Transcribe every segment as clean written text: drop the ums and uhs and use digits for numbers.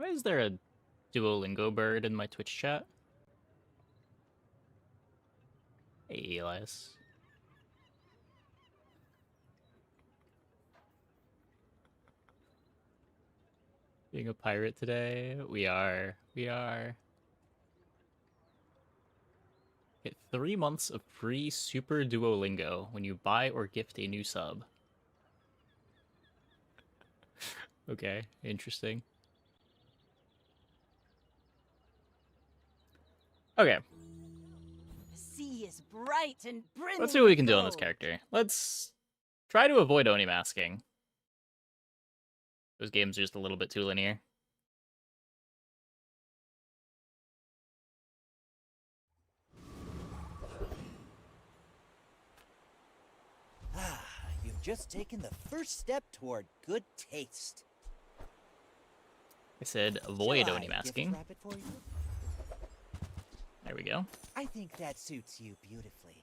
Why is there a Duolingo bird in my Twitch chat? Hey, Elias. Being a pirate today? We are. We are. Get 3 months of free Super Duolingo when you buy or gift a new sub. Okay, interesting. Okay. The sea is bright and brimming. Let's see what we can do on this character. Let's try to avoid Oni masking. Those games are just a little bit too linear. You've just taken the first step toward good taste. I said avoid Shall I Oni gift masking. wrap it for you? There we go. I think that suits you beautifully.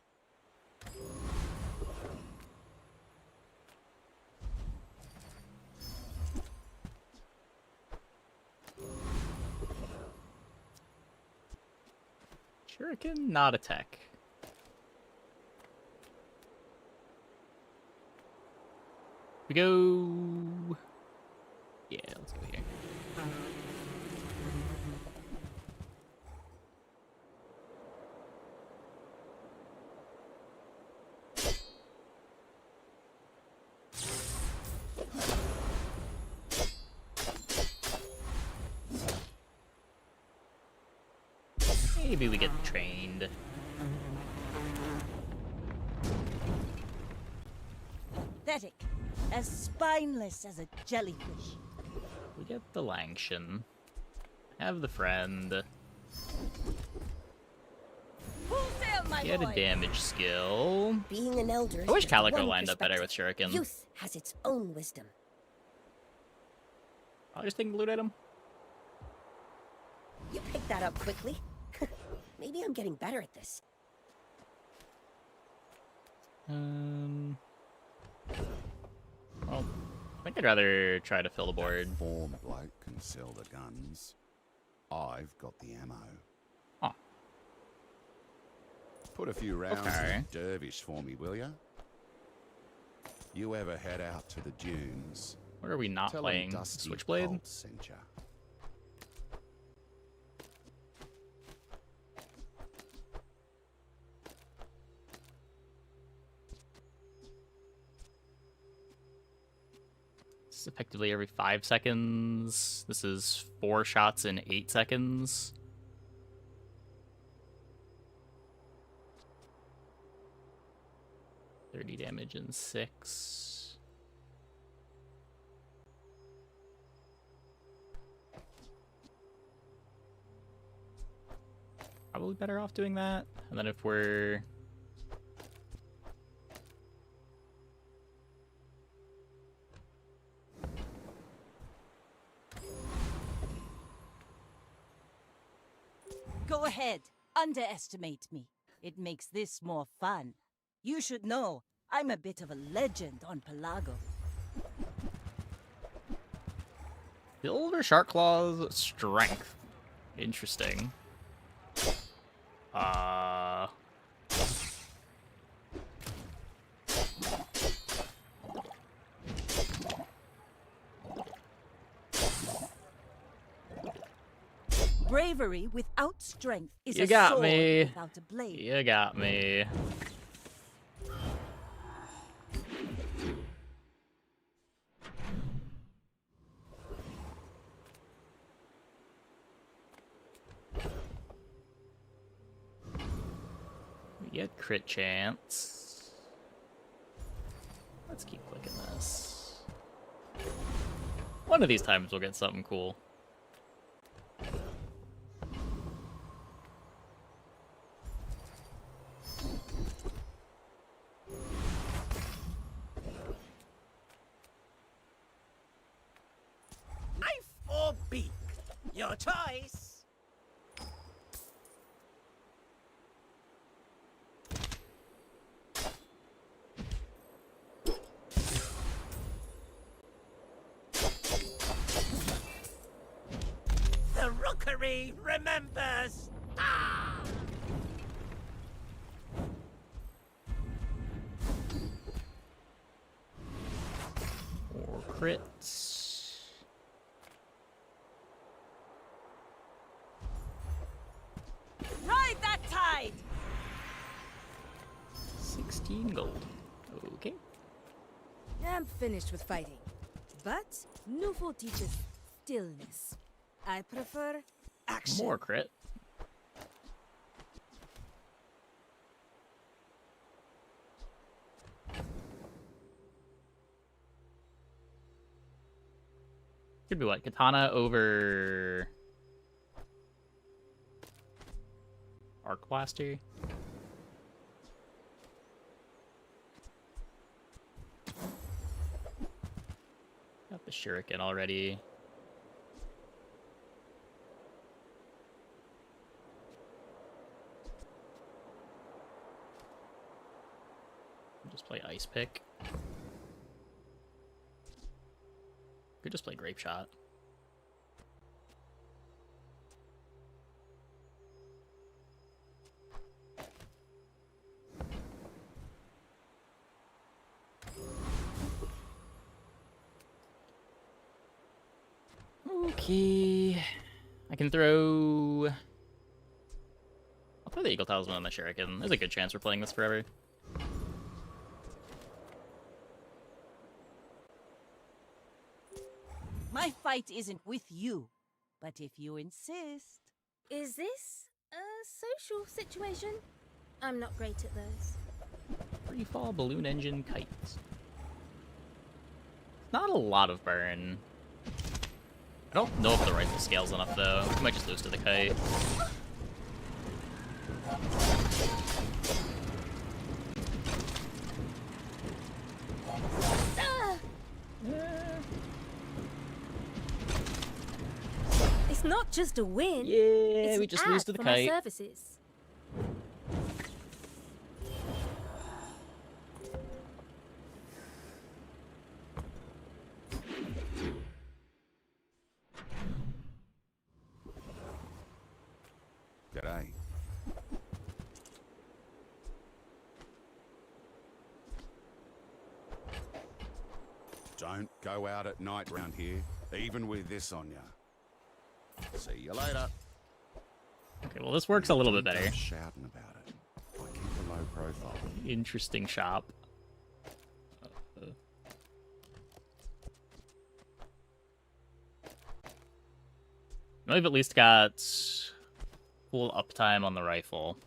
Shuriken, not attack. We go. Yeah, let's go here. Maybe we get trained. Pathetic. As spineless as a jellyfish. We get the Langshan. Have the friend. Wholesale, my Get a boy. damage skill. Being an elder. I wish is Calico one lined up better with perspective. Shuriken. Youth has its own wisdom. I'll just take the loot item. You picked that up quickly. Maybe I'm getting better at this. Well, I think I'd rather try to fill the board. Form bloke can sell the guns. I've got the ammo. Oh. Put a few rounds Okay. in dervish for me, will ya? You ever head out to the dunes? What are we not Tell 'em playing? Dusty Switchblade? Colt sent ya. This is effectively every 5 seconds. This is 4 shots in 8 seconds. $30 damage in 6. Probably better off doing that. And then if we're... Go ahead. Underestimate me. It makes this more fun. You should know, I'm a bit of a legend on Pelago. Silver Shark Claw's strength. Interesting. Bravery without strength is You a got sword me. without a blade. You got me. We get crit chance. Let's keep clicking this. One of these times we'll get something cool. Knife or beak? Your choice. memory remembers. Or crits. Ride that tide! 16 gold. Okay. I'm finished with fighting. But Nufo teaches stillness. I prefer action. More crit. Could be what? Katana over Arc Blaster? Got the Shuriken already. Just play Ice Pick. Could just play Grape Shot. Okay. I can throw... I'll throw the Eagle Talisman on the Shuriken. There's a good chance we're playing this forever. My fight isn't with you, but if you insist. Is this a social situation? I'm not great at those. Free Fall, Balloon Engine, Kites. Not a lot of burn. I don't know if the rifle scales enough, though. We might just lose to the kite. It's not just a win. Yeah, it's we an just ad lose to the for my kite. services. G'day. Don't go out at night round here, even with this on ya. See you later. Okay, well this works a little bit better. Don't shouting about it. I keep a low profile. Interesting shop. We've at least got full uptime on the rifle.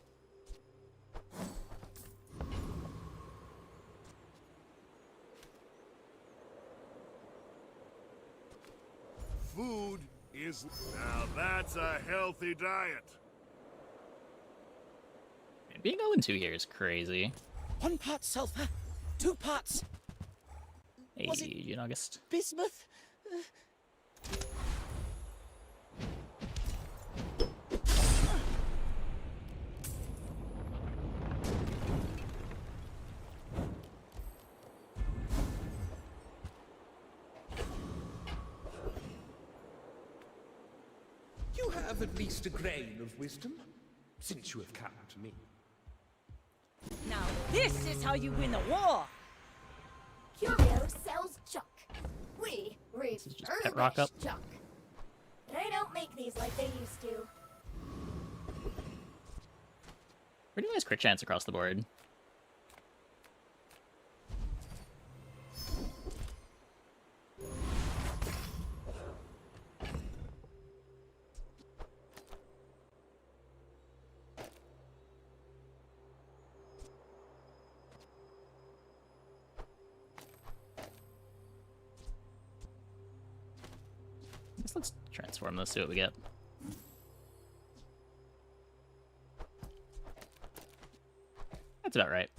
Food is... Now that's a healthy diet. And being 0-2 here is crazy. 1 part sulfur, 2 parts Hey, Was it- in August. bismuth. You have at least a grain of wisdom, since you have come to me. Now this is how you win a war! Curio sells junk. We is just pet rock up. junk. They don't make these like they used to. Pretty nice crit chance across the board. Guess let's transform this, see what we get. That's about right.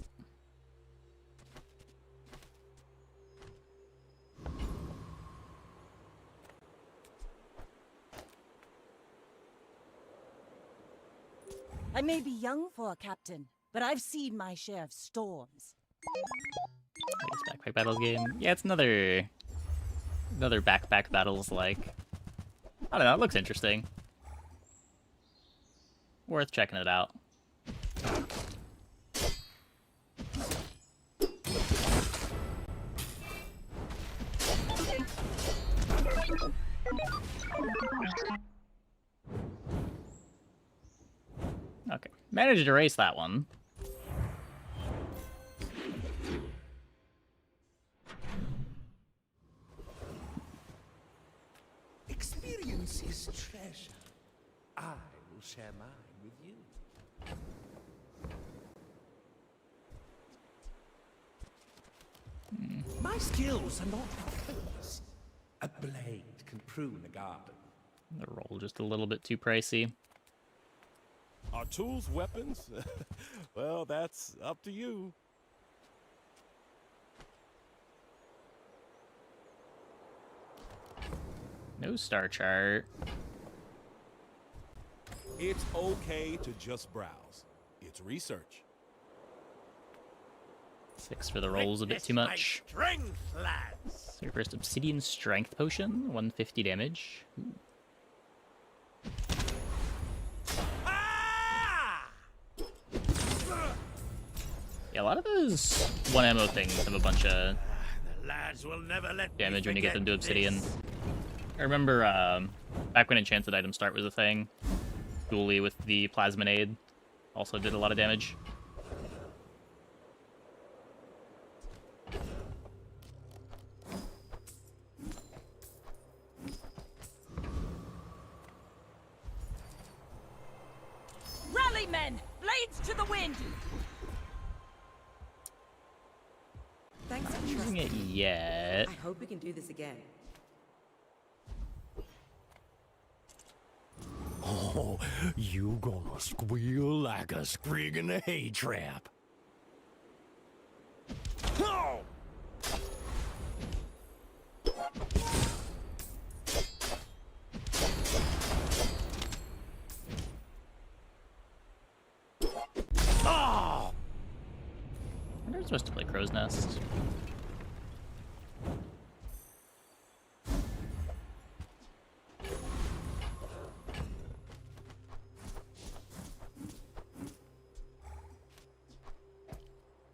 I may be young for a captain, but I've seen my share of storms. Latest backpack battles game. Yeah, it's another backpack battles like. I don't know. It looks interesting. Worth checking it out. Okay, managed to erase that one. Experience is treasure. I will share mine with you. My skills are not weapons. A blade can prune a garden. The roll just a little bit too pricey. Are tools weapons? Well, that's up to you. No star chart. It's okay to just browse. It's research. 6 for the roll's a bit too much. Strength, lads. So your first obsidian strength potion, 150 damage. Ooh. Yeah, a lot of those one ammo things have a bunch of The lads will never let damage me when you get them to forget obsidian. this. I remember back when enchanted items start was a thing. Dually with the plasminade also did a lot of damage. Rally, men! Blades to the wind! Thanks for Using trusting. it yet. I hope we can do this again. Oh, you gonna squeal like a sprig in a hay trap. Oh! Oh! I'm never supposed to play Crow's Nest.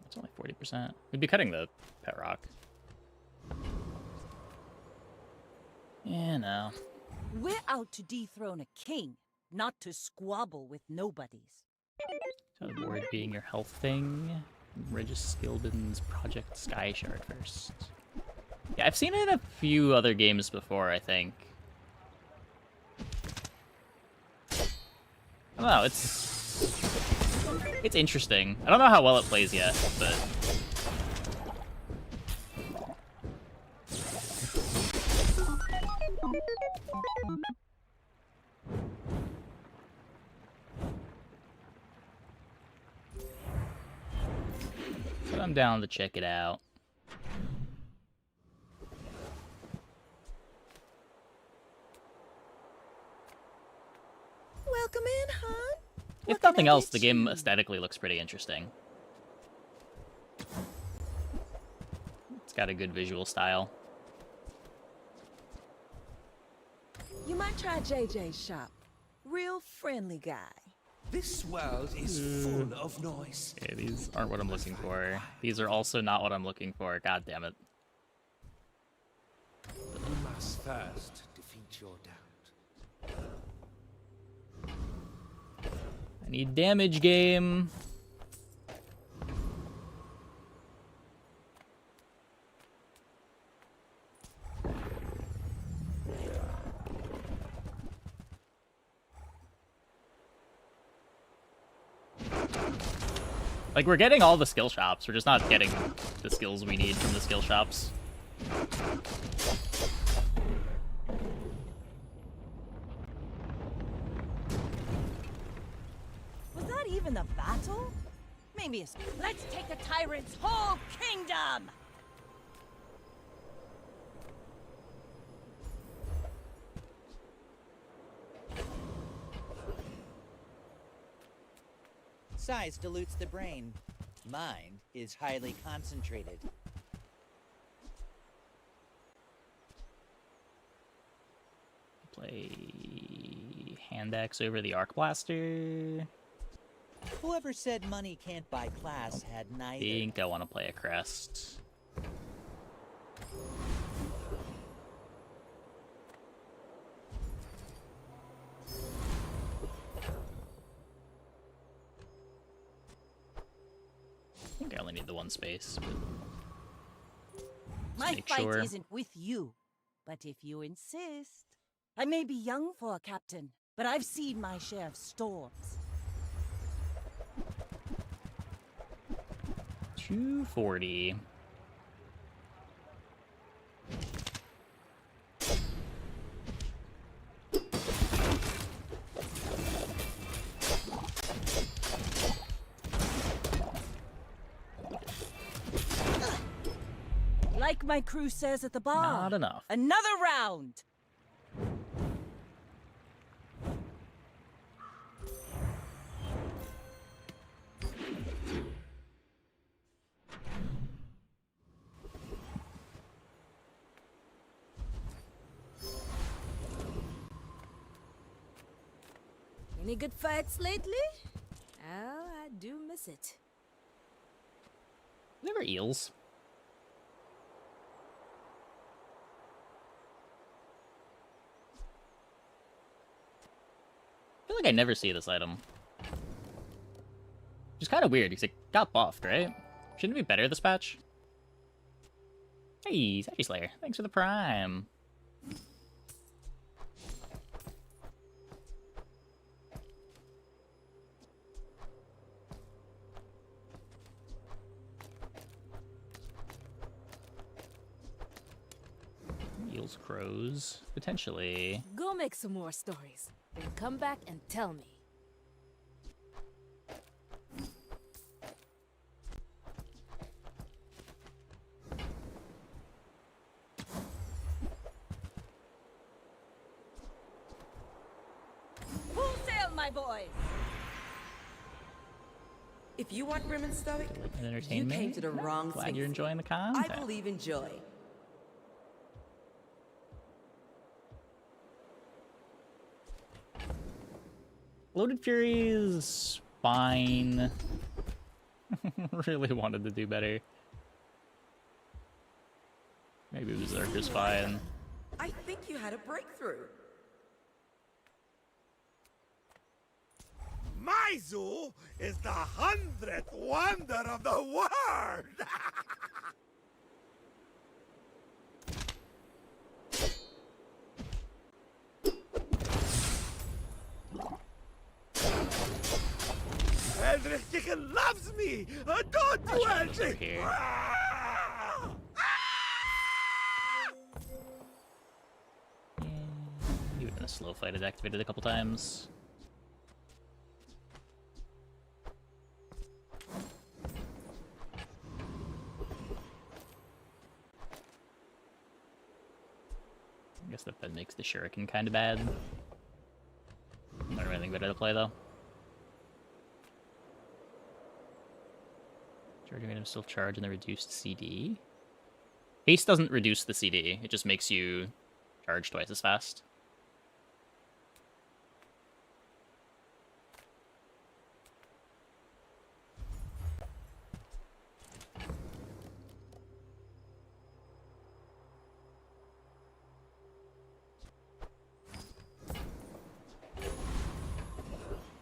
It's only 40%. We'd be cutting the pet rock. Yeah, no. We're out to dethrone a king, not to squabble with nobodies. So the board being your health thing. Regis Gilbin's Project Sky Shard first. Yeah, I've seen it in a few other games before, I think. I don't know, it's interesting. I don't know how well it plays yet, but I'm down to check it out. Welcome in, hon. What If can nothing I else, get the game you? aesthetically looks pretty interesting. It's got a good visual style. You might try JJ's shop. Real friendly guy. This world is full of noise. Okay, these aren't what I'm looking for. These are also not what I'm looking for. God damn it. You must first defeat your doubt. I need damage game. Like, we're getting all the skill shops. We're just not getting the skills we need from the skill shops. Was that even a battle? Maybe it's... Let's take a tyrant's whole kingdom! Size dilutes the brain. Mind is highly concentrated. Play hand axe over the arc blaster. Whoever said money can't buy class had I neither. think I want to play a crest. I think I only need the one space. But My make fight sure. isn't with you, but if you insist. I may be young for a captain, but I've seen my share of storms. 240. Like my crew says at the bar. Not enough. Another round! Any good fights lately? Oh, I do miss it. Never eels. I feel like I never see this item. Which is kind of weird, because it got buffed, right? Shouldn't it be better this patch? Hey, Sachi Slayer, thanks for the prime. Eels, crows, potentially. Go make some more stories. Then come back and tell me. Full sail, my boys! If you want grim and stoic, And you entertainment. came to the wrong Glad thing. you're enjoying the I content. believe in joy. Loaded Fury is fine. Really wanted to do better. Maybe Berserker's fine. I think you had a breakthrough. My zoo is the 100th wonder of the world! Eldritch Chicken loves me! Don't do anything! Here. Ah! Even a slow fight is activated a couple times. I guess that makes the shuriken kind of bad. Not really anything better to play though. Charging items still charge in the reduced CD. Haste doesn't reduce the CD, it just makes you charge twice as fast.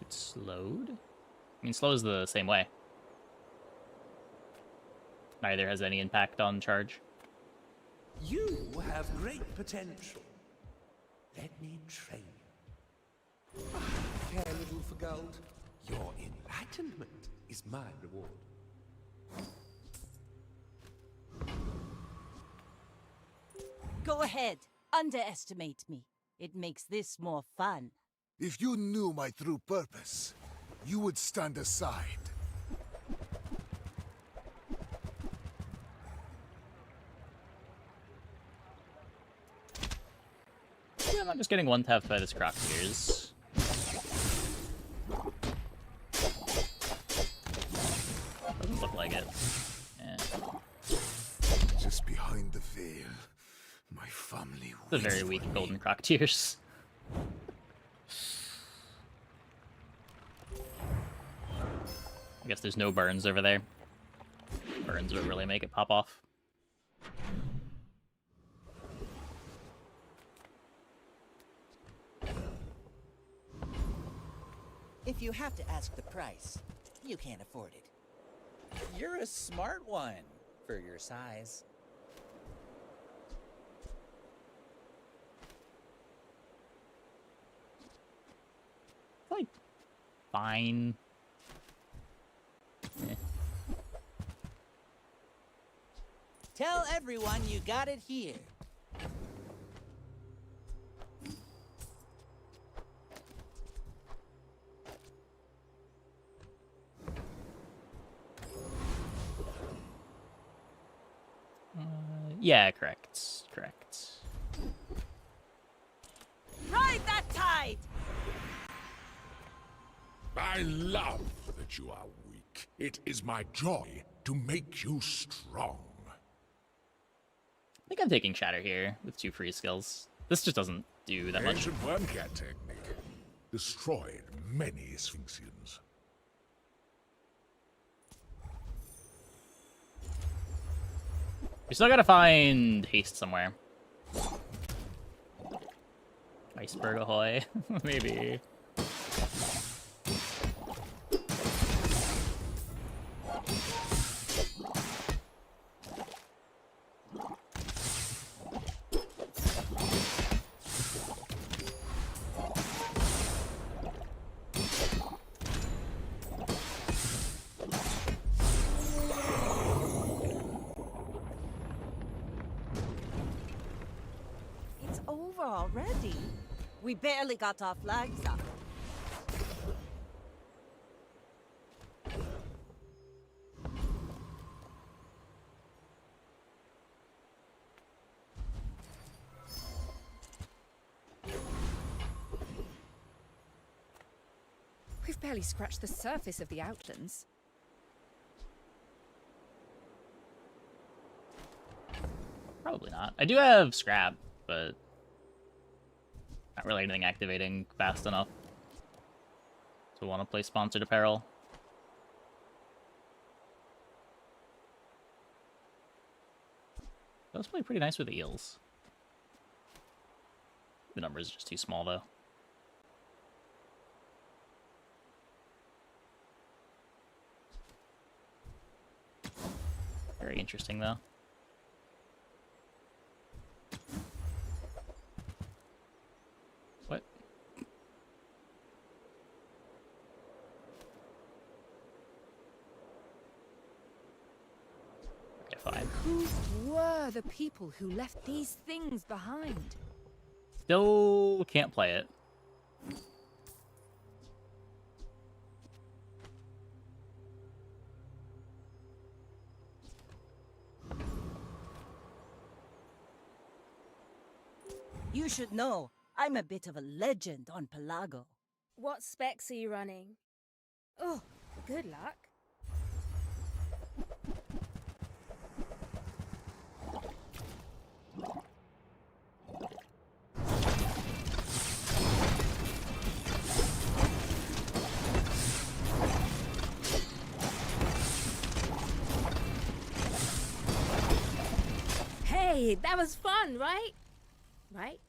It's slowed? I mean, slow is the same way. Neither has any impact on charge. You have great potential. Let me train you. Care little for gold. Your enlightenment is my reward. Go ahead, underestimate me. It makes this more fun. If you knew my true purpose, you would stand aside. Yeah, I'm not just getting one tapped by this Croc Tears. Doesn't look like it. Yeah. Just behind the veil, my family It's a very waits weak for me. golden Croc Tears. guess there's no burns over there. Burns would really make it pop off. If you have to ask the price, you can't afford it. You're a smart one for your size. Like, fine. Eh. Tell everyone you got it here. Yeah, correct. Correct. Ride that tide! I love that you are weak. It is my joy to make you strong. I think I'm taking Shatter here with 2 free skills. This just doesn't do that much. Ancient wormcat technique. Destroyed many Sphinxians. We still gotta find haste somewhere. Iceberg ahoy, maybe. It's over already. We barely got our flags up. We've barely scratched the surface of the Outlands. Probably not. I do have scrap, but not really anything activating fast enough to want to play sponsored apparel. Those play pretty nice with the eels. The number is just too small, though. Very interesting, though. What? Okay, fine. Who were the people who left these things behind? Still can't play it. You should know, I'm a bit of a legend on Pelago. What specs are you running? Oh, good luck. Hey, that was fun, right? Right?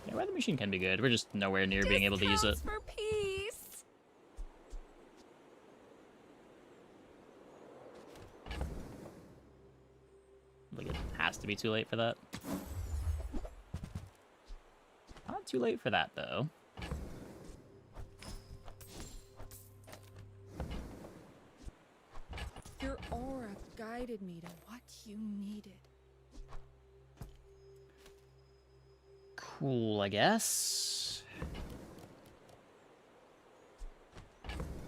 Yeah, weather machine can be good. We're just nowhere near being able to use it. Discounts for peace. Like, it has to be too late for that. Not too late for that, though. Your aura guided me to what you needed. Cool, I guess.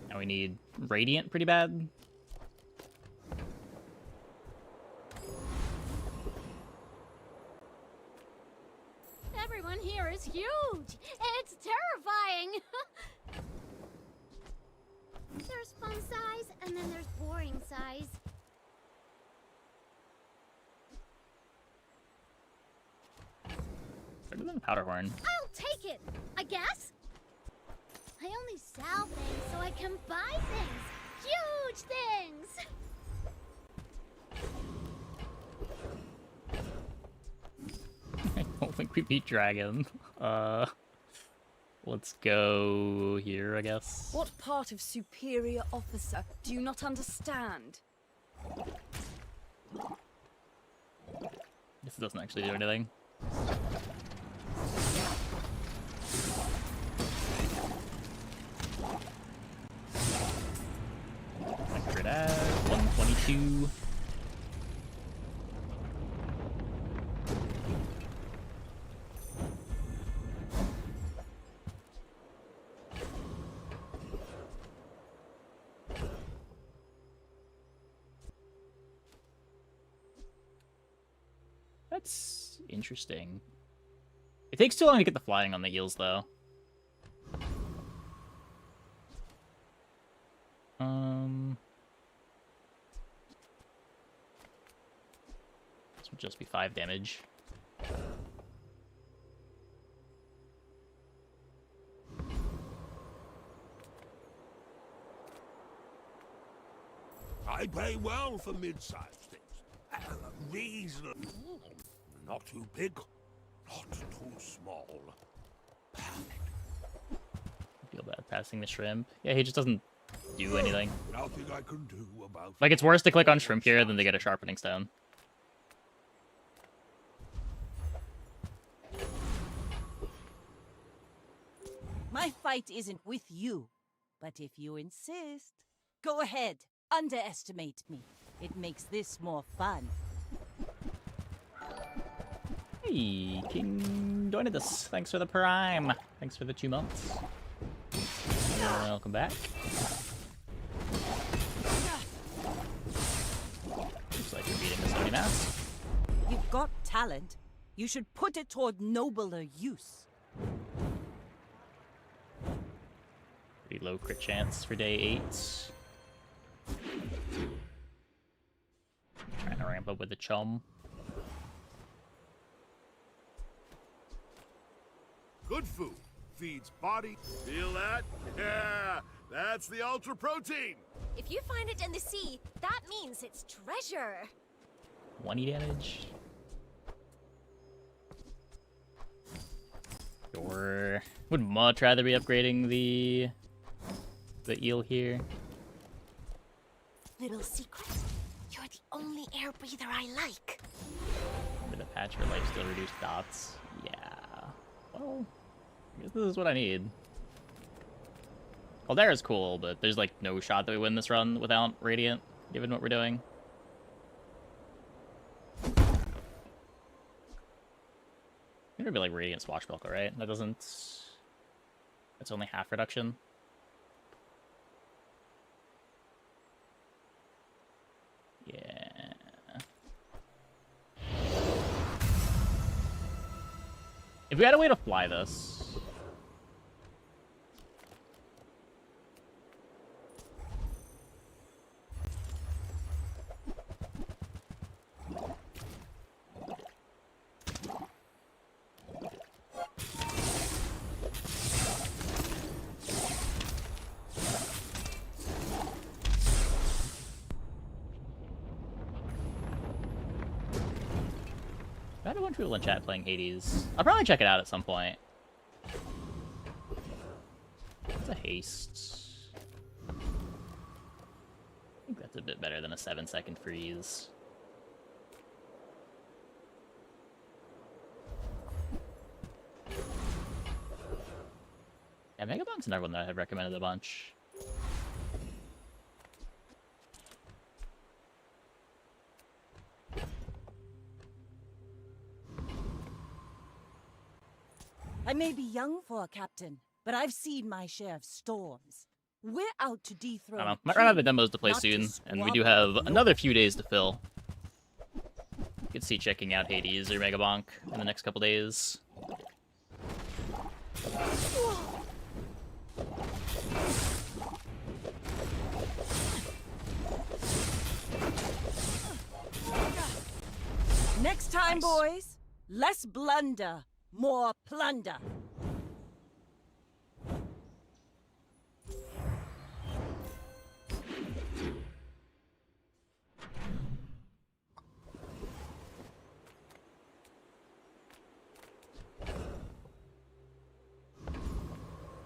Now we need Radiant pretty bad. Everyone here is huge! It's terrifying! There's fun size, and then there's size. Better than a powder horn. I'll take it, I guess. I only sell things so I can buy things. Huge things. I don't think we beat Dragon. Let's go here, I guess. What part of superior officer do you not understand? This doesn't actually do anything. Crit at 122. That's interesting. It takes too long to get the flying on the eels, though. This would just be 5 damage. I pay well for mid-sized things. Reasonable. Not too big, not too small. Perfect. I feel bad passing the shrimp. Yeah, he just doesn't do anything. Nothing I can do about. Like, it's worse to click on shrimp here than to get a sharpening stone. My fight isn't with you, but if you insist, go ahead. Underestimate me. It makes this more fun. Hey, King Doinatus. Thanks for the prime. Thanks for the 2 months. Welcome back. Looks like you're beating the Sony Mask. You've got talent. You should put it toward nobler use. Pretty low crit chance for day 8. Trying to ramp up with the chum. Good food feeds body. Feel that? Yeah, that's the ultra protein. If you find it in the sea, that means it's treasure. 20 damage. Sure. Would much rather be upgrading the eel here. Little secret. You're the only air breather I like. I'm gonna patch her life steal reduced dots. Yeah. Well, I guess this is what I need. Caldera's cool, but there's like no shot that we win this run without Radiant, given what we're doing. It'd be like Radiant Swashbuckler, right? That doesn't... That's only half reduction. Yeah. If we had a way to fly this... I had a bunch of people in chat playing Hades. I'll probably check it out at some point. It's a haste. I think that's a bit better than a 7-second freeze. Yeah, Megabonk's another one that I have recommended a bunch. I may be young for a captain, but I've seen my share of storms. We're out to dethrone. I don't know. Might run out of demos to play soon, and we do have another few days to fill. You could see checking out Hades or Megabonk in the next couple days. Next time, Nice. boys, less blunder, more plunder.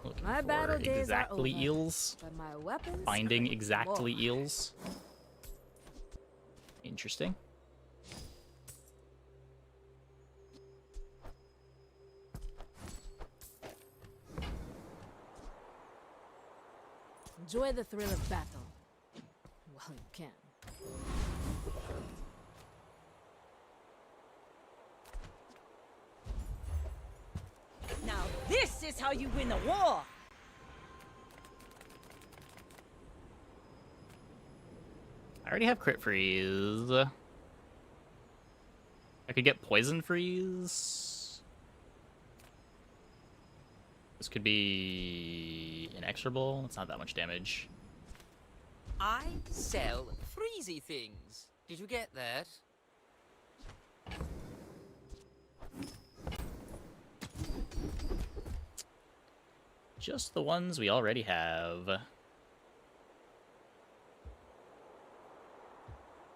Looking My for battle days are exactly over, eels. but my weapons Finding are exactly more. eels. Interesting. Enjoy the thrill of battle. While you can. Now this is how you win a war! I already have crit freeze. I could get poison freeze. This could be inexorable. It's not that much damage. I sell freezy things. Did you get that? Just the ones we already have.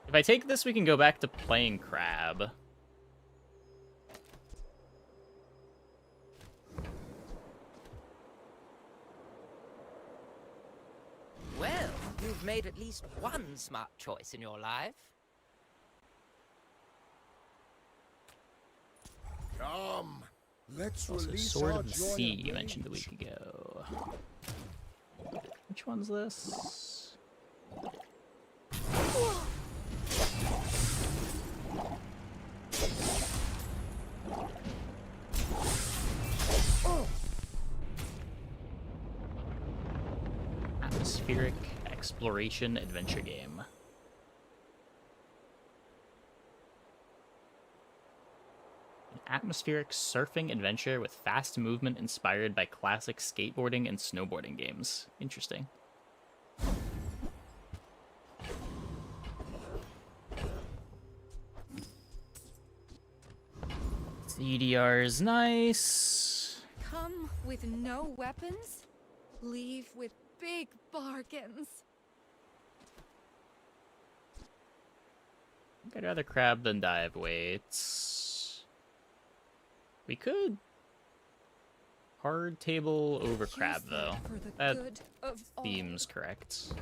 If I take this, we can go back to playing crab. Well, you've made at least one smart choice in your life. Come, let's Also, release Sword our of the joy Sea and you mentioned a rage. week ago. Which one's this? Atmospheric exploration adventure game. An atmospheric surfing adventure with fast movement inspired by classic skateboarding and snowboarding games. Interesting. CDR is nice. Come with no weapons, leave with big bargains. I think I'd rather crab than dive weights. We could hard table over Use crab that though. for the That good of all. seems correct.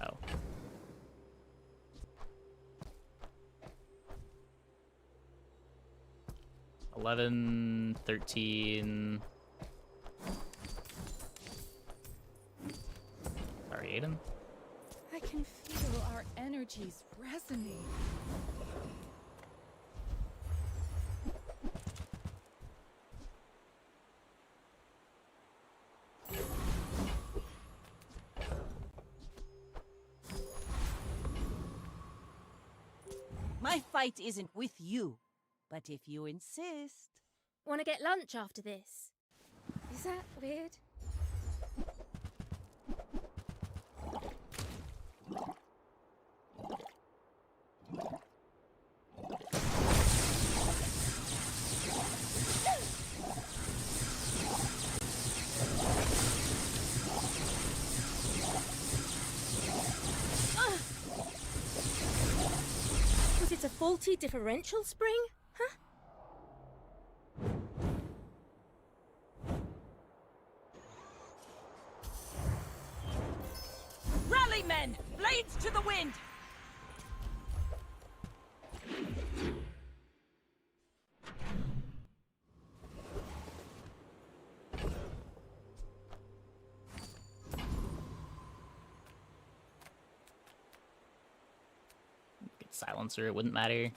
Oh. $11, $13. Sorry, Aiden. I can feel our energies resonate. My fight isn't with you, but if you insist. Want to get lunch after this? Is that weird? Was it a faulty differential spring? Huh? Rally, men! Blades to the wind! Get silencer, it wouldn't matter.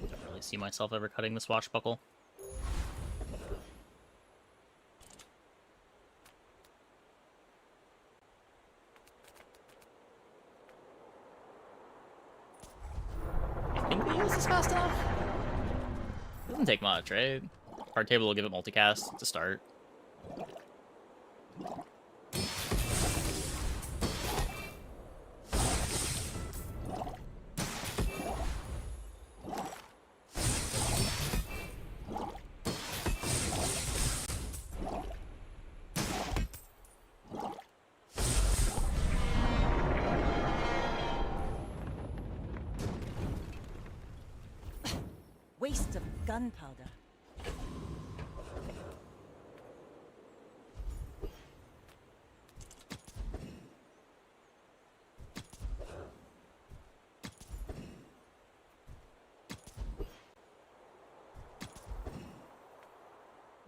Don't really see myself ever cutting the swashbuckle. I think we use this fast enough. Doesn't take much, right? Hard table will give it multicast to start. waste of gunpowder.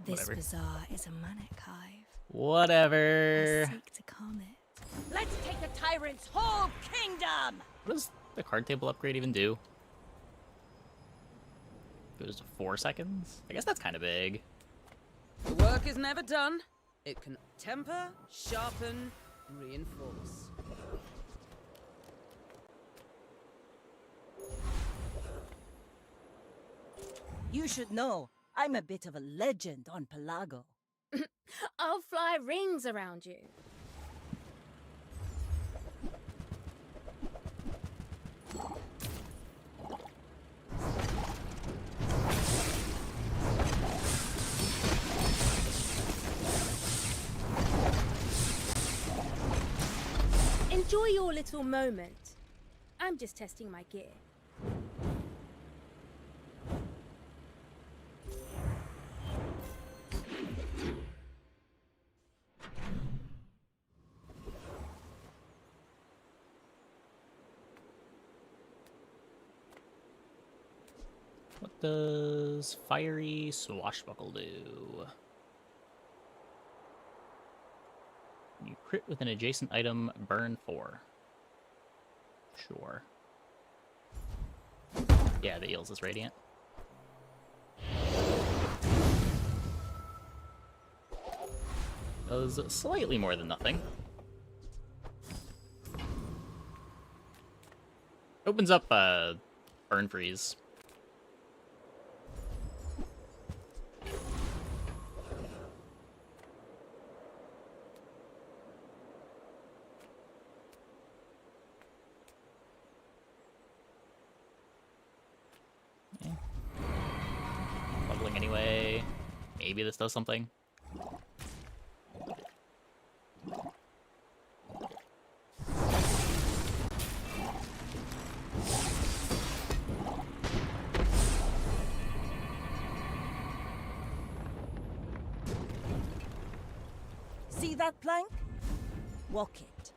This Whatever. bazaar is a manic hive. Whatever. I seek to calm it. Let's take the tyrant's whole kingdom! What does the card table upgrade even do? Goes to 4 seconds? I guess that's kind of big. The work is never done. It can temper, sharpen, reinforce. You should know, I'm a bit of a legend on Pelago. I'll fly rings around you. Enjoy your little moment. I'm just testing my gear. What does Fiery Swashbuckle do? You crit with an adjacent item, burn 4. Sure. Yeah, the eels is radiant. Does slightly more than nothing. Opens up burn freeze. Bubbling anyway. Maybe this does something. See that plank? Walk it.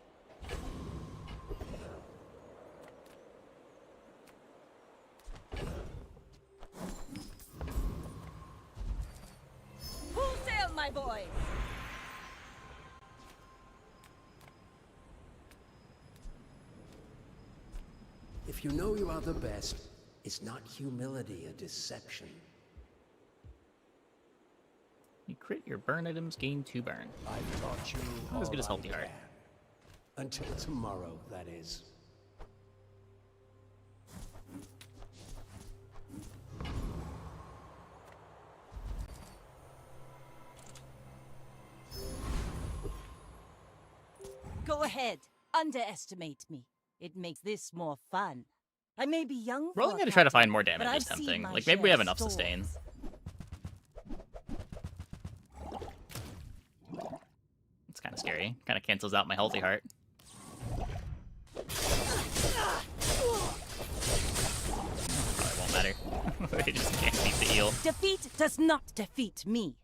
Full sail, my boy! If you know you are the best, is not humility a deception? You crit your burn items, gain 2 burn. I've taught you Not as good as all I Healthy Heart. can. Until tomorrow, that is. Go ahead, underestimate me. It makes this more fun. I may be young. We're only going to try to find more damage is tempting. Like, maybe we have enough sustain. It's kind of scary. Kind of cancels out my Healthy Heart. Probably won't matter. We just can't beat the eel. Defeat does not defeat me.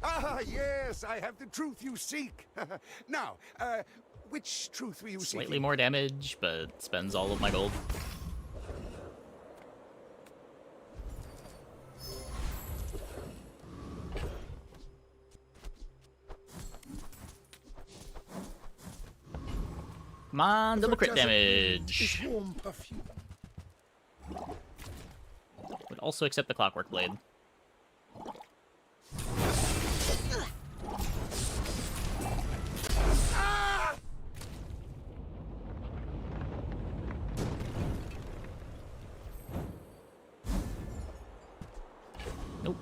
Ah, yes, I have the truth you seek. Now, which truth were you seeking? Slightly more damage, but spends all of my gold. Come on, double crit damage. Warm perfume. Would also accept the Clockwork Blade. Nope.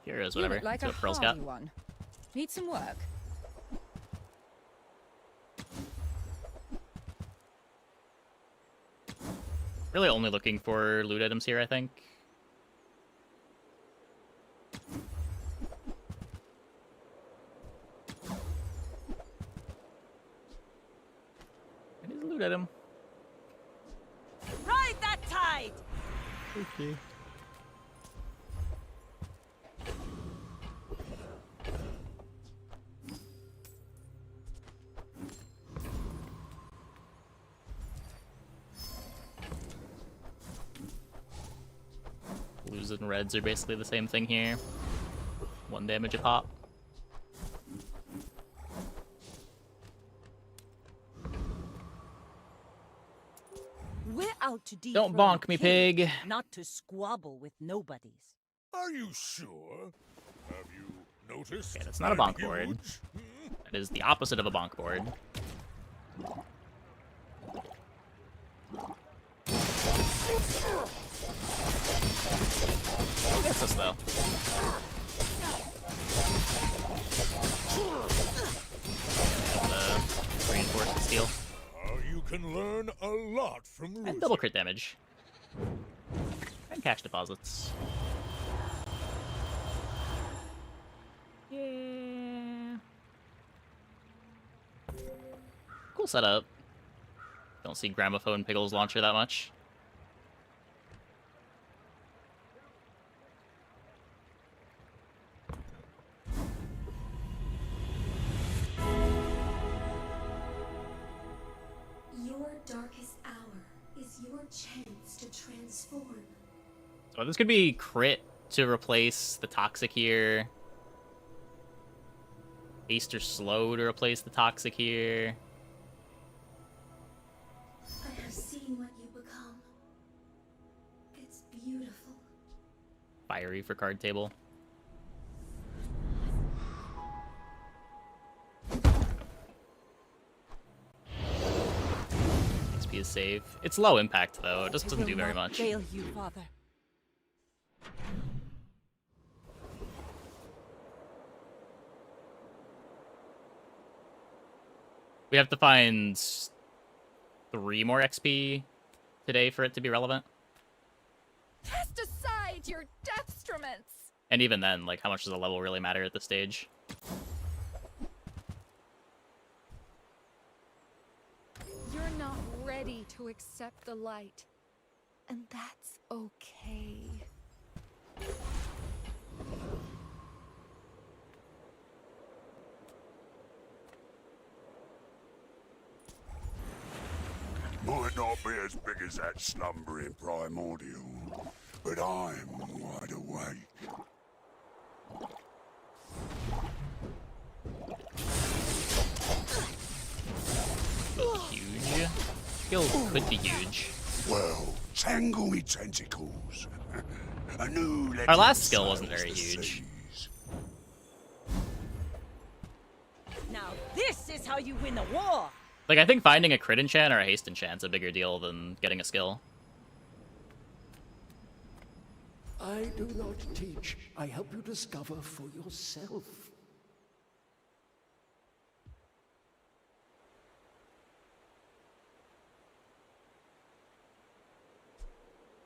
Heroes, whatever. You look like That's a what Pearl's got. hardy one. Need some work. Really only looking for loot items here, I think. It is a loot item. Ride that tide! Okay. Blues and reds are basically the same thing here. 1 damage a pop. We're out to Don't dethrone bonk me, kings, pig. not to squabble with nobodies. Are you sure? Have you noticed? Okay, that's not a bonk board. That is the opposite of a bonk board. Who gets us, though? Reinforced steel. You can learn a lot from And double crit damage. And cash deposits. Yeah. Cool setup. Don't see Gramophone Pickle's launcher that much. Your darkest hour is your chance to transform. So this could be crit to replace the Toxic here. Haste or slow to replace the Toxic here. I have seen what you become. It's beautiful. Fiery for card table. XP is safe. It's low impact though. It just doesn't do very much. Fail you, Father. We have to find 3 more XP today for it to be relevant. Cast aside your deathstruments! And even then, like, how much does the level really matter at this stage? You're not ready to accept the light. And that's okay. Might not be as big as that slumbering primordial, but I'm wide awake. Huge. Skill could be huge. Well, tangle me tentacles. A new Our last legend skill wasn't sails very the huge. seas. Now this is how you win a war! Like, I think finding a crit enchant or a haste enchant's a bigger deal than getting a skill. I do not teach. I help you discover for yourself.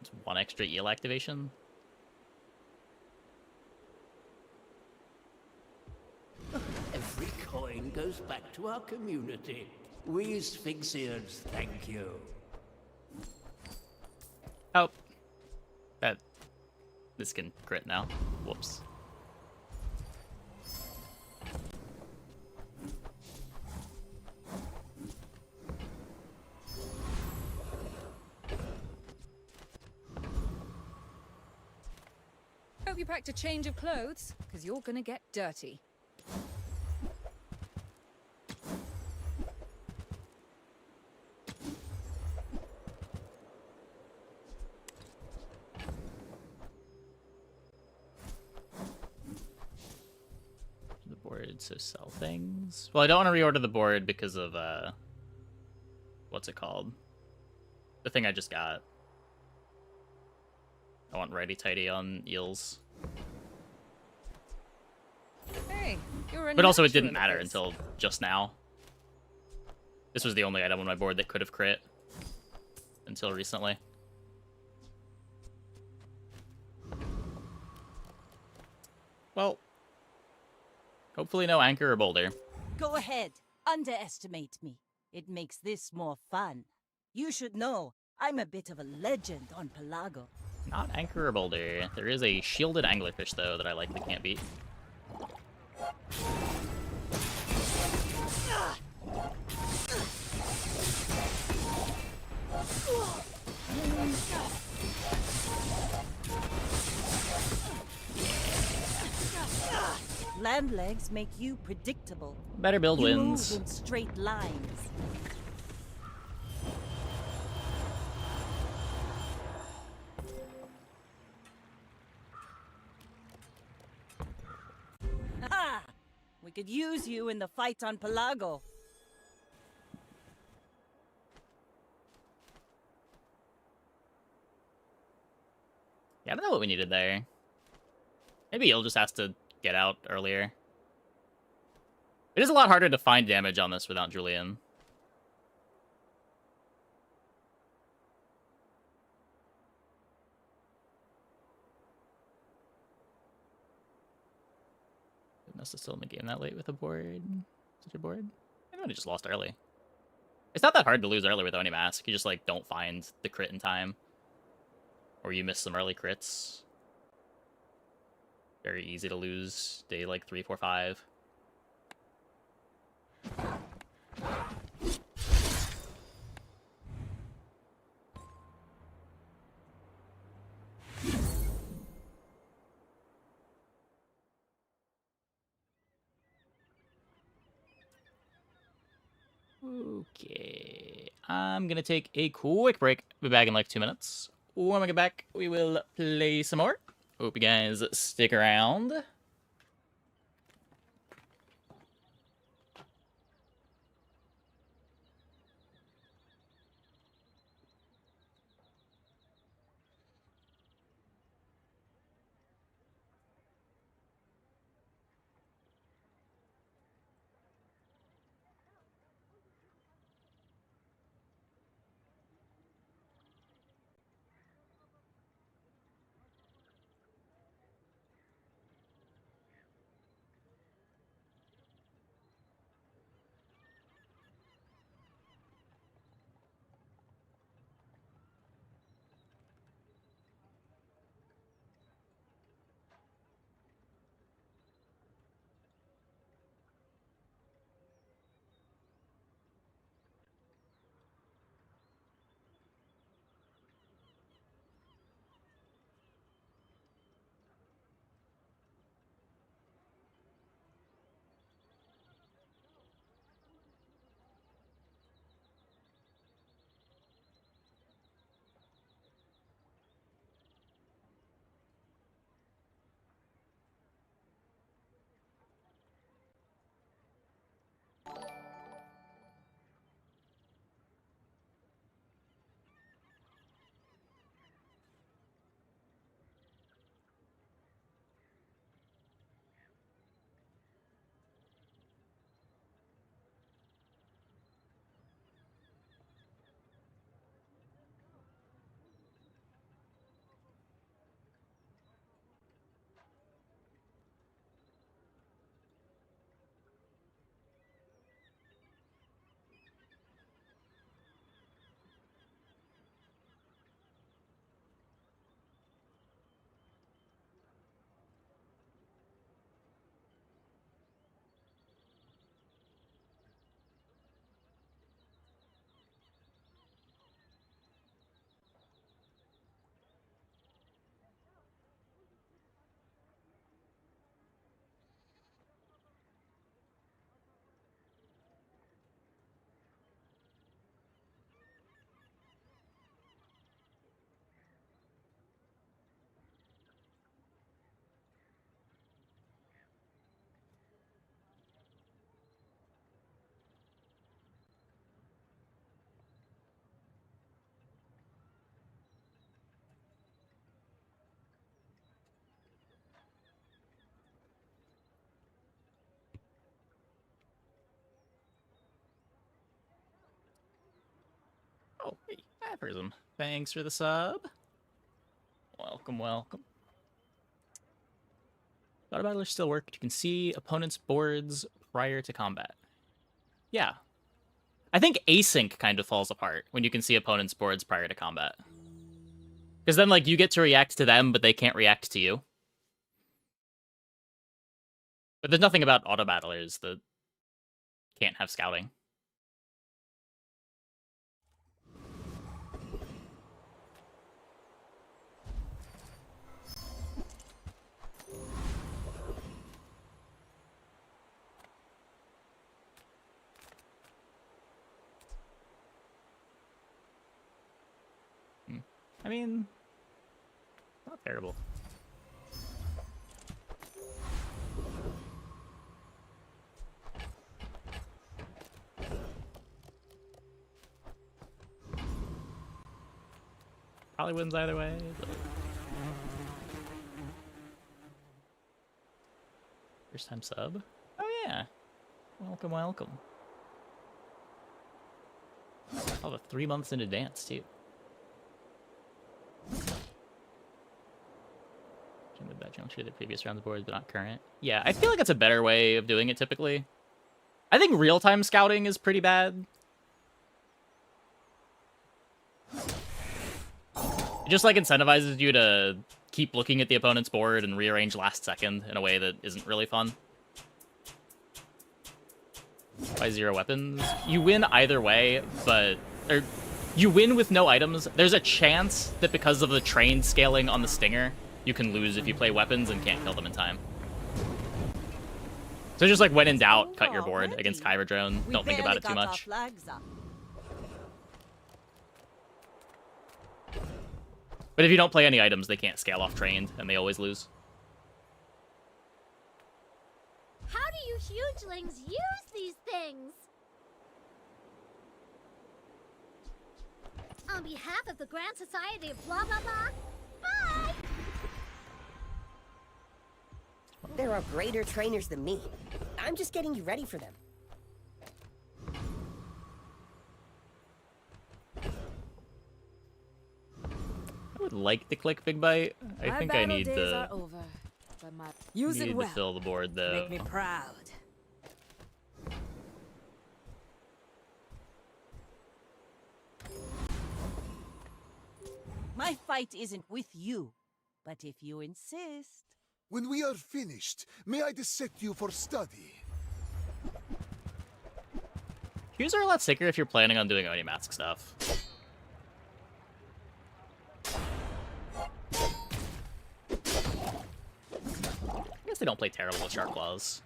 It's 1 extra eel activation. Every coin goes back to our community. We Sphinxians thank you. Oh. This can crit now. Whoops. Hope you packed a change of clothes, because you're gonna get dirty. The board, so sell things. Well, I don't want to reorder the board because of, what's it called? The thing I just got. I want righty-tighty on eels. Hey, you're a But also it didn't natural matter at this. until just now. This was the only item on my board that could have crit. Until recently. Well, hopefully no anchor or boulder. Go ahead, underestimate me. It makes this more fun. You should know, I'm a bit of a legend on Pelago. Not anchor or boulder. There is a shielded anglerfish, though, that I likely can't beat. Land legs make you predictable. Better build You wins. move in straight lines. Ha! We could use you in the fight on Pelago. Yeah, I don't know what we needed there. Maybe he'll just has to get out earlier. It is a lot harder to find damage on this without Julian. Vanessa still in the game that late with a board. Such a board? I thought he just lost early. It's not that hard to lose early with Oni Mask. You just like don't find the crit in time. Or you miss some early crits. Very easy to lose day like 3, 4, 5. Okay, I'm gonna take a quick break. Be back in like 2 minutes. When we get back, we will play some more. Hope you guys stick around. Oh, hey, Aphorism. Thanks for the sub. Welcome, welcome. Auto battlers still work. You can see opponents' boards prior to combat. Yeah. I think async kind of falls apart when you can see opponents' boards prior to combat. Because then, like, you get to react to them, but they can't react to you. But there's nothing about auto battlers that can't have scouting. I mean, not terrible. Probably wins either way. But... First time sub? Oh yeah. Welcome, welcome. Oh, the 3 months in advance too. With that juncture, the previous round's boards, but not current. Yeah, I feel like that's a better way of doing it typically. I think real-time scouting is pretty bad. It just like incentivizes you to keep looking at the opponent's board and rearrange last second in a way that isn't really fun. By 0 weapons. You win either way, but... Or, you win with no items. There's a chance that because of the train scaling on the Stinger, you can lose if you play weapons and can't kill them in time. So just like when in doubt, cut your board against Kyber Drone. Don't think about it too much. But if you don't play any items, they can't scale off trained, and they always lose. How do you hugelings use these things? On behalf of the Grand Society of blah blah blah, bye! There are greater trainers than me. I'm just getting you ready for them. I would like to click Big Bite. I think I need to Use it well. to fill the board though. Make me proud. My fight isn't with you, but if you insist... When we are finished, may I dissect you for study? Hues are a lot sicker if you're planning on doing Oni Mask stuff. I guess they don't play terrible with Shark Claws.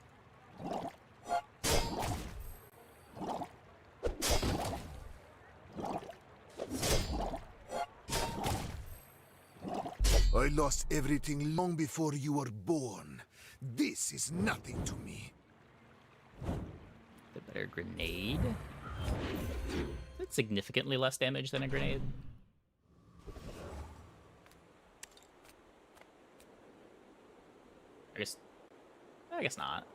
I lost everything long before you were born. This is nothing to me. The better grenade. That's significantly less damage than a grenade. I guess not.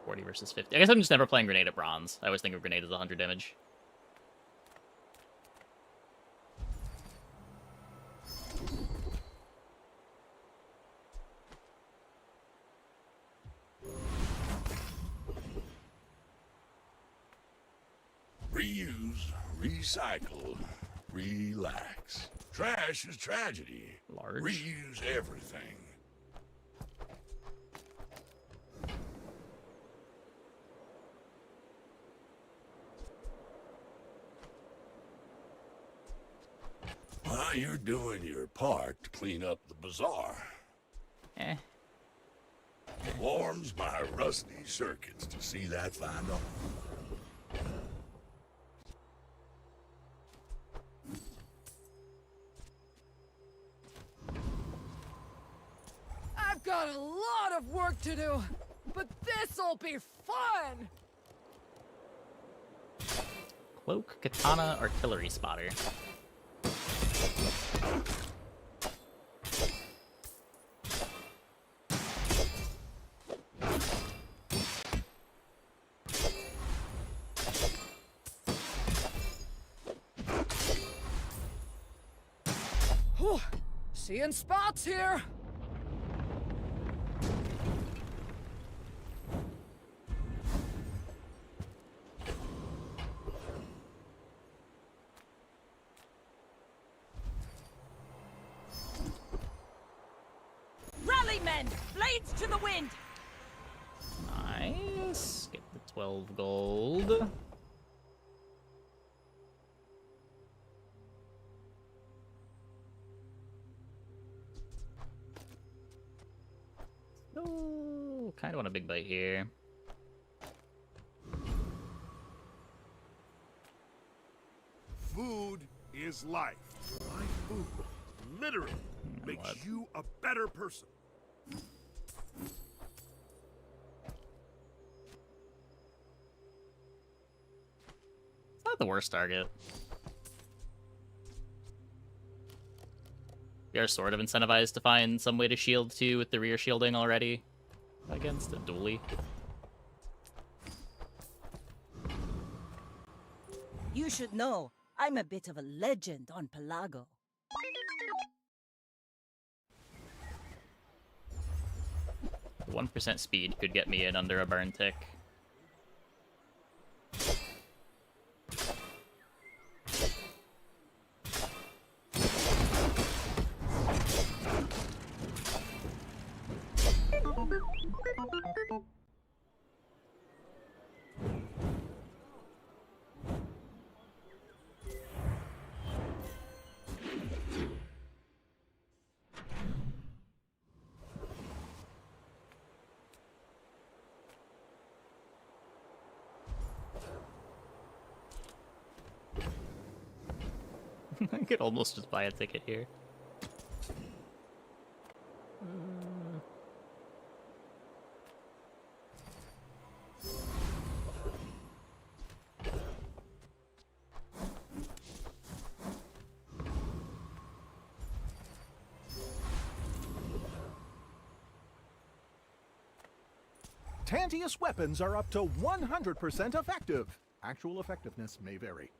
40 versus 50. I guess I'm just never playing grenade at bronze. I always think of grenade as 100 damage. Reuse, recycle, relax. Trash is tragedy. Large. Reuse everything. Well, you're doing your part to clean up the bazaar. Eh. It warms my rusty circuits to see that find off. I've got a lot of work to do, but this'll be fun! Cloak, Katana, Artillery Spotter. Seeing spots here. Blades to the wind! Nice. Get the 12 gold. Oh, kind of want a big bite here. Food is life. My food literally makes you a better person. It's not the worst target. We are sort of incentivized to find some way to shield too with the rear shielding already against a dually. You should know, I'm a bit of a legend on Pelago. The 1% speed could get me in under a burn tick. I could almost just buy a ticket here. Tantius weapons are up to 100% effective. Actual effectiveness may vary.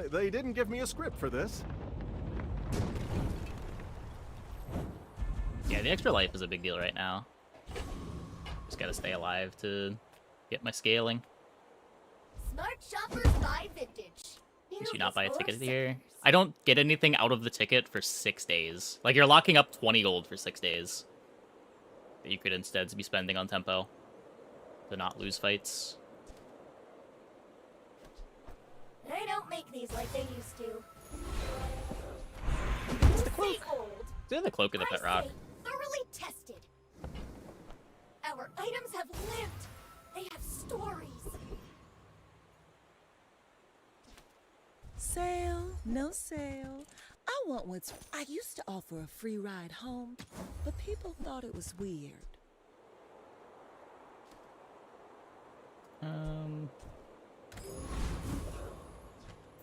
They didn't give me a script for this. Yeah, the extra life is a big deal right now. Just gotta stay alive to get my scaling. Smart shoppers buy vintage. Did you not buy a ticket here? I don't get anything out of the ticket for 6 days. Like, you're locking up 20 gold for 6 days. That you could instead be spending on tempo. To not lose fights. They don't make these like they used to. It's the cloak. It's the cloak of the pet rock. Thoroughly tested. Our items have lived. They have stories. Sale, no sale. I want what's... I used to offer a free ride home, but people thought it was weird.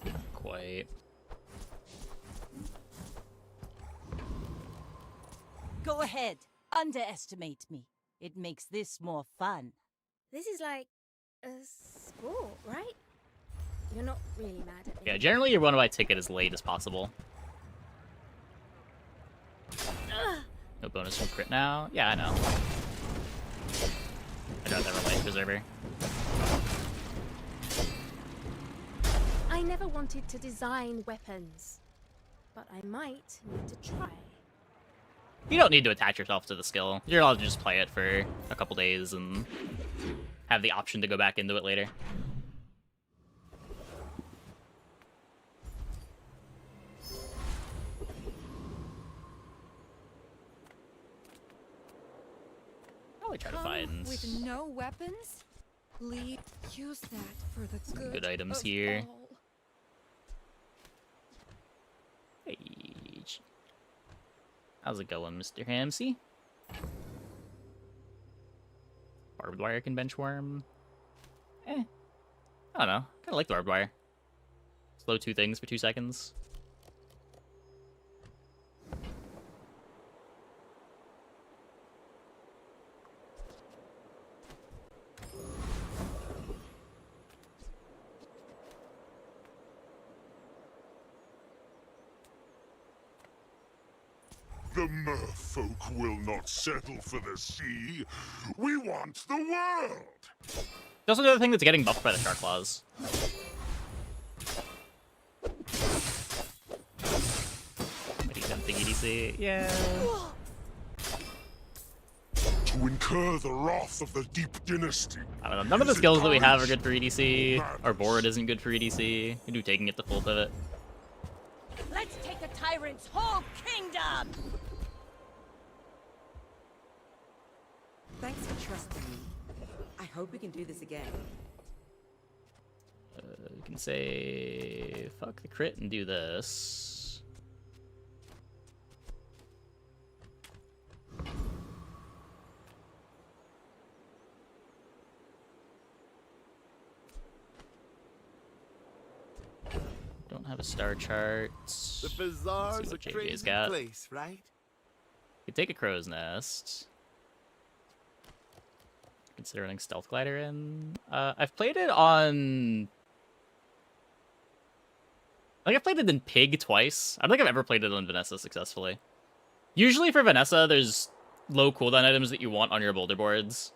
Not quite. Go ahead, underestimate me. It makes this more fun. This is like a sport, right? You're not really mad at me. Yeah, generally you want to buy a ticket as late as possible. No bonus from crit now? Yeah, I know. I'd rather have a life preserver. I never wanted to design weapons, but I might need to try. You don't need to attach yourself to the skill. You're allowed to just play it for a couple days and have the option to go back into it later. Probably try to find with no weapons? Please use that for the some good good items of here. all. Hey. How's it going, Mr. Hamsey? Barbed wire can bench worm. I don't know. Kinda like the barbed wire. Slow 2 things for 2 seconds. The merfolk will not settle for the sea. We want the world. There's also another thing that's getting buffed by the shark claws. Maybe something EDC. Yeah. To incur the wrath of the Deep Dynasty. I don't know. None of the skills that we have are good for EDC. Our board isn't good for EDC. We do taking it to full pivot. Let's take a tyrant's whole kingdom! Thanks for trusting me. I hope we can do this again. You can say fuck the crit and do this. Don't have a star chart. The bazaar's a JJ's crazy got. place, right? Could take a crow's nest. Consider running stealth glider in. I've played it on. I think I've played it in Pig twice. I don't think I've ever played it on Vanessa successfully. Usually for Vanessa, there's low cooldown items that you want on your boulder boards.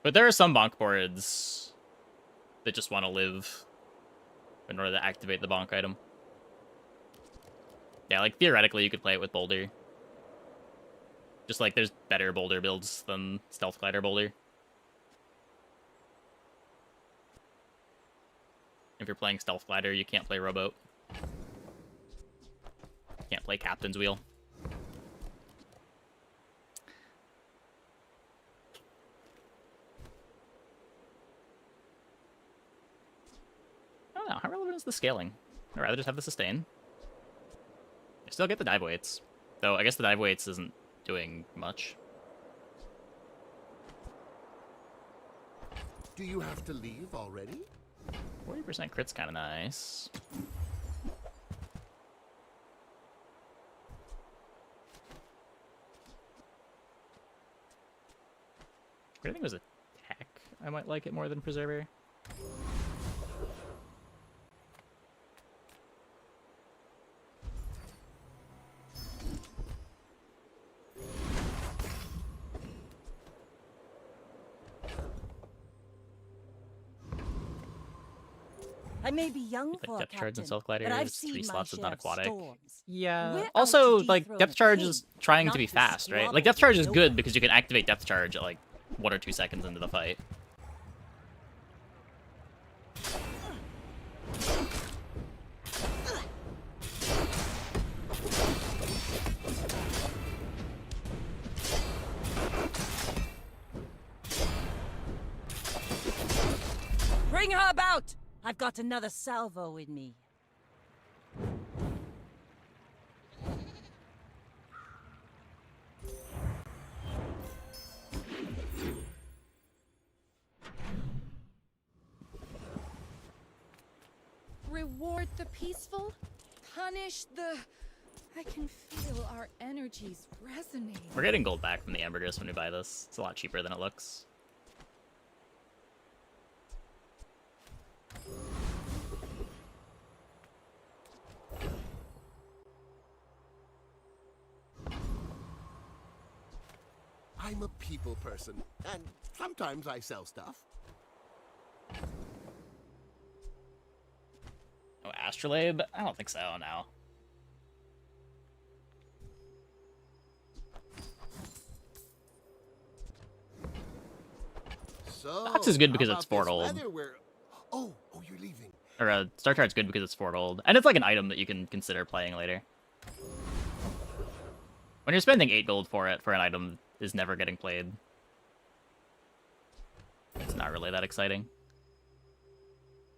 But there are some bonk boards that just want to live in order to activate the bonk item. Yeah, like theoretically you could play it with boulder. Just like there's better boulder builds than stealth glider boulder. If you're playing stealth glider, you can't play rowboat. Can't play captain's wheel. I don't know, how relevant is the scaling? I'd rather just have the sustain. I still get the dive weights. Though I guess the dive weights isn't doing much. Do you have to leave already? 40% crit's kind of nice. I think it was attack. I might like it more than Preserver. I may be young Like for a depth charge captain, and stealth glider but I've is seen 3 my slots is share not of aquatic. storms. Yeah. We're out Also, to like dethrone depth a charge king, is trying not to be to fast, right? squabble Like depth charge is with good nobody. because you can activate depth charge at like 1 or 2 seconds into the fight. Bring her about! I've got another salvo in me. Reward the peaceful, punish the... I can feel our energies resonating. We're getting gold back from the ambergris when we buy this. It's a lot cheaper than it looks. I'm a people person, and sometimes I sell stuff. Oh, Astrolabe? I don't think so, no. So, Ox is good because how it's about this fort old. weather where- Oh, you're leaving. Or Star Chart's good because it's fort old. And it's like an item that you can consider playing later. When you're spending 8 gold for it, for an item is never getting played. It's not really that exciting.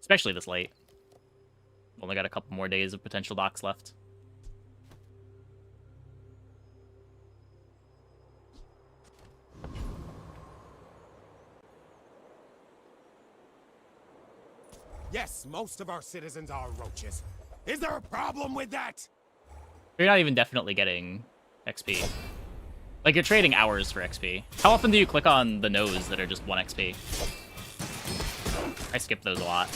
Especially this late. Only got a couple more days of potential docks left. Yes, most of our citizens are roaches. Is there a problem with that? You're not even definitely getting XP. Like, you're trading hours for XP. How often do you click on the nose that are just 1 XP? I skip those a lot.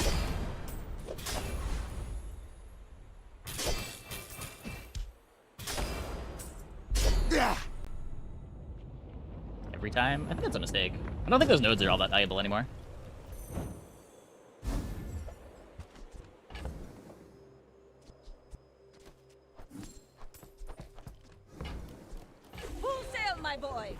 every time. I think that's a mistake. I don't think those nodes are all that valuable anymore. Full sail, my boy!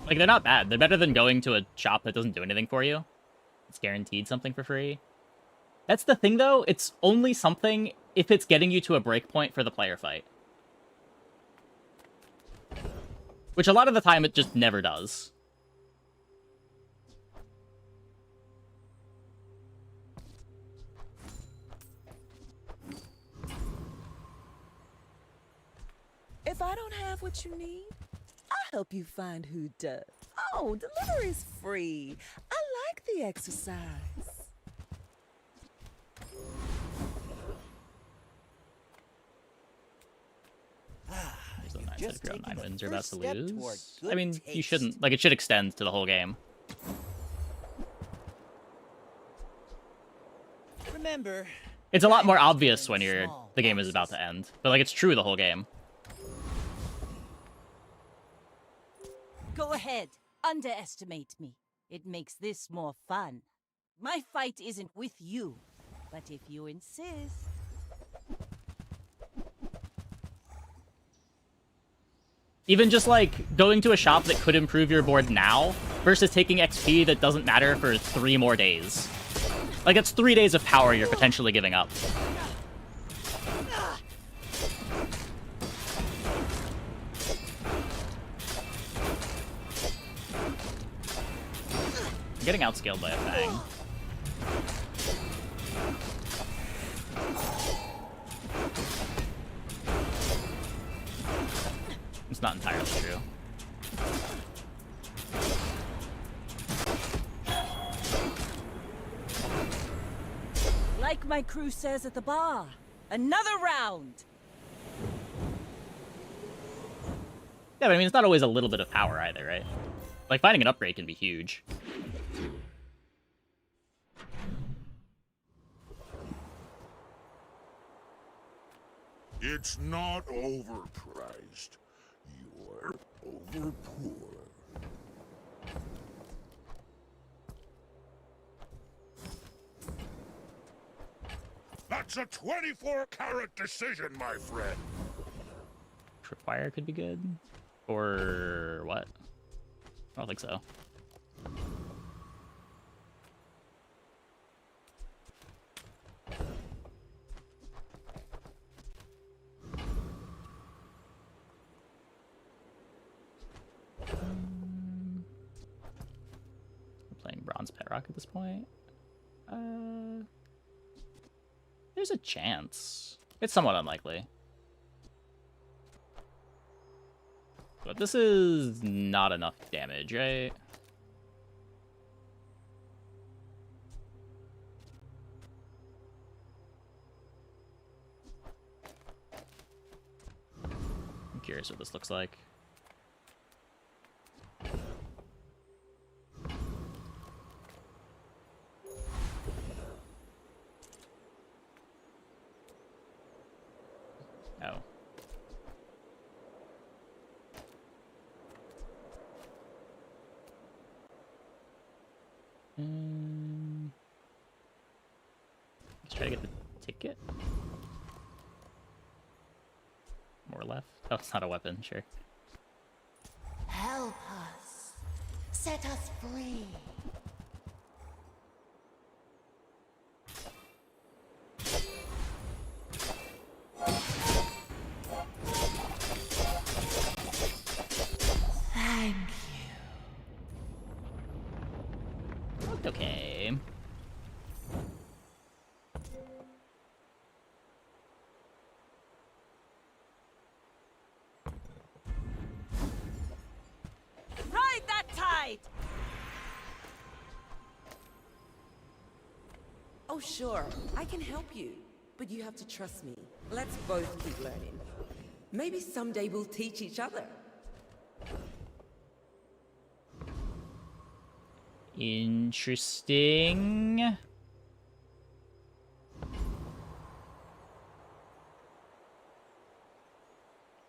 Like, they're not bad. They're better than going to a shop that doesn't do anything for you. It's guaranteed something for free. That's the thing, though. It's only something if it's getting you to a breakpoint for the player fight. Which a lot of the time, it just never does. If I don't have what you need, I'll help you find who does. Oh, delivery's free. I like the exercise. There's a 9 just if you're on 9 taken the wins, you're about first to step lose. toward I good mean, you taste. shouldn't. Like, it should extend to the whole game. Remember, It's a lot more diamonds obvious come when in you're small the game is about boxes. to end. But, like, it's true the whole game. Go ahead, underestimate me. It makes this more fun. My fight isn't with you, but if you insist... Even just, like, going to a shop that could improve your board now versus taking XP that doesn't matter for 3 more days. Like, it's 3 days of power you're potentially giving up. I'm getting outscaled by a Fang. It's not entirely true. Like my crew says at the bar, another round! Yeah, but I mean, it's not always a little bit of power either, right? Like, finding an upgrade can be huge. It's not overpriced. You're overpoor. That's a 24-carat decision, my friend. Tripwire could be good. Or what? I don't think so. We're playing Bronze Pet Rock at this point. There's a chance. It's somewhat unlikely. But this is not enough damage, right? I'm curious what this looks like. Oh. Let's try to get the ticket. More left. Oh, it's not a weapon, sure. Help us. Set us free. Thank you. Okay. Ride that tide! Oh, sure. I can help you. But you have to trust me. Let's both keep learning. Maybe someday we'll teach each other. Interesting.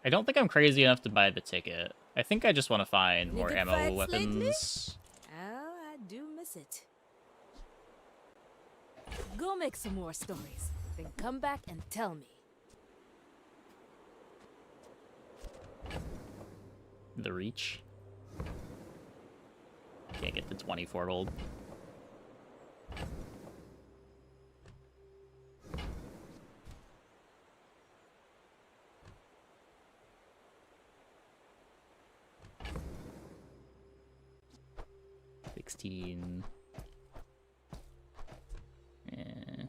I don't think I'm crazy enough to buy the ticket. I think I just want to find more good ammo fights weapons. Oh, I do miss it. Go make some more stories, then come back and tell me. The reach. Can't get to 24 gold. Eh.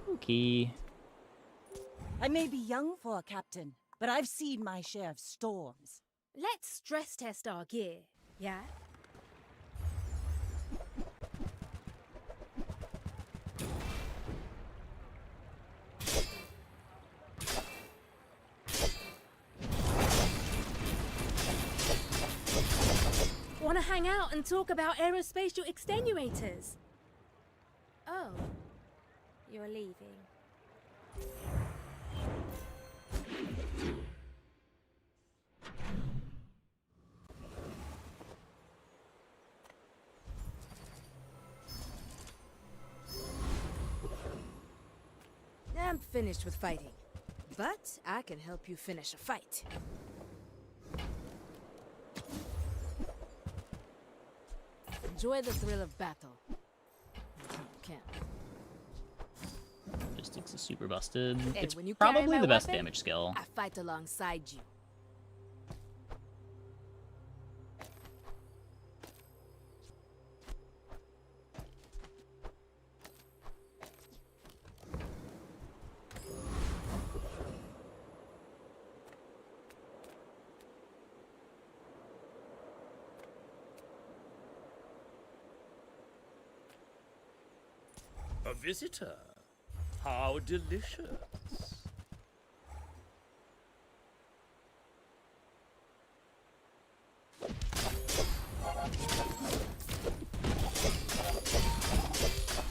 Okay. I may be young for a captain, but I've seen my share of storms. Let's stress test our gear, yeah? Want to hang out and talk about aerospatial extenuators? Oh, you're leaving. I'm finished with fighting, but I can help you finish a fight. Enjoy the thrill of battle. Can't. Logistics is super busted. Hey, It's when you carry probably my the best weapon, damage skill. I fight alongside you. A visitor? How delicious.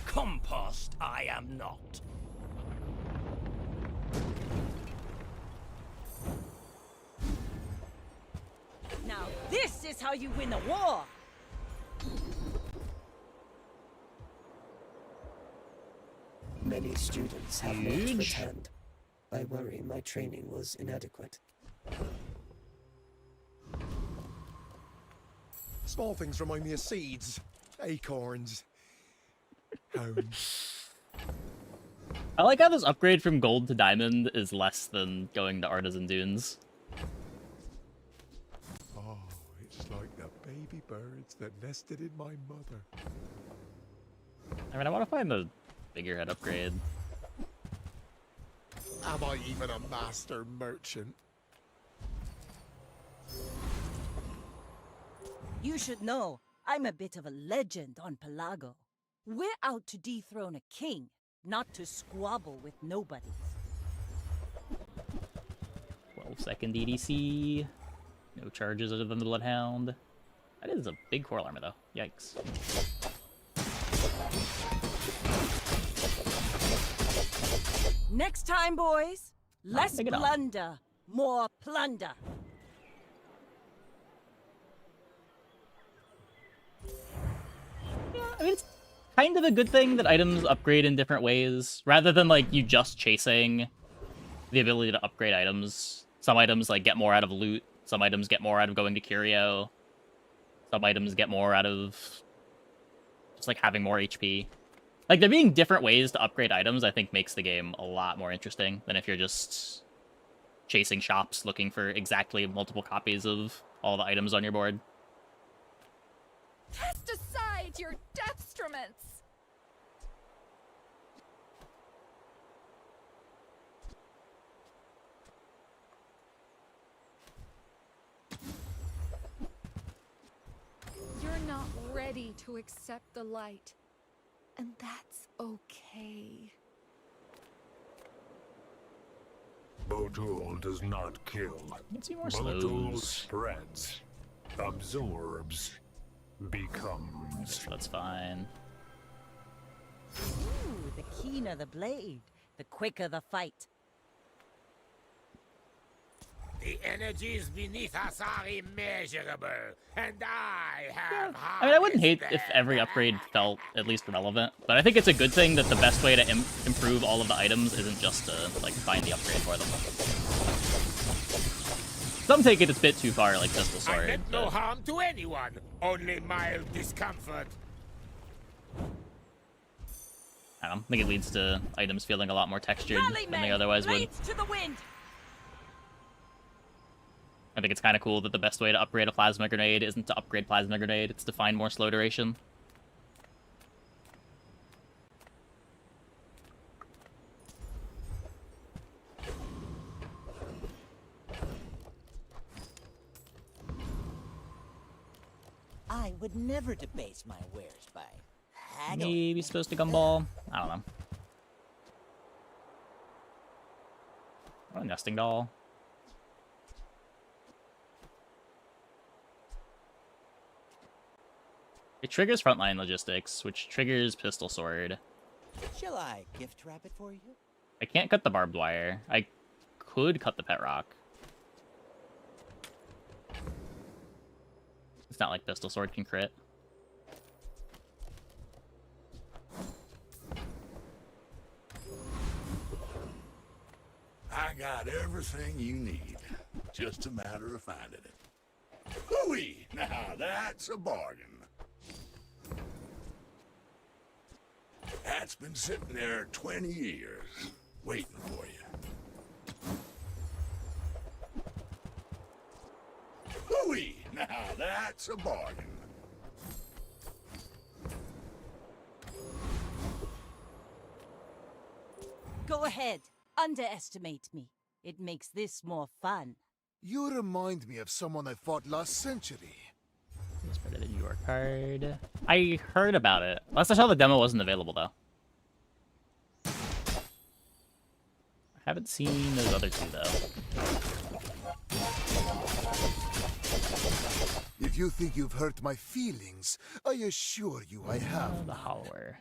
Compost I am not. Now this is how you win a war! Many students have not returned. I worry my training was inadequate. Small things remind me of seeds, acorns, home. I like how this upgrade from gold to diamond is less than going to artisan dunes. Oh, it's like the baby birds that nested in my mother. I mean, I want to find the bigger head upgrade. Am I even a master merchant? You should know, I'm a bit of a legend on Pelago. We're out to dethrone a king, not to squabble with nobodies. 12-second EDC. No charges other than the Bloodhound. That is a big coral armor, though. Yikes. Next time, boys, less take it on. blunder, more plunder. I mean, it's kind of a good thing that items upgrade in different ways, rather than, like, you just chasing the ability to upgrade items. Some items, like, get more out of loot. Some items get more out of going to Curio. Some items get more out of just, like, having more HP. Like, there being different ways to upgrade items, I think, makes the game a lot more interesting than if you're just chasing shops looking for exactly multiple copies of all the items on your board. Cast aside your deathstruments! You're not ready to accept the light. And that's okay. Motul does not kill. Let's see more Motul slows. spreads, absorbs, becomes. That's fine. Ooh, the keener the blade, the quicker the fight. The energies beneath us are immeasurable, and I have. I mean, I wouldn't hate if every upgrade felt at least relevant, but I think it's a good thing that the best way to improve all of the items isn't just to, like, find the upgrade for them. Some take it a bit too far, like Pistol Sword. I meant no harm to anyone, only mild discomfort. I don't know, I think it leads to items feeling a lot more textured than they otherwise would. To the wind. I think it's kind of cool that the best way to upgrade a Plasma Grenade isn't to upgrade Plasma Grenade, it's to find more slow duration. I would never debase my wares by haggling. Maybe supposed to gumball? I don't know. Oh, a nesting doll. It triggers frontline logistics, which triggers Pistol Sword. Shall I gift wrap it for you? I can't cut the barbed wire. I could cut the pet rock. It's not like Pistol Sword can crit. I got everything you need. Just a matter of finding it. Hooey! Now that's a bargain. That's been sitting there 20 years, waiting for you. Hooey! Now that's a bargain. Go ahead. Underestimate me. It makes this more fun. You remind me of someone I fought last century. It's better than your card. I heard about it. Last I saw, the demo wasn't available, though. I haven't seen those other two, though. If you think you've hurt my feelings, I assure you I have. The Hollower.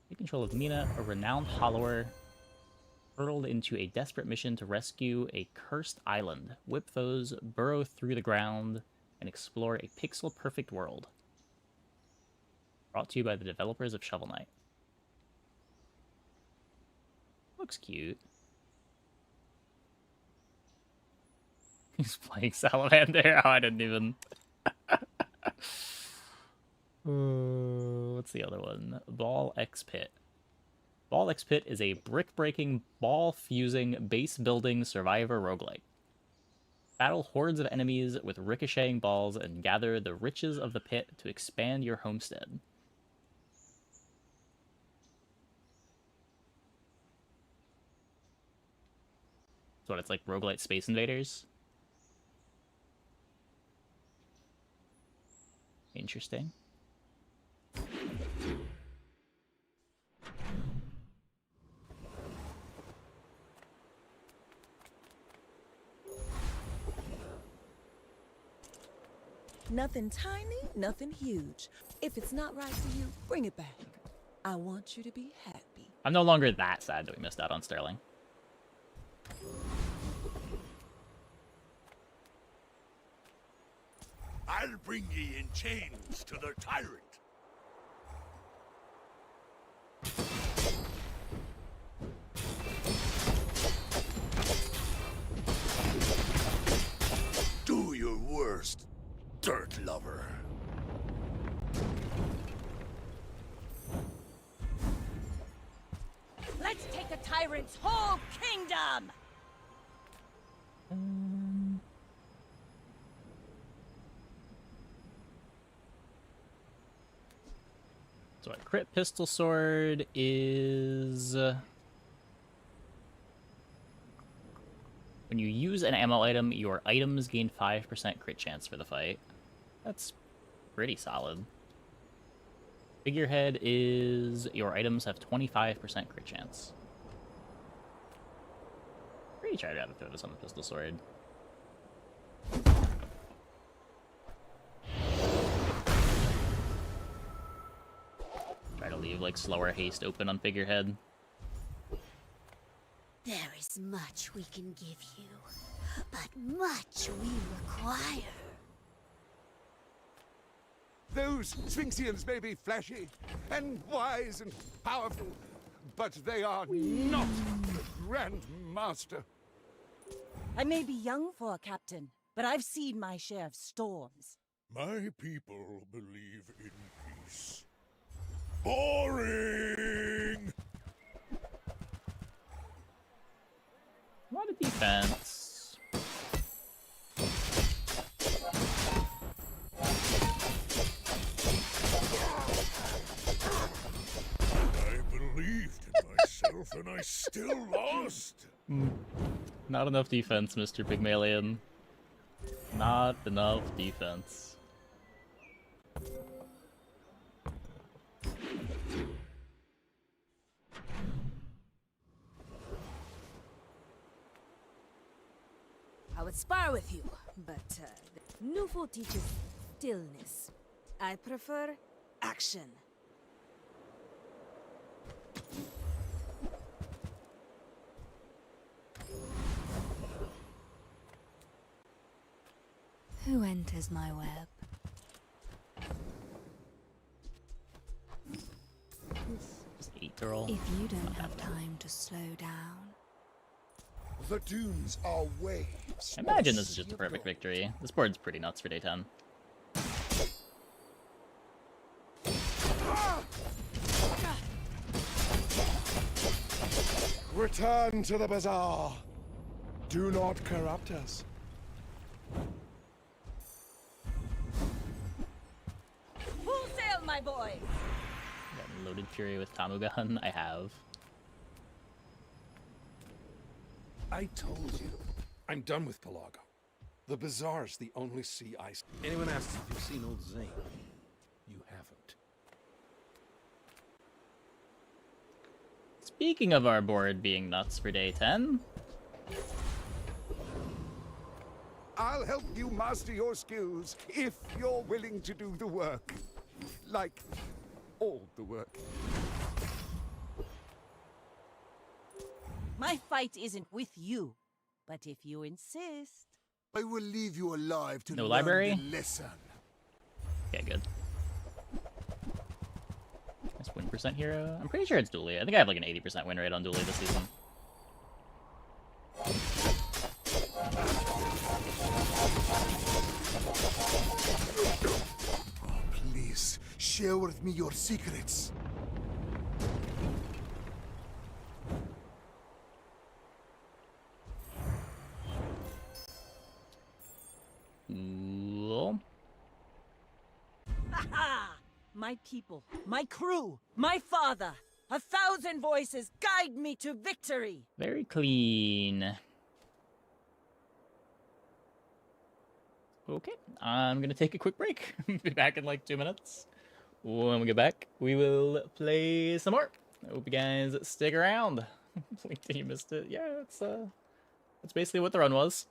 Take control of Mina, a renowned Hollower, hurtled into a desperate mission to rescue a cursed island, whip foes, burrow through the ground, and explore a pixel-perfect world. Brought to you by the developers of Shovel Knight. Looks cute. He's playing Salamander. Oh, I didn't even... What's the other one? Ball X Pit. Ball X Pit is a brick-breaking, ball-fusing, base-building survivor roguelike. Battle hordes of enemies with ricocheting balls and gather the riches of the pit to expand your homestead. So what, it's like roguelite Space Invaders? Interesting. Nothing tiny, nothing huge. If it's not right for you, bring it back. I want you to be happy. I'm no longer that sad that we missed out on Sterling. I'll bring ye in chains to the tyrant. Do your worst, dirt lover. Let's take the tyrant's whole kingdom! So a crit pistol sword is... when you use an ammo item, your items gain 5% crit chance for the fight. That's pretty solid. Figurehead is your items have 25% crit chance. Pretty sure I'd rather throw this on the pistol sword. like slower haste open on figurehead. There is much we can give you, but much we require. Those Sphinxians may be flashy and wise and powerful, but they are not the Grand Master. I may be young for a captain, but I've seen my share of storms. My people believe in peace. Boring! A lot of defense. I believed in myself and I still lost. Not enough defense, Mr. Pygmalion. Not enough defense. I would spar with you, but Newful teaches stillness. I prefer action. Who enters my web? Just 8 to roll. If you don't have time to slow down. The dunes are waves. I imagine this is just a perfect victory. This board's pretty nuts for day 10. Return to the bazaar. Do not corrupt us. Full sail, my boy! Got loaded fury with Tamugan. I have. I told you. I'm done with Pelago. The bazaar's the only sea I... Anyone asks if you've seen old Zane? You haven't. Speaking of our board being nuts for day 10. I'll help you master your skills if you're willing to do the work. Like, all the work. My fight isn't with you, but if you insist... I will leave you alive to No learn library? the lesson. Yeah, good. Nice win percent hero. I'm pretty sure it's Dooley. I think I have like an 80% win rate on Dooley this season. Please, share with me your secrets. Cool. Ha! My people, my crew, my father. 1,000 voices guide me to victory. Very clean. Okay, I'm gonna take a quick break. Be back in like 2 minutes. When we get back, we will play some more. I hope you guys stick around. LinkedIn, you missed it. Yeah, that's basically what the run was.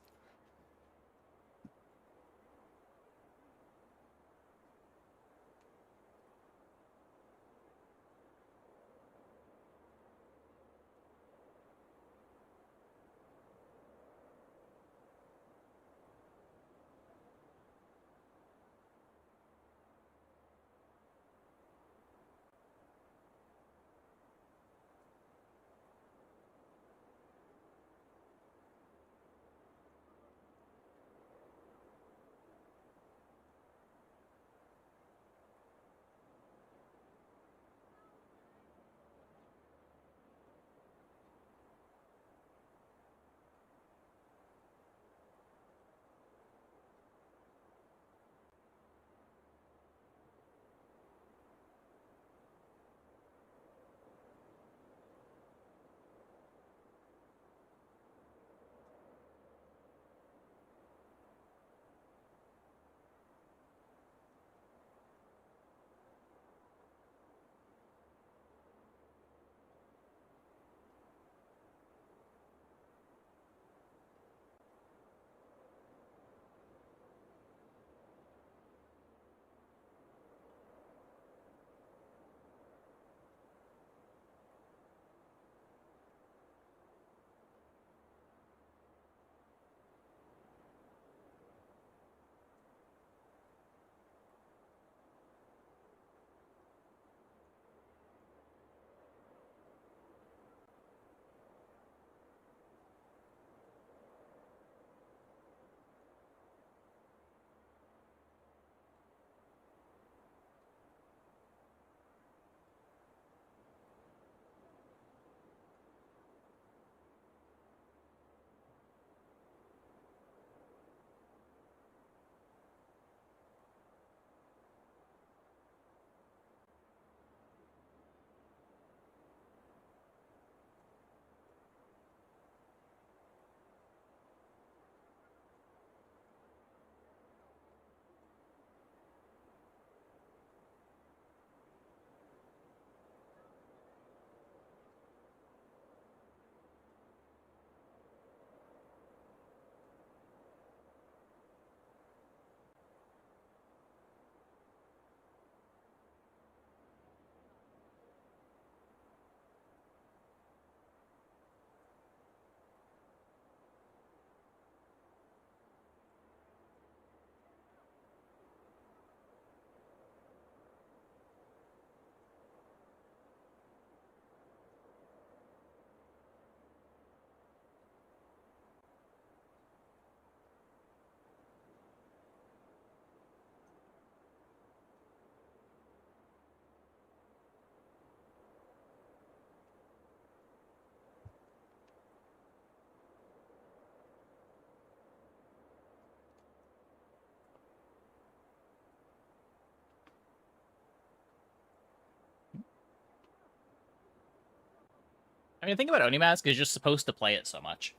I mean, the thing about Onimask is you're just supposed to play it so much.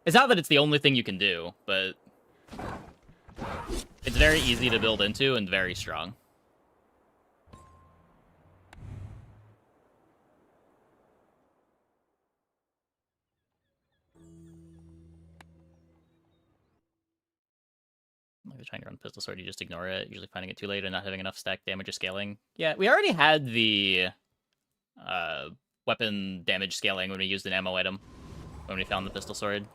It's not that it's the only thing you can do, but it's very easy to build into and very strong. Like they're trying to run Pistol Sword, you just ignore it, usually finding it too late and not having enough stack damage or scaling. Yeah, we already had the weapon damage scaling when we used an ammo item, when we found the Pistol Sword.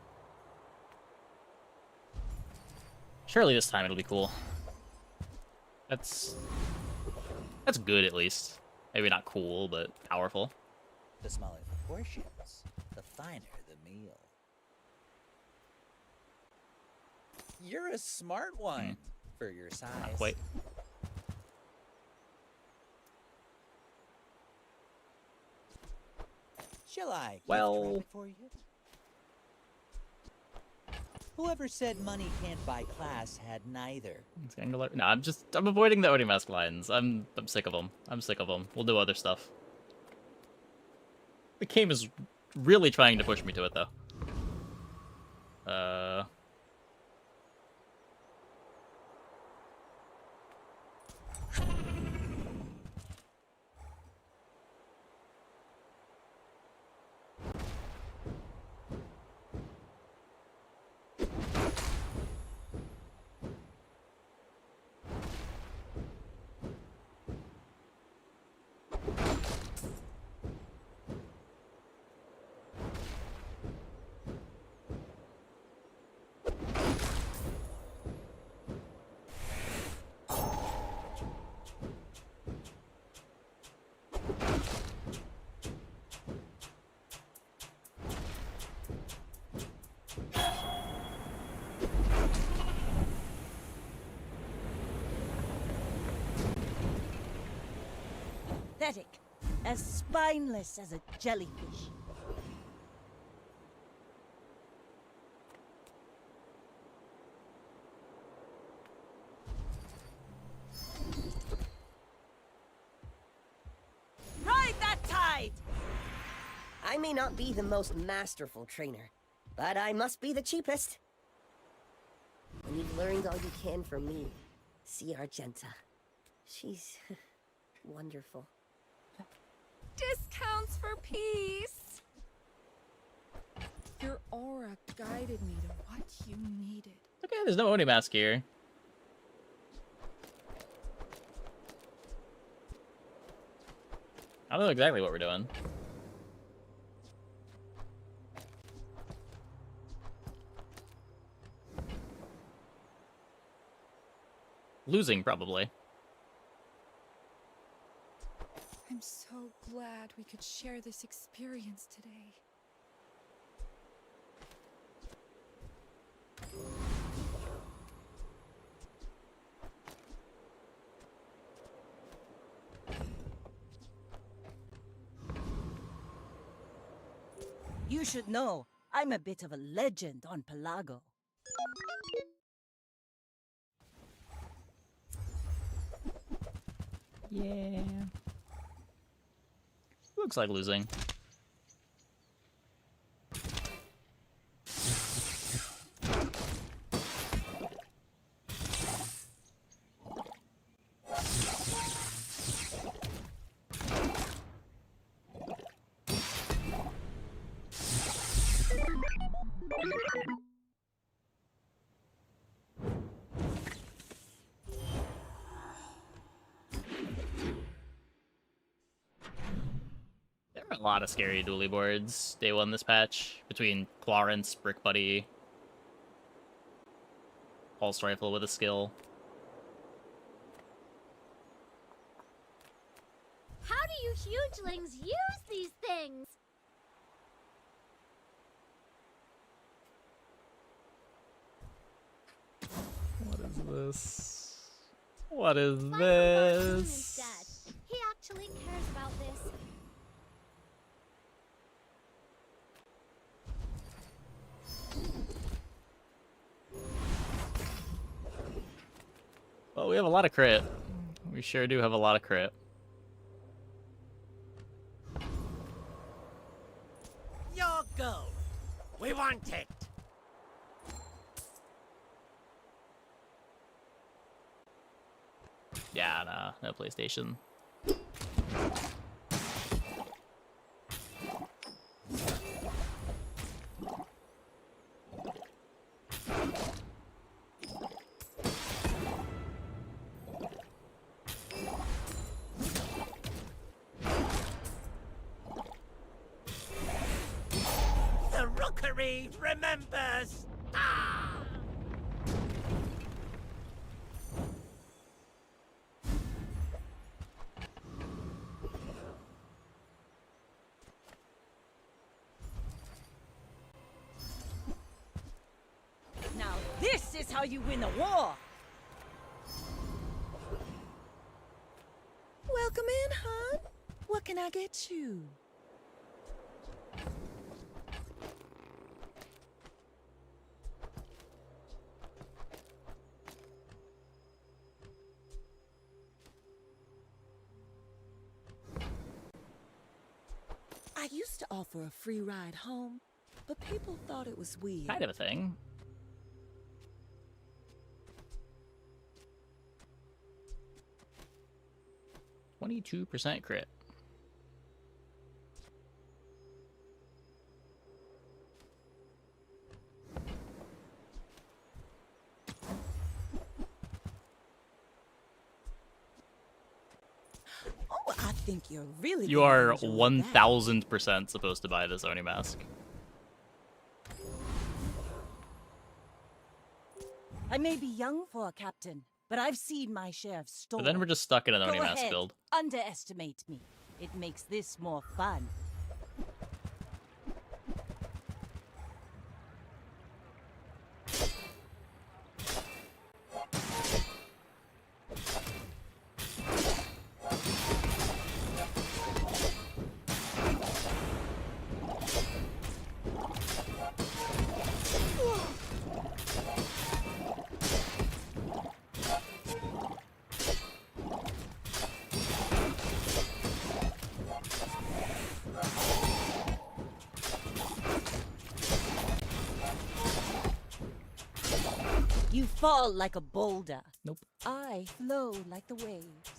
Surely this time it'll be cool. That's good at least. Maybe not cool, but powerful. The smaller the portions, the finer the meal. You're a smart one for your size. Not quite. Shall I Well, gift wrap it for you? Whoever said money can't buy class had neither. No, I'm avoiding the Onimask lines. I'm sick of them. I'm sick of them. We'll do other stuff. The game is really trying to push me to it, though. Pathetic. As spineless as a jellyfish. Ride that tide! I may not be the most masterful trainer, but I must be the cheapest. When you've learned all you can from me, see Argenta. She's wonderful. Discounts for peace! Your aura guided me to what you needed. Okay, there's no Onimask here. I don't know exactly what we're doing. Losing, probably. I'm so glad we could share this experience today. You should know, I'm a bit of a legend on Pelago. Yeah. Looks like losing. A lot of scary dually boards day one this patch between Clarence, Brick Buddy, Pulse Rifle with a skill. How do you hugelings use these things? What is this? What is Find this? instead. He actually cares about this. Well, we have a lot of crit. We sure do have a lot of crit. Go. We want it. Yeah, no PlayStation. The rookery remembers. Now this is how you win a war! Welcome in, hon. What can I get you? I used to offer a free ride home, but people thought it was weird. Kind of a thing. %, crit. Oh, I think you're really. You are 1000% supposed to buy this Oni mask. I may be young for a captain, but I've seen my share of storms. But then we're just stuck in an Oni Go mask ahead, build. underestimate me. It makes this more fun. You fall like a boulder. Nope. I flow like the waves.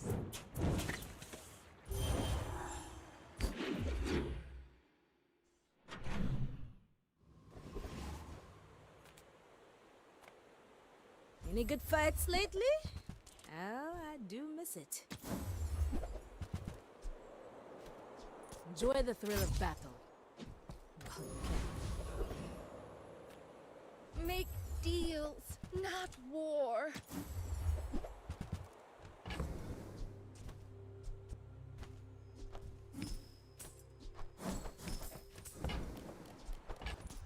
Any good fights lately? Oh, I do miss it. Enjoy the thrill of battle. While you can. Make deals, not war.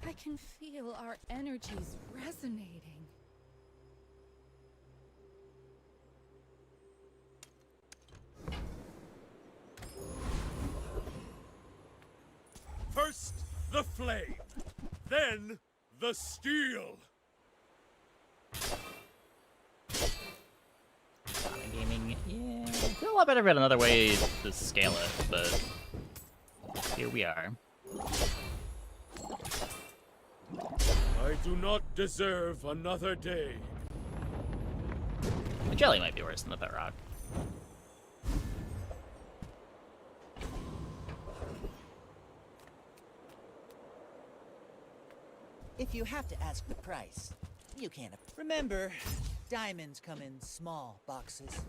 I can feel our energies resonating. First, the flame. Then, the steel. Gaming, yeah. I feel a lot better about another way to scale it, but here we are. I do not deserve another day. The jelly might be worse than the pet rock. If you have to ask the price, you can't. Remember, diamonds come in small boxes.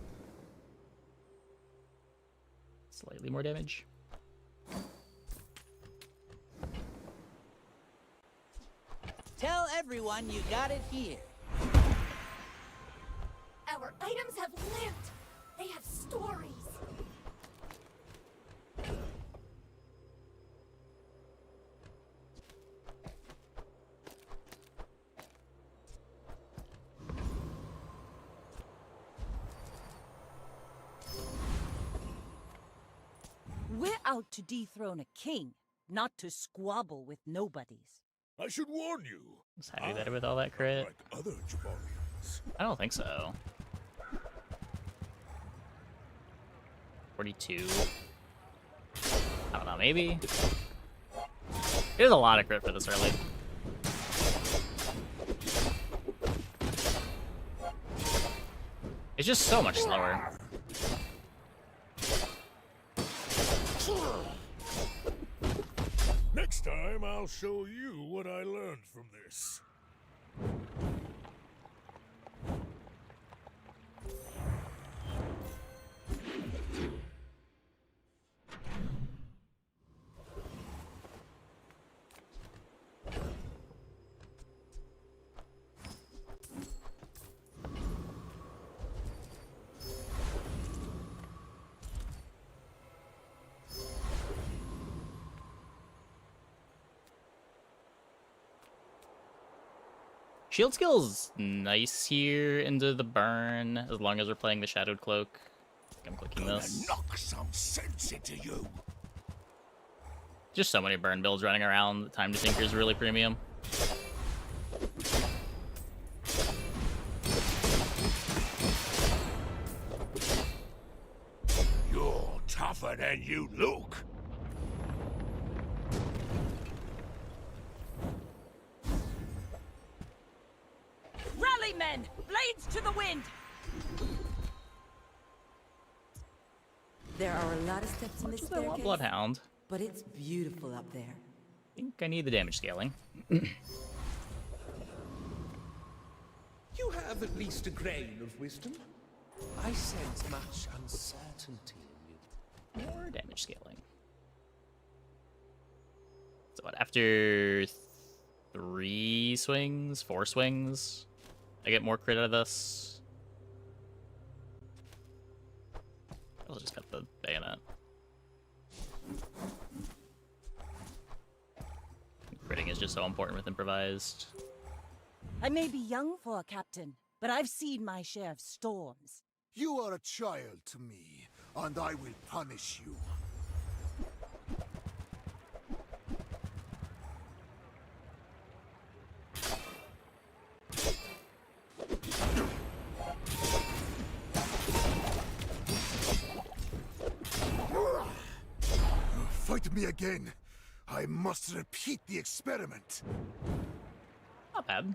Slightly more damage. Tell everyone you got it here. Our items have lived. They have stories. We're out to dethrone a king, not to squabble with nobodies. I should warn you. Is Heidi better with all that crit? Like other Jabarians. I don't think so. 42. I don't know, maybe? There's a lot of crit for this early. It's just so much slower. Next time, I'll show you what I learned from this. Shield skill's nice here into the burn, as long as we're playing the Shadowed Cloak. I'm clicking this. Knock some sense into you. Just so many burn builds running around. The Time to Tinker is really premium. You're tougher than you look. Rally, men! Blades to the wind! There are a lot of steps in this I want staircase, Bloodhound. but it's beautiful up there. I think I need the damage scaling. You have at least a grain of wisdom. I sense much uncertainty in you. More damage scaling. So what, after 3 swings, 4 swings, I get more crit out of this? I'll just cut the bayonet. Critting is just so important with improvised. I may be young for a captain, but I've seen my share of storms. You are a child to me, and I will punish you. Fight me again. I must repeat the experiment. Not bad.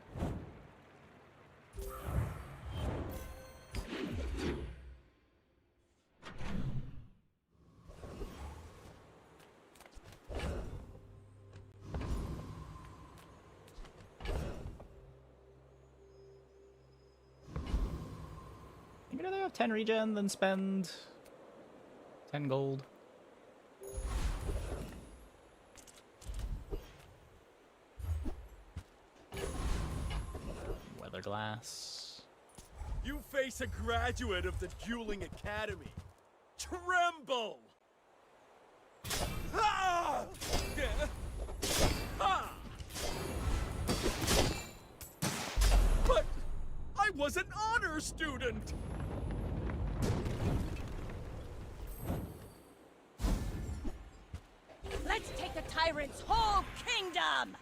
I'd rather have 10 regen than spend 10 gold. Weatherglass. You face a graduate of the Dueling Academy. Tremble! Ah! Ah! But I was an honor student! Let's take the tyrant's whole kingdom!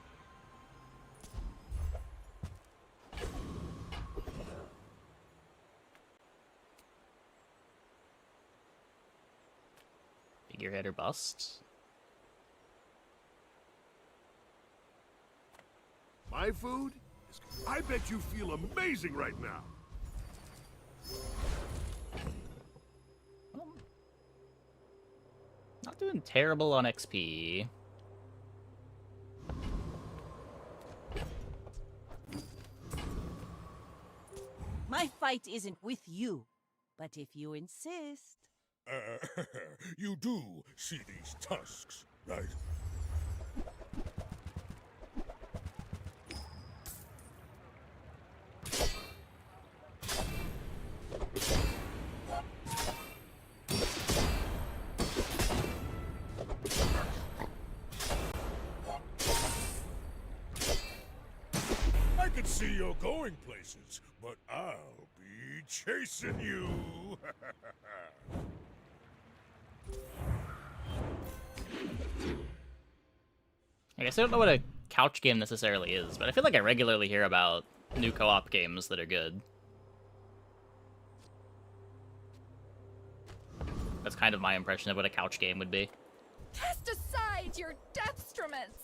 Figurehead or bust? My food? I bet you feel amazing right now. Not doing terrible on XP. My fight isn't with you, but if you insist... You do see these tusks, right? I can see you're going places, but I'll be chasing you. I guess I don't know what a couch game necessarily is, but I feel like I regularly hear about new co-op games that are good. That's kind of my impression of what a couch game would be. Cast aside your deathstruments!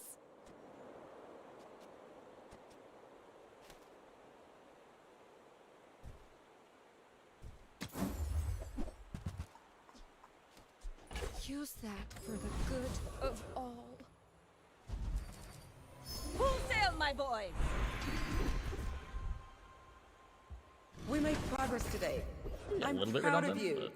use that for the good of all. Full sail, my boy! We made progress today. A little I'm bit proud of redundant, you.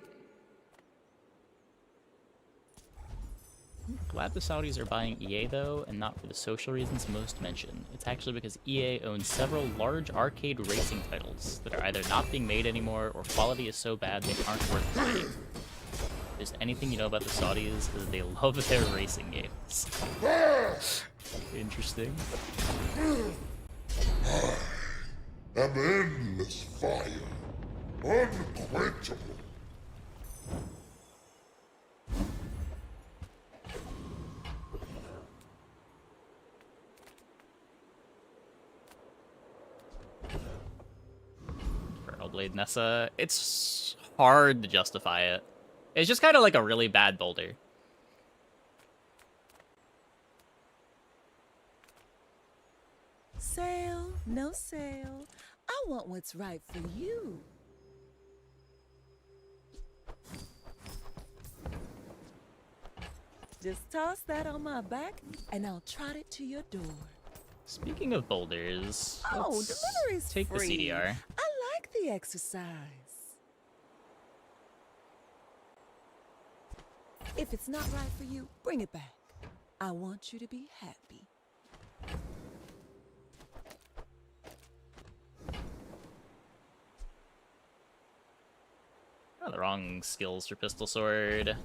but glad the Saudis are buying EA though, and not for the social reasons most mentioned. It's actually because EA owns several large arcade racing titles that are either not being made anymore or quality is so bad they aren't worth playing. If there's anything you know about the Saudis is that they love their racing games. Interesting. An endless fire, unquenchable. Blade Nessa, it's hard to justify it. It's just kind of like a really bad boulder. Sale, no sale. I want what's right for you. Just toss that on my back, and I'll trot it to your door. Speaking of boulders, Oh, let's delivery's take free. the CDR. I like the exercise. If it's not right for you, bring it back. I want you to be happy. Oh, the wrong skills for pistol sword.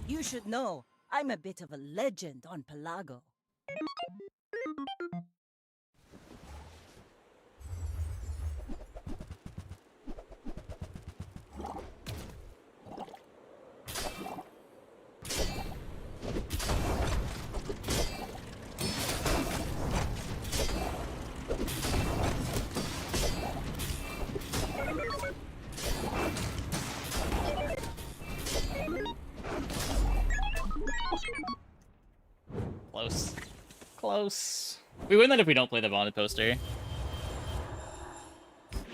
You should know, I'm a bit of a legend on Pelago. Close. Close. We win that if we don't play the bonded poster.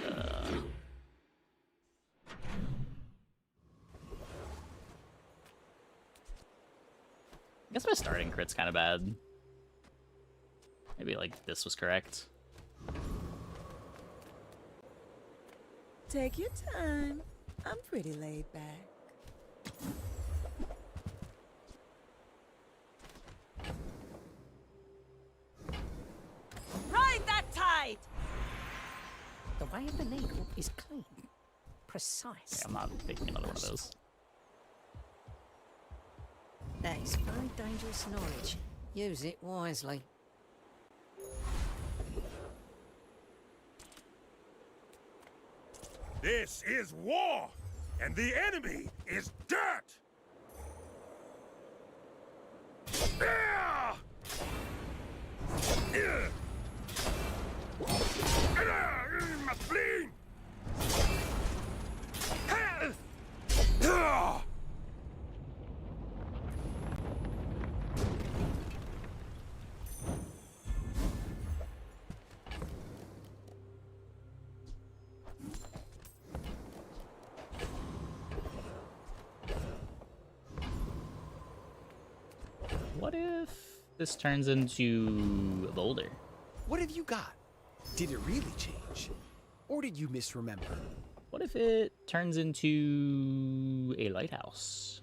I guess my starting crit's kind of bad. Maybe, like, this was correct. Take your time. I'm pretty laid back. Ride that tide! The way of the needle is clean, precise. Yeah, I'm not taking another one of those. That is very dangerous knowledge. Use it wisely. This is war, and the enemy is dirt! My spleen! What if this turns into a boulder? What have you got? Did it really change? Or did you misremember? What if it turns into a lighthouse?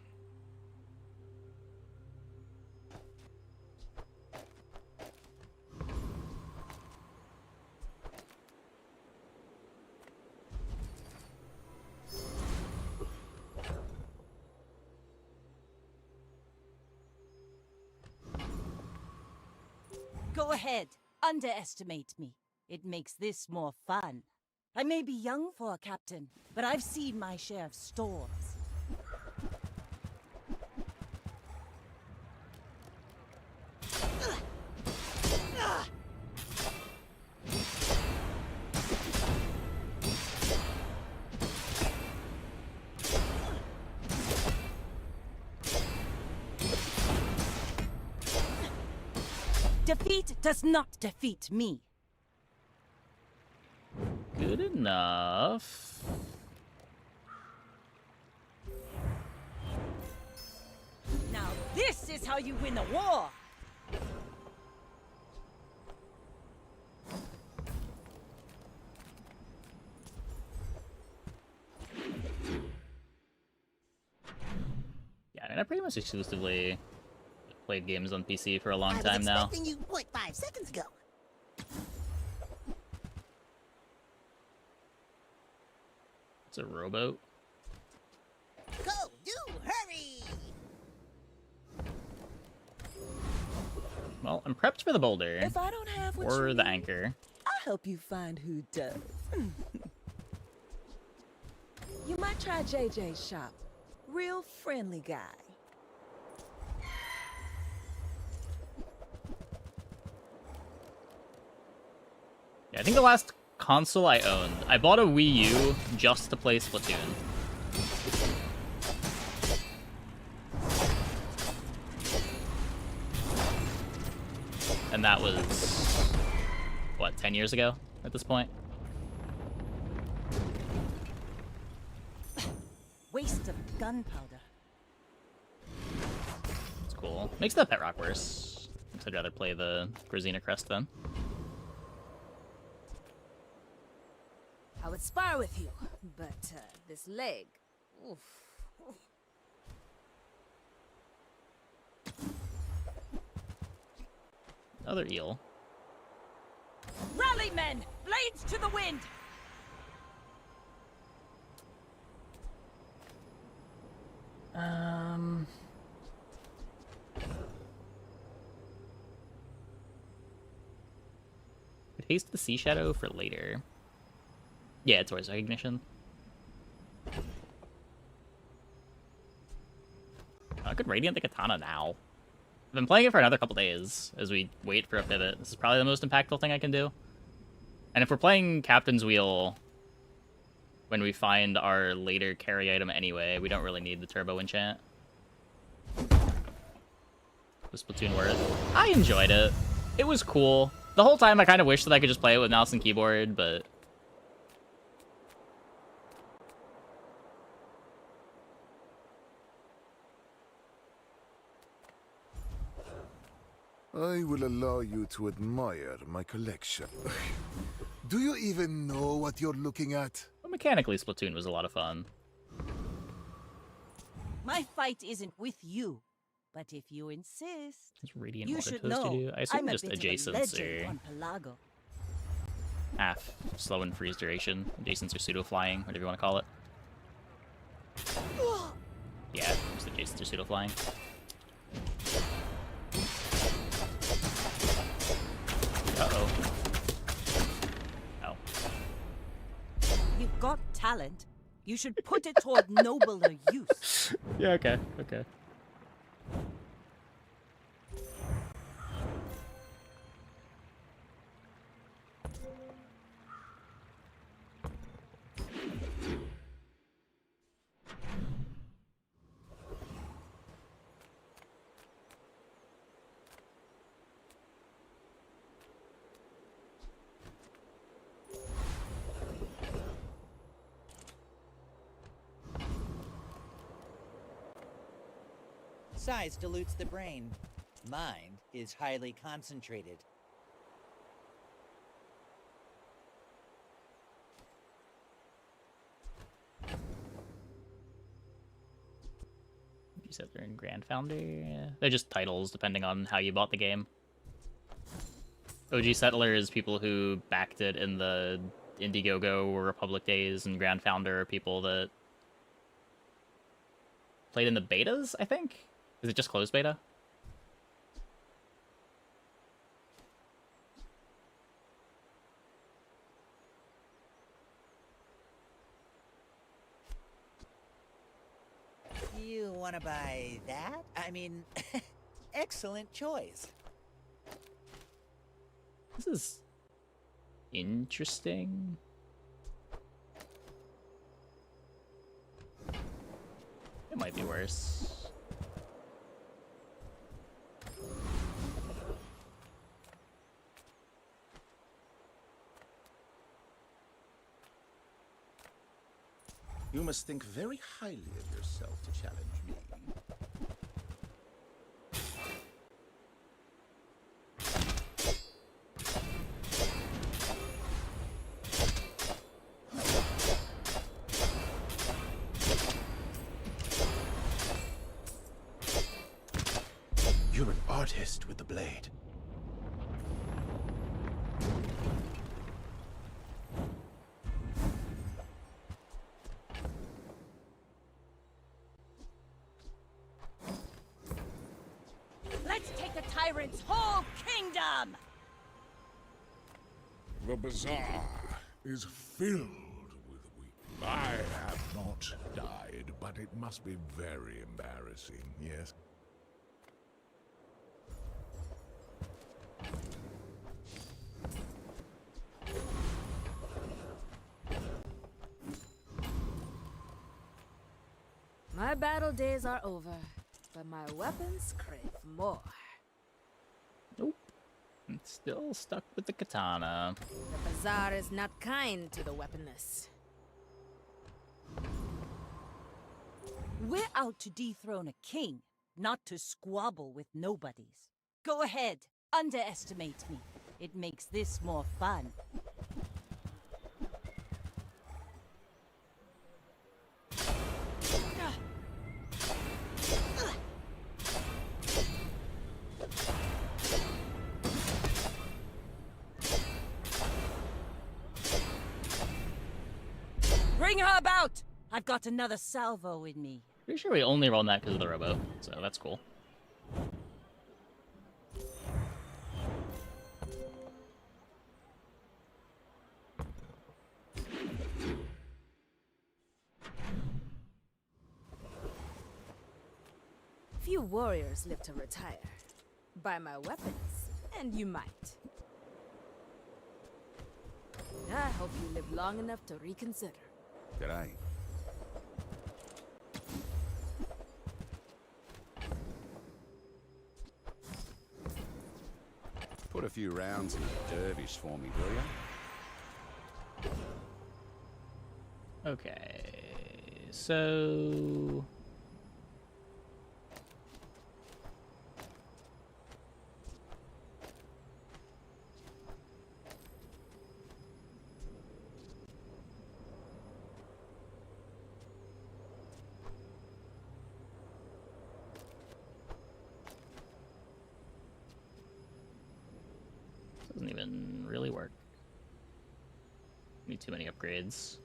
Go ahead, underestimate me. It makes this more fun. I may be young for a captain, but I've seen my share of storms. Defeat does not defeat me. good enough. Now this is how you win a war! Yeah, I mean, I pretty much exclusively played games on PC for a long time now. I was expecting you 0.5 seconds ago. It's a rowboat. Go, do, hurry! Well, I'm prepped for the boulder. If I don't have what or you the need, anchor. I'll help you find who does. You might try JJ's shop. Real friendly guy. Yeah, I think the last console I owned, I bought a Wii U just to play Splatoon. And that was, what, 10 years ago at this point? Waste of gunpowder. It's cool. Makes the pet rock worse. I'd rather play the Grazina Crest then. I would spar with you, but this leg. Oof. Another eel. Rally, men! Blades to the wind! Haste the Sea Shadow for later. Yeah, it's always recognition. I could Radiant the Katana now. I've been playing it for another couple days as we wait for a pivot. This is probably the most impactful thing I can do. And if we're playing Captain's Wheel when we find our later carry item anyway, we don't really need the turbo enchant. Was Splatoon worth? I enjoyed it. It was cool. The whole time I kind of wish that I could just play it with mouse and keyboard, but... I will allow you to admire my collection. Do you even know what you're looking at? Well, mechanically, Splatoon was a lot of fun. My fight isn't with you, but if you insist, It's Radiant you Water should Toast know. you do. I assume I'm a just bit of a adjacents legend or on Pelago. half slow and freeze duration. Adjacents or pseudo flying, whatever you want to call it. Yeah, just adjacents or pseudo flying. Uh-oh. Oh. You've got talent. You should put it toward nobler use. Yeah, okay, okay. Size dilutes the brain. Mind is highly concentrated. You said they're in Grand Founder? Yeah. They're just titles, depending on how you bought the game. OG Settler is people who backed it in the Indiegogo or Republic days, and Grand Founder are people that played in the betas, I think? Is it just closed beta? You want to buy that? I mean, excellent choice. This is interesting. It might be worse. must think very highly of yourself to challenge me. You're an artist with the blade. Let's take the tyrant's whole kingdom! The bazaar is filled with weep. I have not died, but it must be very embarrassing, yes? My battle days are over, but my weapons crave more. Nope. I'm still stuck with the katana. The bazaar is not kind to the weaponless. We're out to dethrone a king, not to squabble with nobodies. Go ahead, underestimate me. It makes this more fun. Bring her about! I've got another salvo in me. Pretty sure we only rolled that because of the rowboat, so that's cool. Few warriors live to retire. Buy my weapons, and you might. I hope you live long enough to reconsider. G'day. Put a few rounds in a dervish for me, will ya? Okay, so... Doesn't even really work. Need too many upgrades.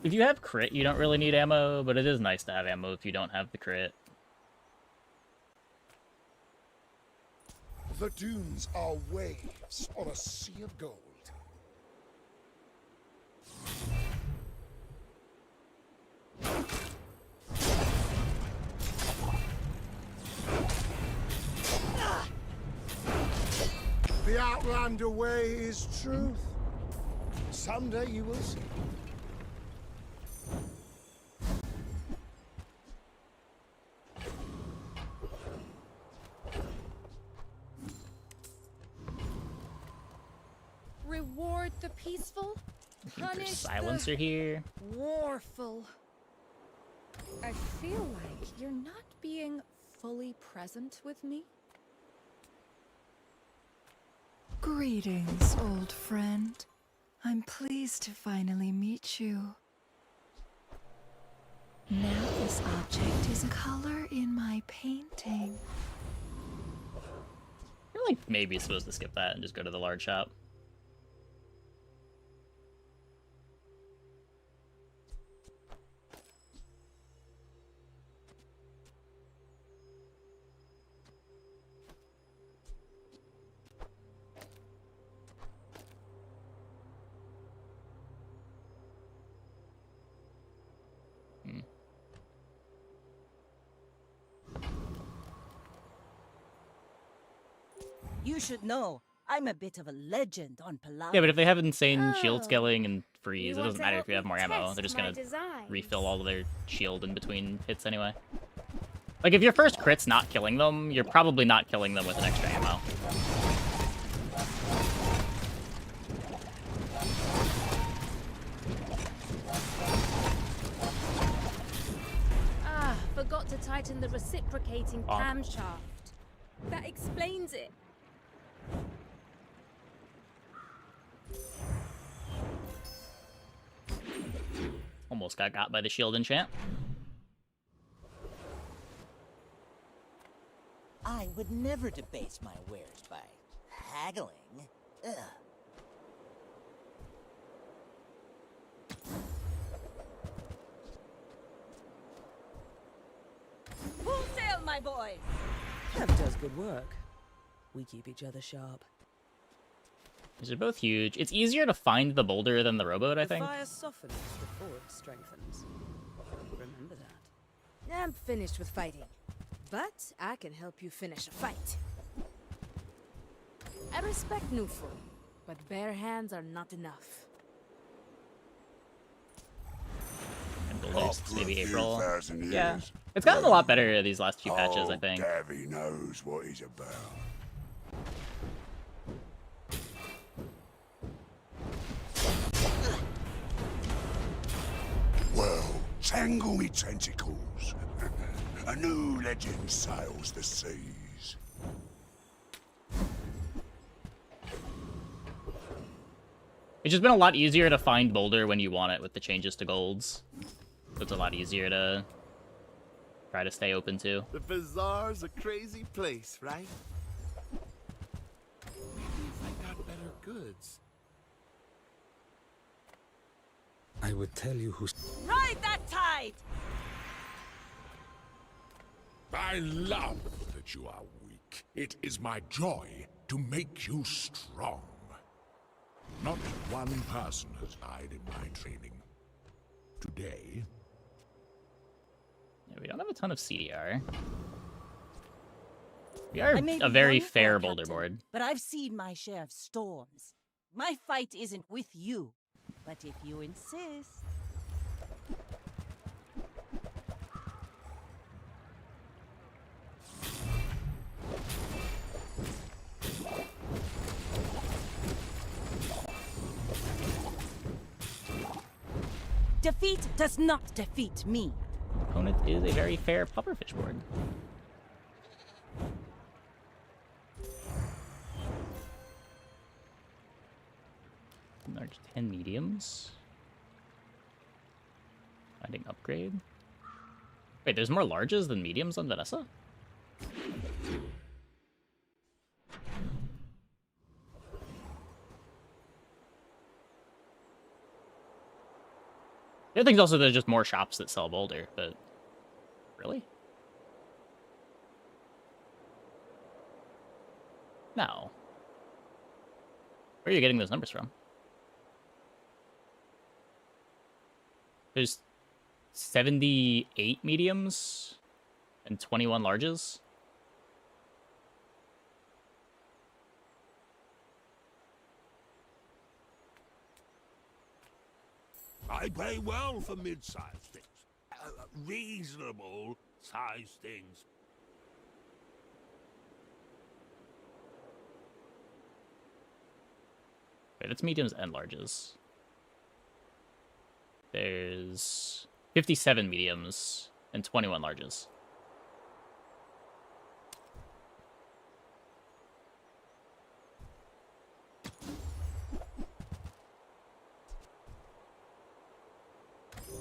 If you have crit, you don't really need ammo, but it is nice to have ammo if you don't have the crit. The dunes are waves on a sea of gold. The Outlander way is truth. Someday you will see. Reward the peaceful, Looking for punish silencer the here. warful. I feel like you're not being fully present with me. Greetings, old friend. I'm pleased to finally meet you. Now this object is a color in my painting. I feel like maybe it's supposed to skip that and just go to the large shop. You should know, I'm a bit of a legend on Palawan. Yeah, but if they have insane shield Oh. scaling and freeze, You it want doesn't to matter help if you have me more ammo. test They're just my gonna designs? refill all of their shield in between hits anyway. Like, if your first crit's not killing them, you're probably not killing them with an extra ammo. Ah, forgot to tighten the reciprocating Bonk. camshaft. That explains it. Almost got by the shield enchant. I would never debase my wares by haggling. Ugh. Full sail, my boys! Kev does good work. We keep each other sharp. These are both huge. It's easier to find the boulder than the rowboat, I think. The fire softens before it strengthens. Remember that. I'm finished with fighting, but I can help you finish a fight. I respect Nufu, but bare hands are not enough. And boulders, maybe After a few April. thousand Yeah. years, It's gotten a lot better these last few patches, I old think. Davy knows what he's about. Well, tangle me tentacles. A new legend sails the seas. It's just been a lot easier to find boulder when you want it with the changes to golds. So it's a lot easier to try to stay open to. The bazaar's a crazy place, right? Maybe if I got better goods. I would tell you who's... Ride that tide! I love that you are weak. It is my joy to make you strong. Not one person has died in my training. Today... Yeah, we don't have a ton of CDR. We are I may a be very young, fair Captain, boulder board. But I've seen my share of storms. My fight isn't with you, but if you insist... Defeat does not defeat me. Opponent is a very fair pufferfish board. Large 10 mediums. Finding upgrade. Wait, there's more larges than mediums on Vanessa? The other thing's also there's just more shops that sell boulder, but really? No. Where are you getting those numbers from? There's 78 mediums and 21 larges. I pay well for mid-sized things. Reasonable sized things. Wait, it's mediums and larges. There's 57 mediums and 21 larges.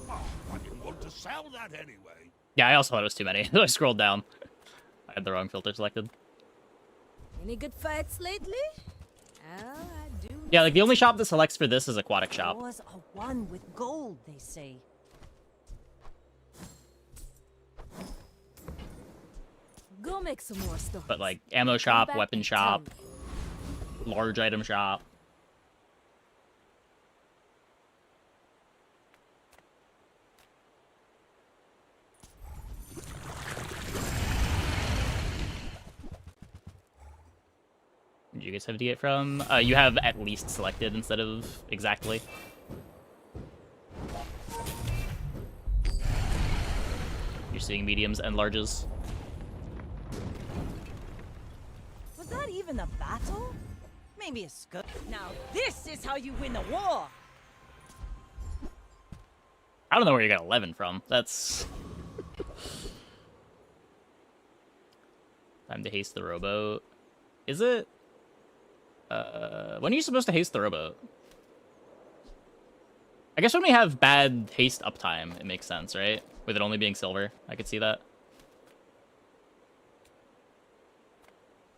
Oh, I didn't want to sell that anyway. Yeah, I also thought it was too many. I scrolled down. I had the wrong filter selected. Any good fights lately? Oh, I do. Yeah, like the only shop that selects for this is Aquatic Shop. Wars are won with gold, they say. Go make some more stuff. But like ammo shop, back weapon and shop, tell large item shop. you guys have to get from? You have at least selected instead of exactly. You're seeing mediums and larges. Was that even a battle? Maybe a scut. Now this is how you win a war! I don't know where you got 11 from. That's... Time to haste the rowboat. Is it? When are you supposed to haste the rowboat? I guess when we have bad haste uptime, it makes sense, right? With it only being silver, I could see that.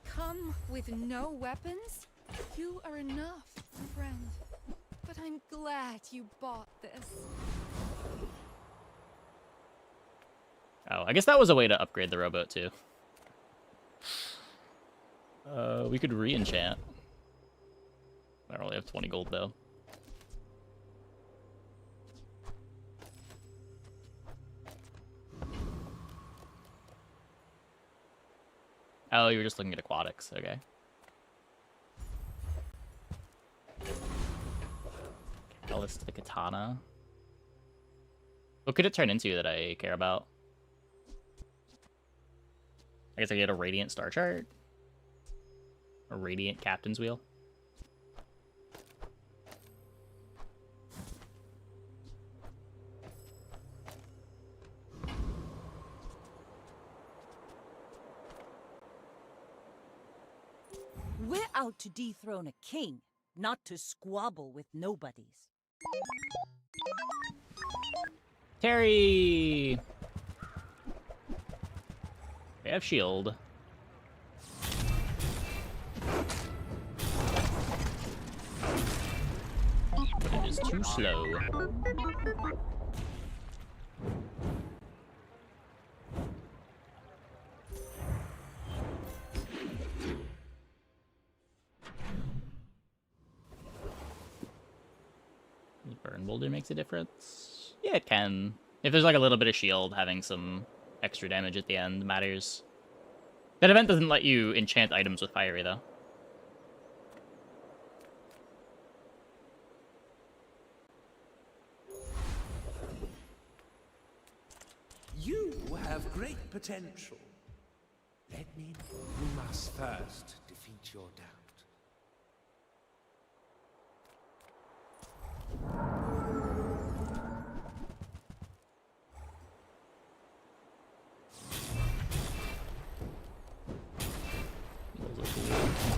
Come with no weapons? You are enough, friend. But I'm glad you bought this. Oh, I guess that was a way to upgrade the rowboat, too. We could re-enchant. I only have 20 gold, though. Oh, you were just looking at aquatics. Okay. Catalyst to the katana. What could it turn into that I care about? I guess I get a radiant star chart. A radiant captain's wheel. We're out to dethrone a king, not to squabble with nobodies. Terry! We have shield. But it is too slow. Burn boulder makes a difference? Yeah, it can. If there's like a little bit of shield, having some extra damage at the end matters. That event doesn't let you enchant items with fiery, though. You have great potential. Let me... You must first defeat your doubt.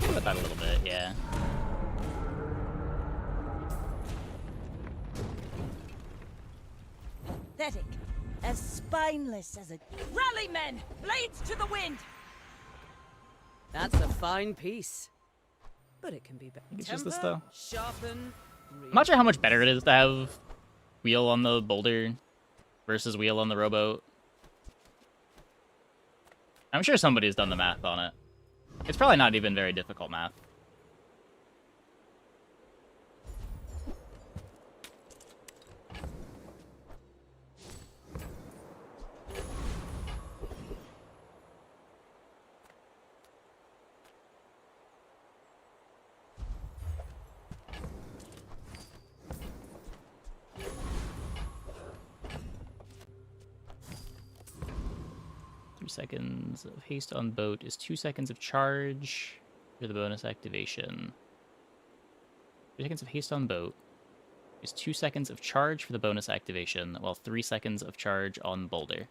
Put that a little bit, yeah. Pathetic. As spineless as a... Rally, men! Blades to the wind! That's a fine piece. But it can be better. It's just this, though. Sharpen. I'm not sure how much better it is to have wheel on the boulder versus wheel on the rowboat. I'm sure somebody's done the math on it. It's probably not even very difficult math. Seconds of haste on boat is 2 seconds of charge for the bonus activation. 3 seconds of haste on boat is 2 seconds of charge for the bonus activation, while 3 seconds of charge on boulder.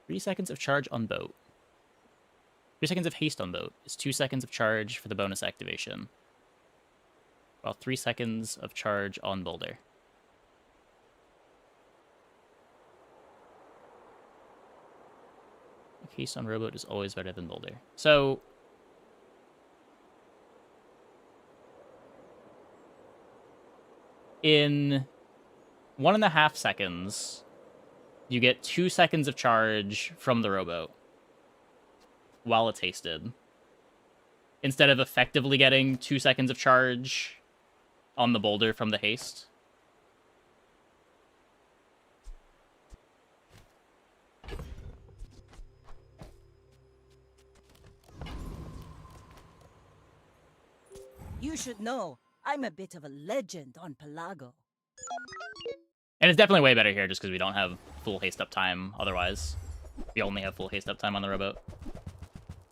Three seconds of charge on boat. 3 seconds of haste on boat is 2 seconds of charge for the bonus activation, while 3 seconds of charge on boulder. Haste on rowboat is always better than boulder. So in 1.5 seconds, you get 2 seconds of charge from the rowboat while it's hasted, instead of effectively getting 2 seconds of charge on the boulder from the haste. You should know, I'm a bit of a legend on Pelago. And it's definitely way better here just because we don't have full haste up time otherwise. We only have full haste up time on the rowboat.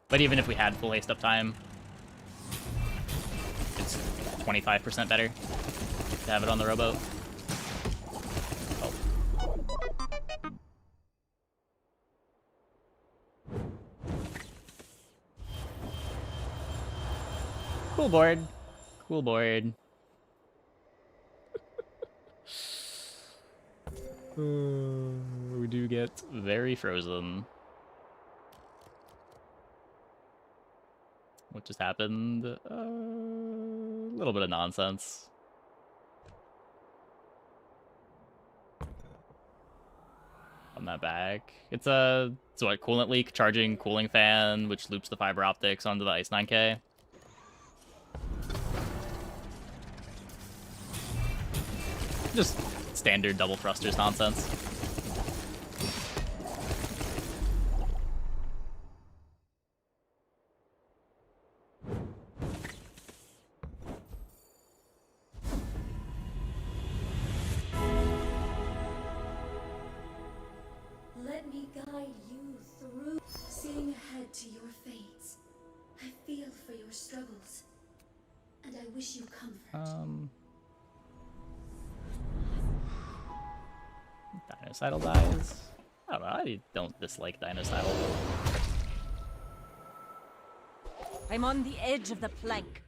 But even if we had full haste up time, it's 25% better to have it on the rowboat. Oh. Cool board. Cool board. We do get very frozen. What just happened? A little bit of nonsense. On that back. It's a what, coolant leak, charging cooling fan, which loops the fiber optics onto the Ice 9K. Just standard double thrusters nonsense. Let me guide you through. Seeing ahead to your fates, I feel for your struggles, and I wish you comfort. Dinocidal dies. I don't know, I don't dislike Dinocidal. I'm on the edge of the plank.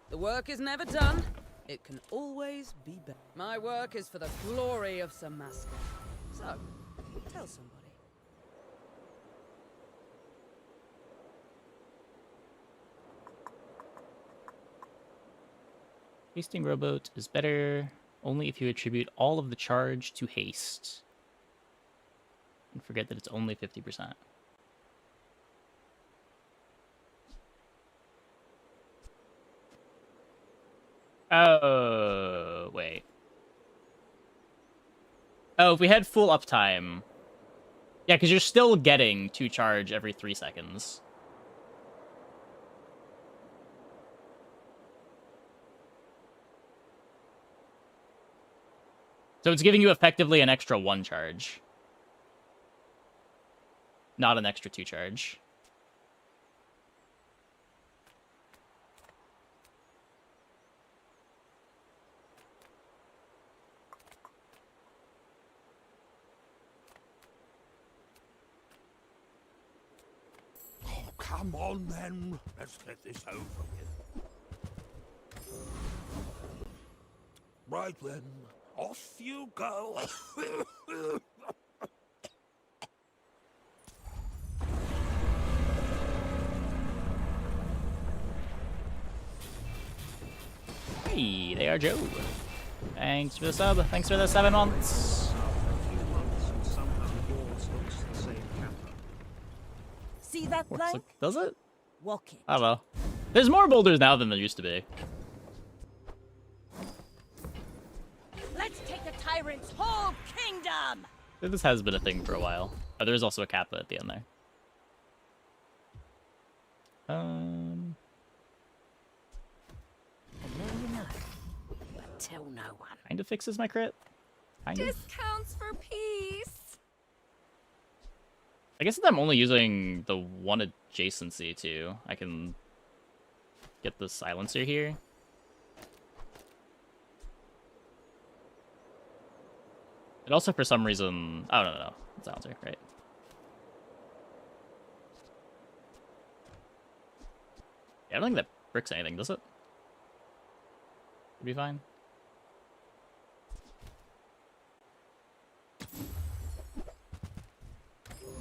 The work is never done. It can always be better. My work is for the glory of Samaska. So, tell somebody. Hasting rowboat is better only if you attribute all of the charge to haste. And forget that it's only 50%. Oh, wait. Oh, if we had full uptime. Yeah, because you're still getting 2 charge every 3 seconds. So it's giving you effectively an extra 1 charge. Not an extra 2 charge. Oh, come on then. Let's get this over with. Right then. Off you go. Hey, they are Joe. Thanks for the sub. Thanks for the 7 months. See that plank? Does it? Walk it. I don't know. There's more boulders now than there used to be. Let's take the tyrant's whole kingdom! This has been a thing for a while. Oh, there's also a kappa at the end there. I know you know, but tell no one. Kinda fixes my crit. Kind of. Discounts for peace. I guess if I'm only using the one adjacency too, I can get the silencer here. And also for some reason, I don't know. Silencer, right? Yeah, I don't think that bricks anything, does it? Should be fine.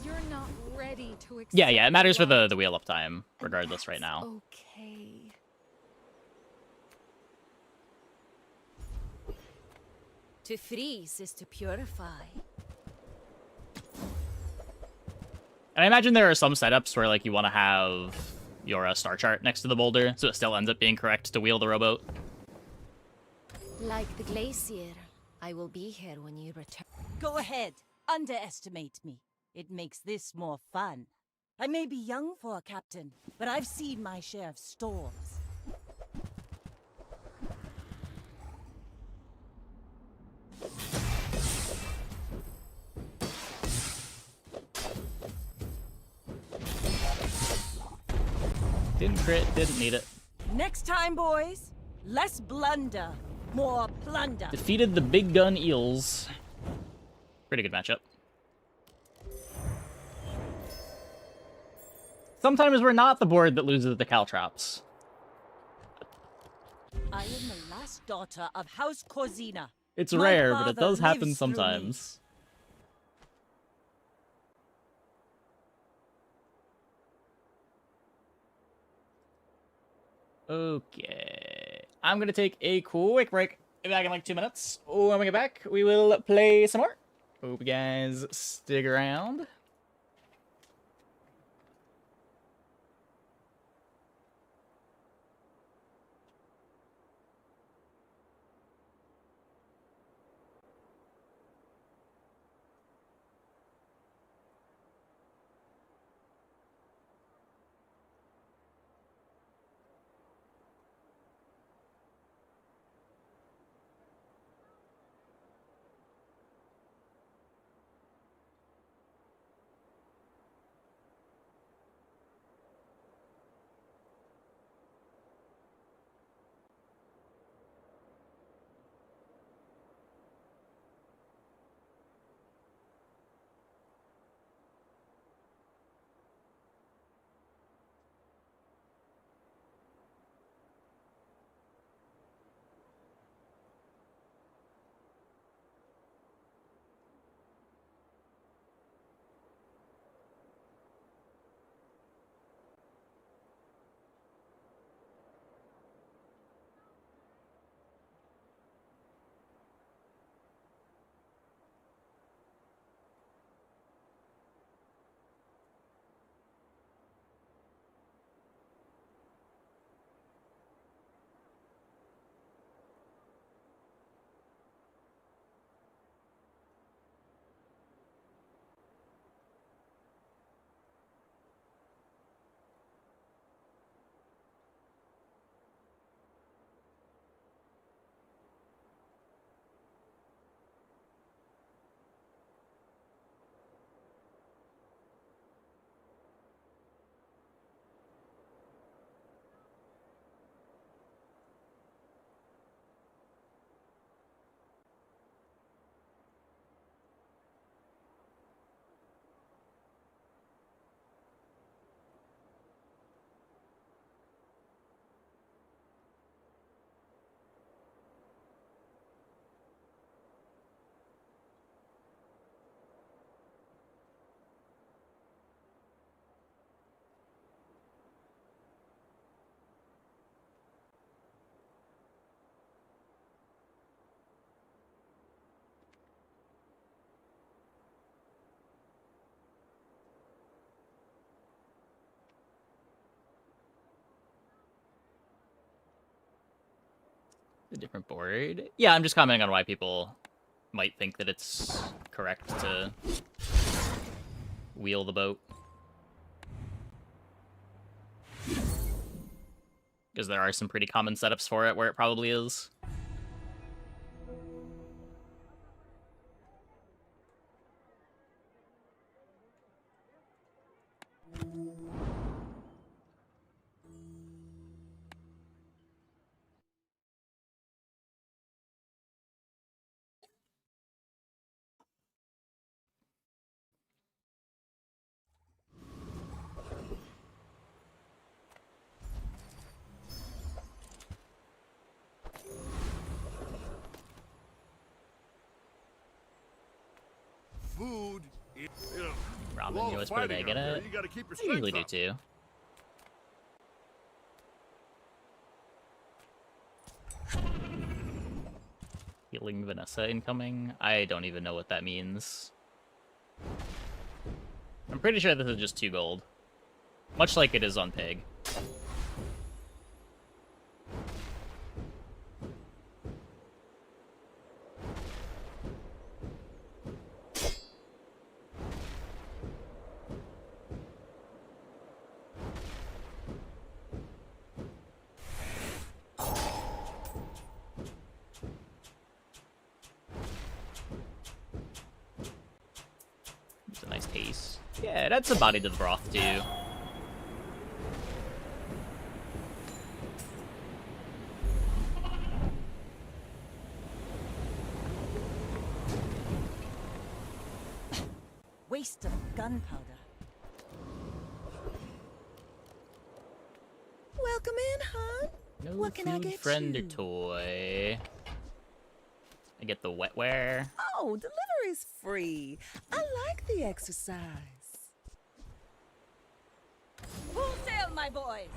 You're not ready to accept. Yeah, it matters for the wheel up time, regardless right now. Okay. To freeze is to purify. And I imagine there are some setups where like you want to have your star chart next to the boulder, so it still ends up being correct to wheel the rowboat. Like the glacier, I will be here when you return. Go ahead, underestimate me. It makes this more fun. I may be young for a captain, but I've seen my share of storms. Didn't crit, didn't need it. Next time, boys, less blunder, more plunder. Defeated the big gun eels. Pretty good matchup. Sometimes we're not the board that loses the caltrops. I am the last daughter of House Corzina. It's My rare, but it father does happen lives through me. sometimes. Okay. I'm gonna take a quick break. Be back in like 2 minutes. When we get back, we will play some more. Hope you guys stick around. A different board. Yeah, I'm just commenting on why people might think that it's correct to wheel the boat. Because there are some pretty common setups for it where it probably is. Food, Robin, you always put an egg in it. I usually do too. Healing Vanessa incoming? I don't even know what that means. I'm pretty sure this is just 2 gold. Much like it is on Pig. Yeah, it adds some body to the broth too. Waste of gunpowder. Welcome in, hon. No What can I food, get friend, or you? toy. I get the wetware. Oh, delivery's free. I like the exercise. Full sail, my boys!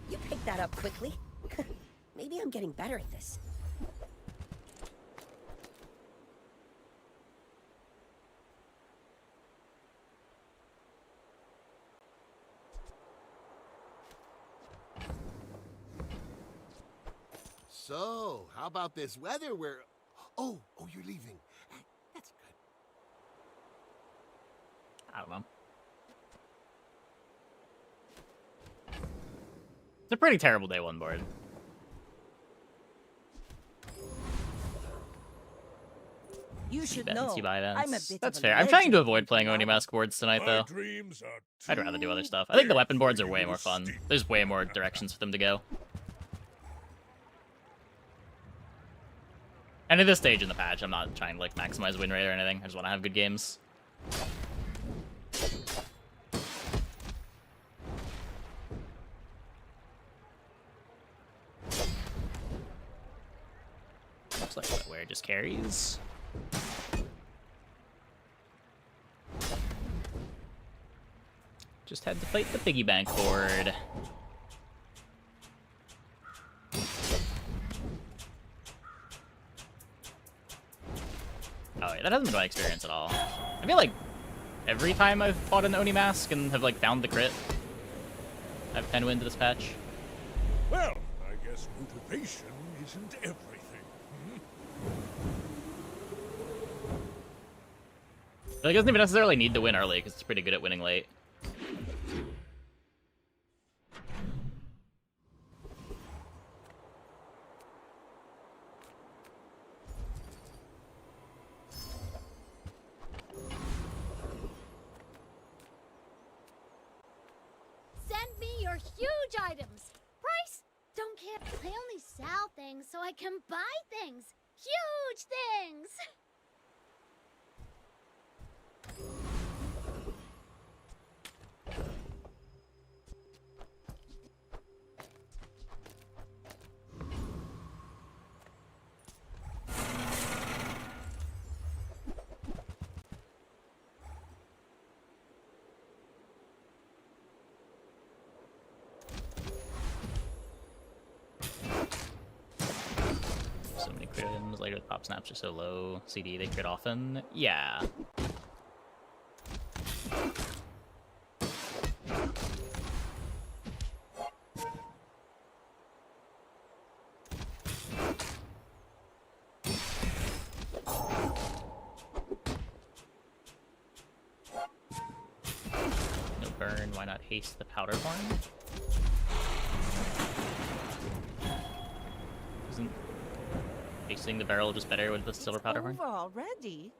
You picked that up quickly. Maybe I'm getting better at this. So, how about this weather where... Oh, you're leaving. That's good. I don't know. It's a pretty terrible day one board. You should Events, know, you buy events. I'm a bit That's of a fair. I'm trying to legend avoid playing in Oni Mask boards tonight, though. Dreams are I'd rather do other stuff. I think the weapon boards are way more fun. There's way more directions for them to go. And at this stage in the patch, I'm not trying to like maximize win rate or anything. I just want to have good games. Looks like wetware just carries. Just had to fight the piggy bank board. Oh yeah, that hasn't been my experience at all. I feel like every time I've fought an Oni Mask and have like found the crit, I've 10 win to this patch. Well, I guess motivation isn't everything. Like, it doesn't even necessarily need to win early because it's pretty good at winning late. Send me your huge items. Price? Don't care. I only sell things so I can buy things. Huge things. So many crit items. Later, the pop snaps are so low. CD, they crit often. Yeah. No burn. Why not haste the powder horn? Isn't hasting the barrel just better with the silver powder horn? Over already?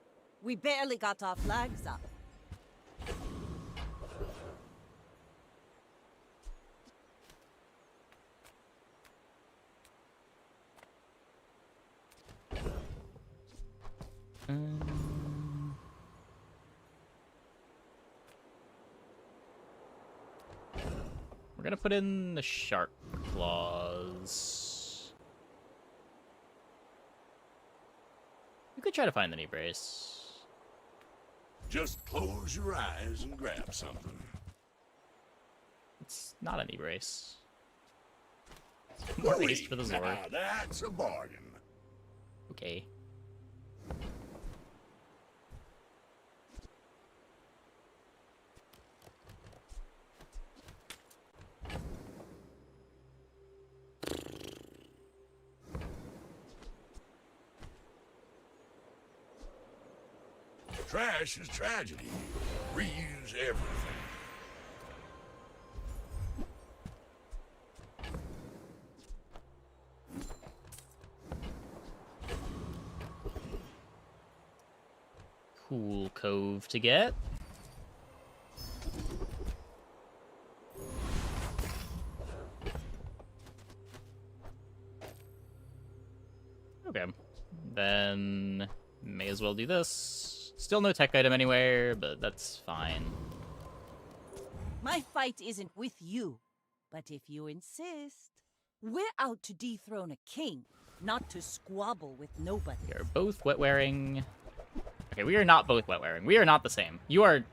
We barely got our flags up. We're gonna put in the shark claws. You could try to find the knee brace. Just close your eyes and grab something. It's not a knee brace. It's more haste for the Zord. Now that's a bargain. Okay. Trash is tragedy. Reuse everything. cool cove to get. Okay. Then may as well do this. Still no tech item anywhere, but that's fine. My fight isn't with you, but if you insist, we're out to dethrone a king, not to squabble with nobody. We are both wet wearing. Okay, we are not both wet wearing. We are not the same. You are.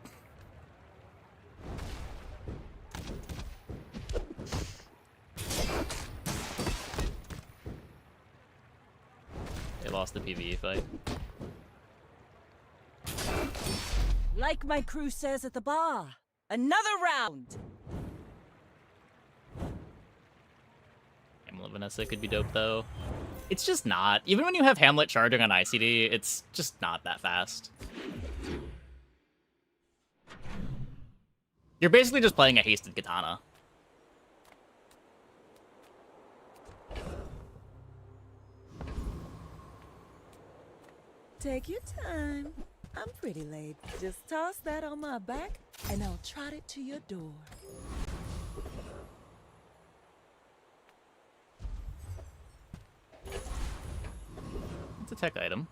They lost the PvE fight. Like my crew says at the bar, another round! Hamlet Vanessa could be dope, though. It's just not. Even when you have Hamlet charging on ICD, it's just not that fast. You're basically just playing a hasted katana. Take your time. I'm pretty late. Just toss that on my back, and I'll trot it to your door. It's a tech item.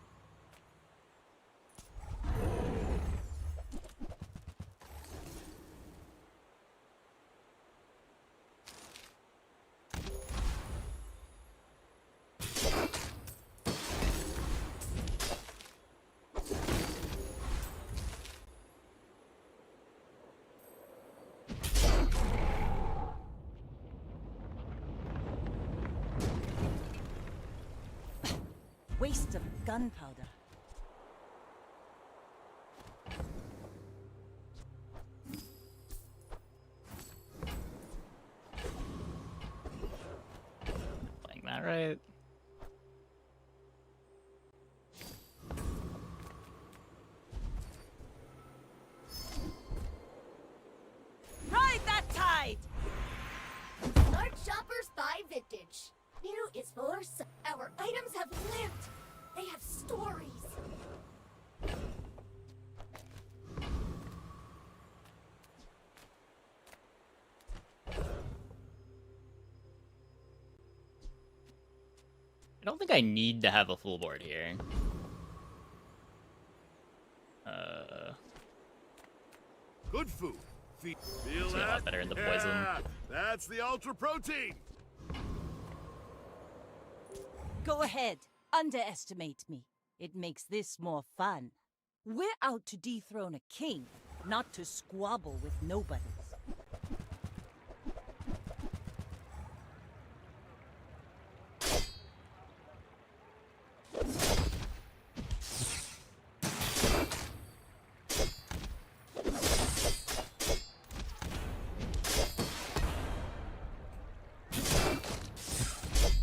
Waste of gunpowder. Playing that right. Ride that tide! Large shoppers buy vintage. New is for our items have lived. They have stories. I don't think I need to have a full board here. Good food. Feel It's a lot better in the poison. Yeah, that's the ultra protein. Go ahead, underestimate me. It makes this more fun. We're out to dethrone a king, not to squabble with nobodies.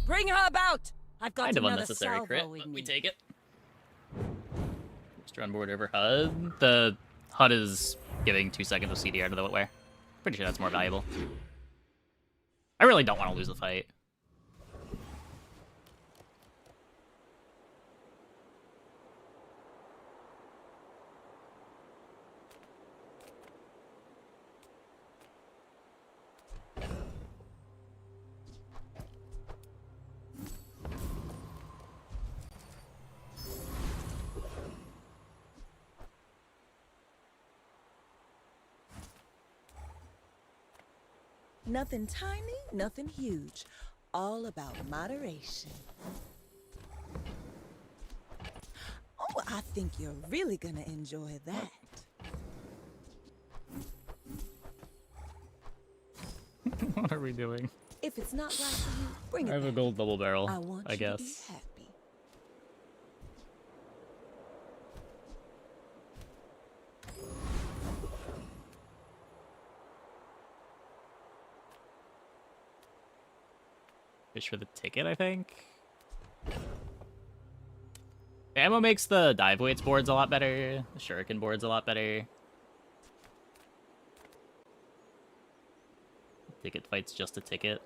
Bring her about! I've got Kind of another unnecessary salvo crit, in but me. we take it. Extra on board over HUD. The HUD is giving 2 seconds of CD out of the wetware. Pretty sure that's more valuable. I really don't want to lose the fight. Nothing tiny, nothing huge. All about moderation. Oh, I think you're really gonna enjoy that. What are we doing? If it's not right for you, bring it I have a back. gold double barrel, I want I you to be guess. happy. Fish for the ticket, I think. Ammo makes the dive weights boards a lot better. The shuriken boards a lot better. Ticket fight's just a ticket.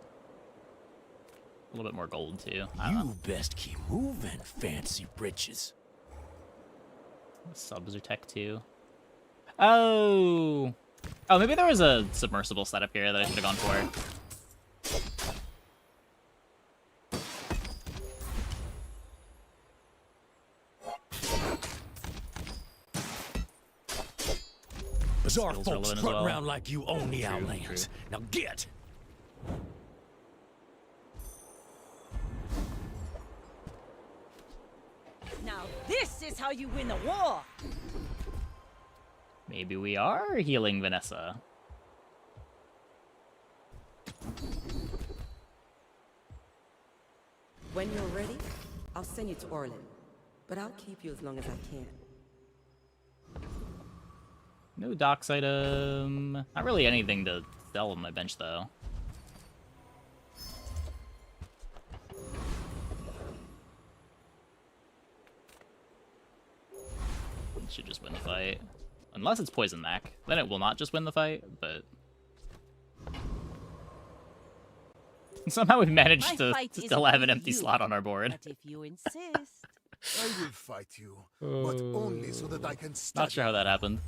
A little bit more gold too. I don't know. You best keep moving, fancy britches. Subs are tech 2. Oh! Oh, maybe there was a submersible setup here that I should have gone for. Bizarre Skills folks relevant as strut well. around like you own the True, Outlands. true. Now get! Now this is how you win a war! Maybe we are healing Vanessa. When you're ready, I'll send you to Orlin. But I'll keep you as long as I can. No docks item. Not really anything to sell on my bench, though. Should just win the fight. Unless it's Poison Mac. Then it will not just win the fight, but... Somehow we've managed to still have an empty slot on our board. But if you insist... I will fight you, but only so that I can study. Not sure how that happened.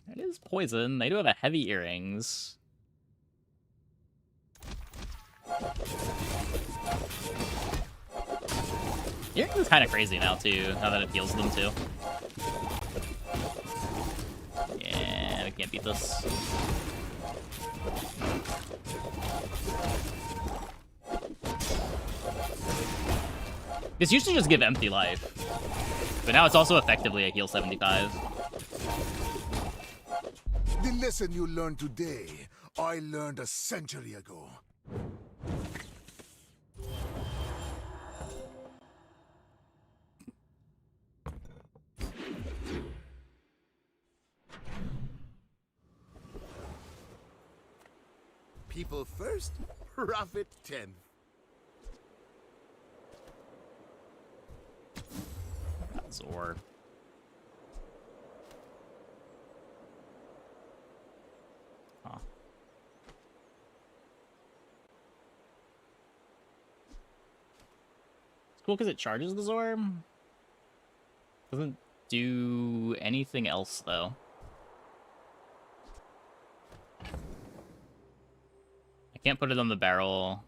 It is poison. They do have a heavy earrings. Earrings is kind of crazy now, too, now that it heals them, too. Yeah, we can't beat this. This used to just give empty life, but now it's also effectively a heal 75. The lesson you learned today, I learned a century ago. People first, profit 10th. Zor. Huh. It's cool because it charges the Zor. Doesn't do anything else, though. I can't put it on the barrel.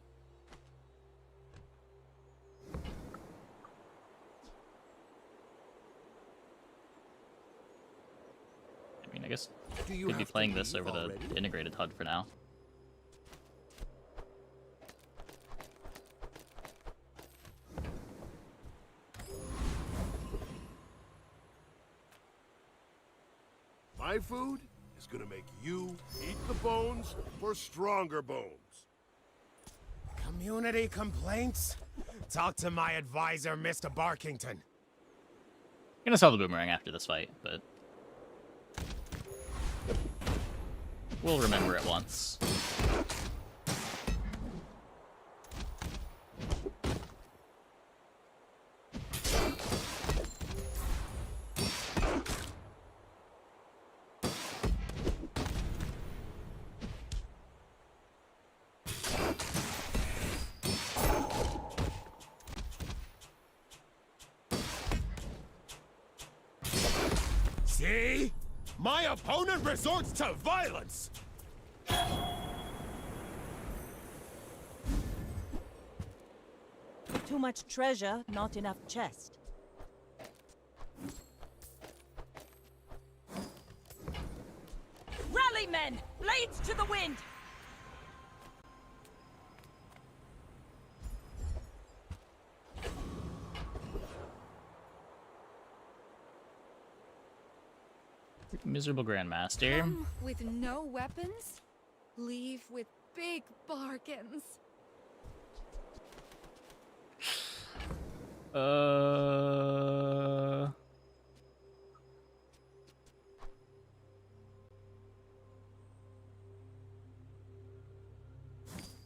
I guess could be playing this over the integrated HUD for now. My food is gonna make you eat the bones for stronger bones. Community complaints? Talk to my advisor, Mr. Barkington. I'm gonna sell the boomerang after this fight, but we'll remember it once. See? My opponent resorts to violence! Too much treasure, not enough chest. Rally, men! Blades to the wind! Miserable Grandmaster. Come with no weapons, leave with big bargains.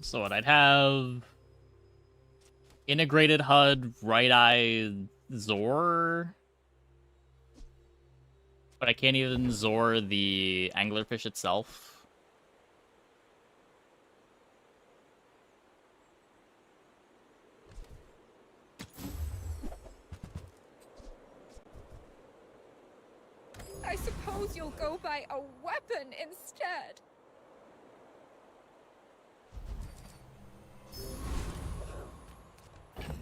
So what I'd have integrated HUD, right eye Zor. But I can't even Zor the anglerfish itself. I suppose you'll go buy a weapon instead.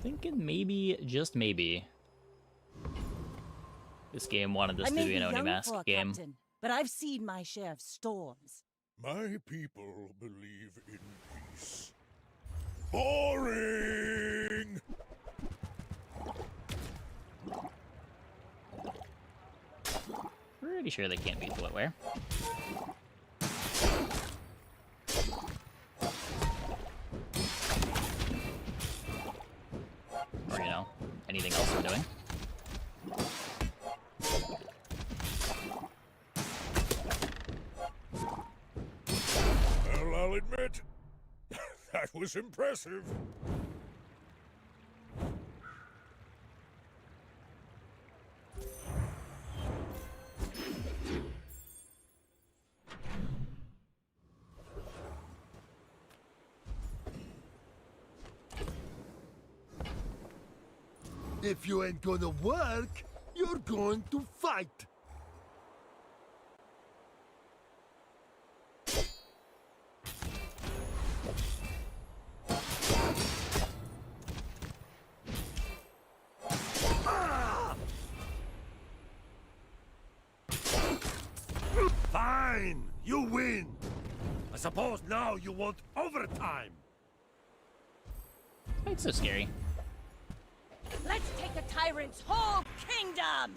Thinking maybe, just maybe, this game wanted this I to may be be an Oni young Mask for a game. captain, but I've seen my share of storms. My people believe in peace. Boring! Pretty sure they can't beat the wetware. Or, you know, anything else we're doing. Well, I'll admit, that was impressive. If you ain't gonna work, you're going to fight. Fine, you win. I suppose now you want overtime. It's so scary. Let's take the tyrant's whole kingdom!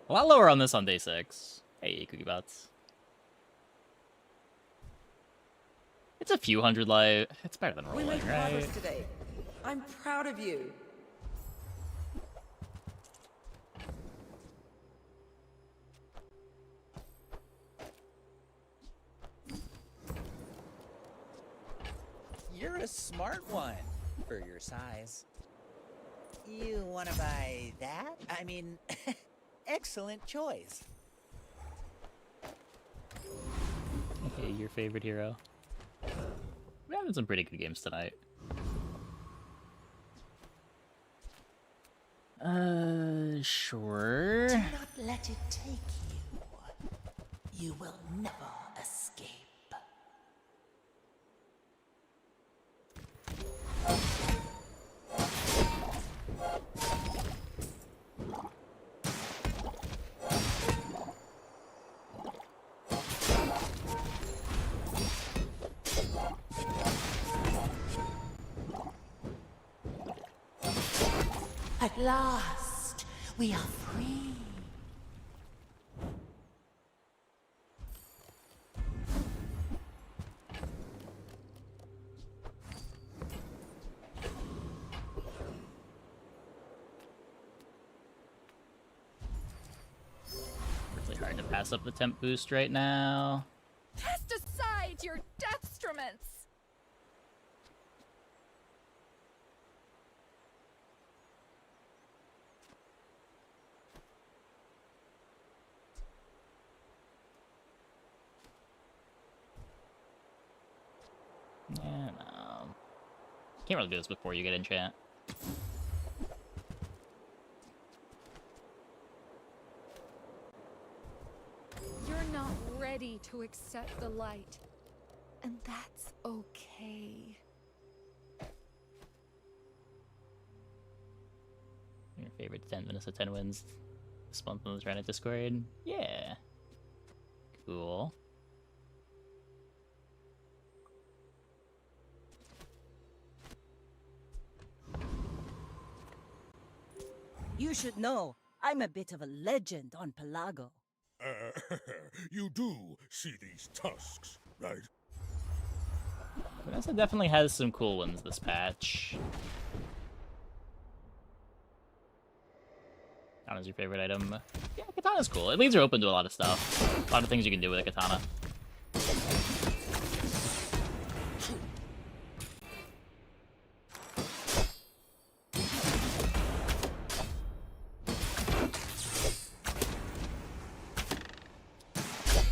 A lot lower on this on day 6. Hey, Cookie Bots. It's a few hundred life. It's better than We rolling, made progress right? today. I'm proud of you. You're a smart one for your size. You want to buy that? I mean, excellent choice. Okay, your favorite hero. We're having some pretty good games tonight. Sure. Do not let it take you. You will never escape. At last, we are free. Really hard to pass up the temp boost right now. Cast aside your deathstruments. Yeah, no. Can't really do this before you get enchant. You're not ready to accept the light. And that's okay. Your favorite 10 Vanessa 10 wins this month on the Reddit Discord? Yeah. Cool. You should know, I'm a bit of a legend on Pelago. You do see these tusks, right? Vanessa definitely has some cool ones this patch. Katana's your favorite item? Yeah, katana's cool. It leaves her open to a lot of stuff. A lot of things you can do with a katana.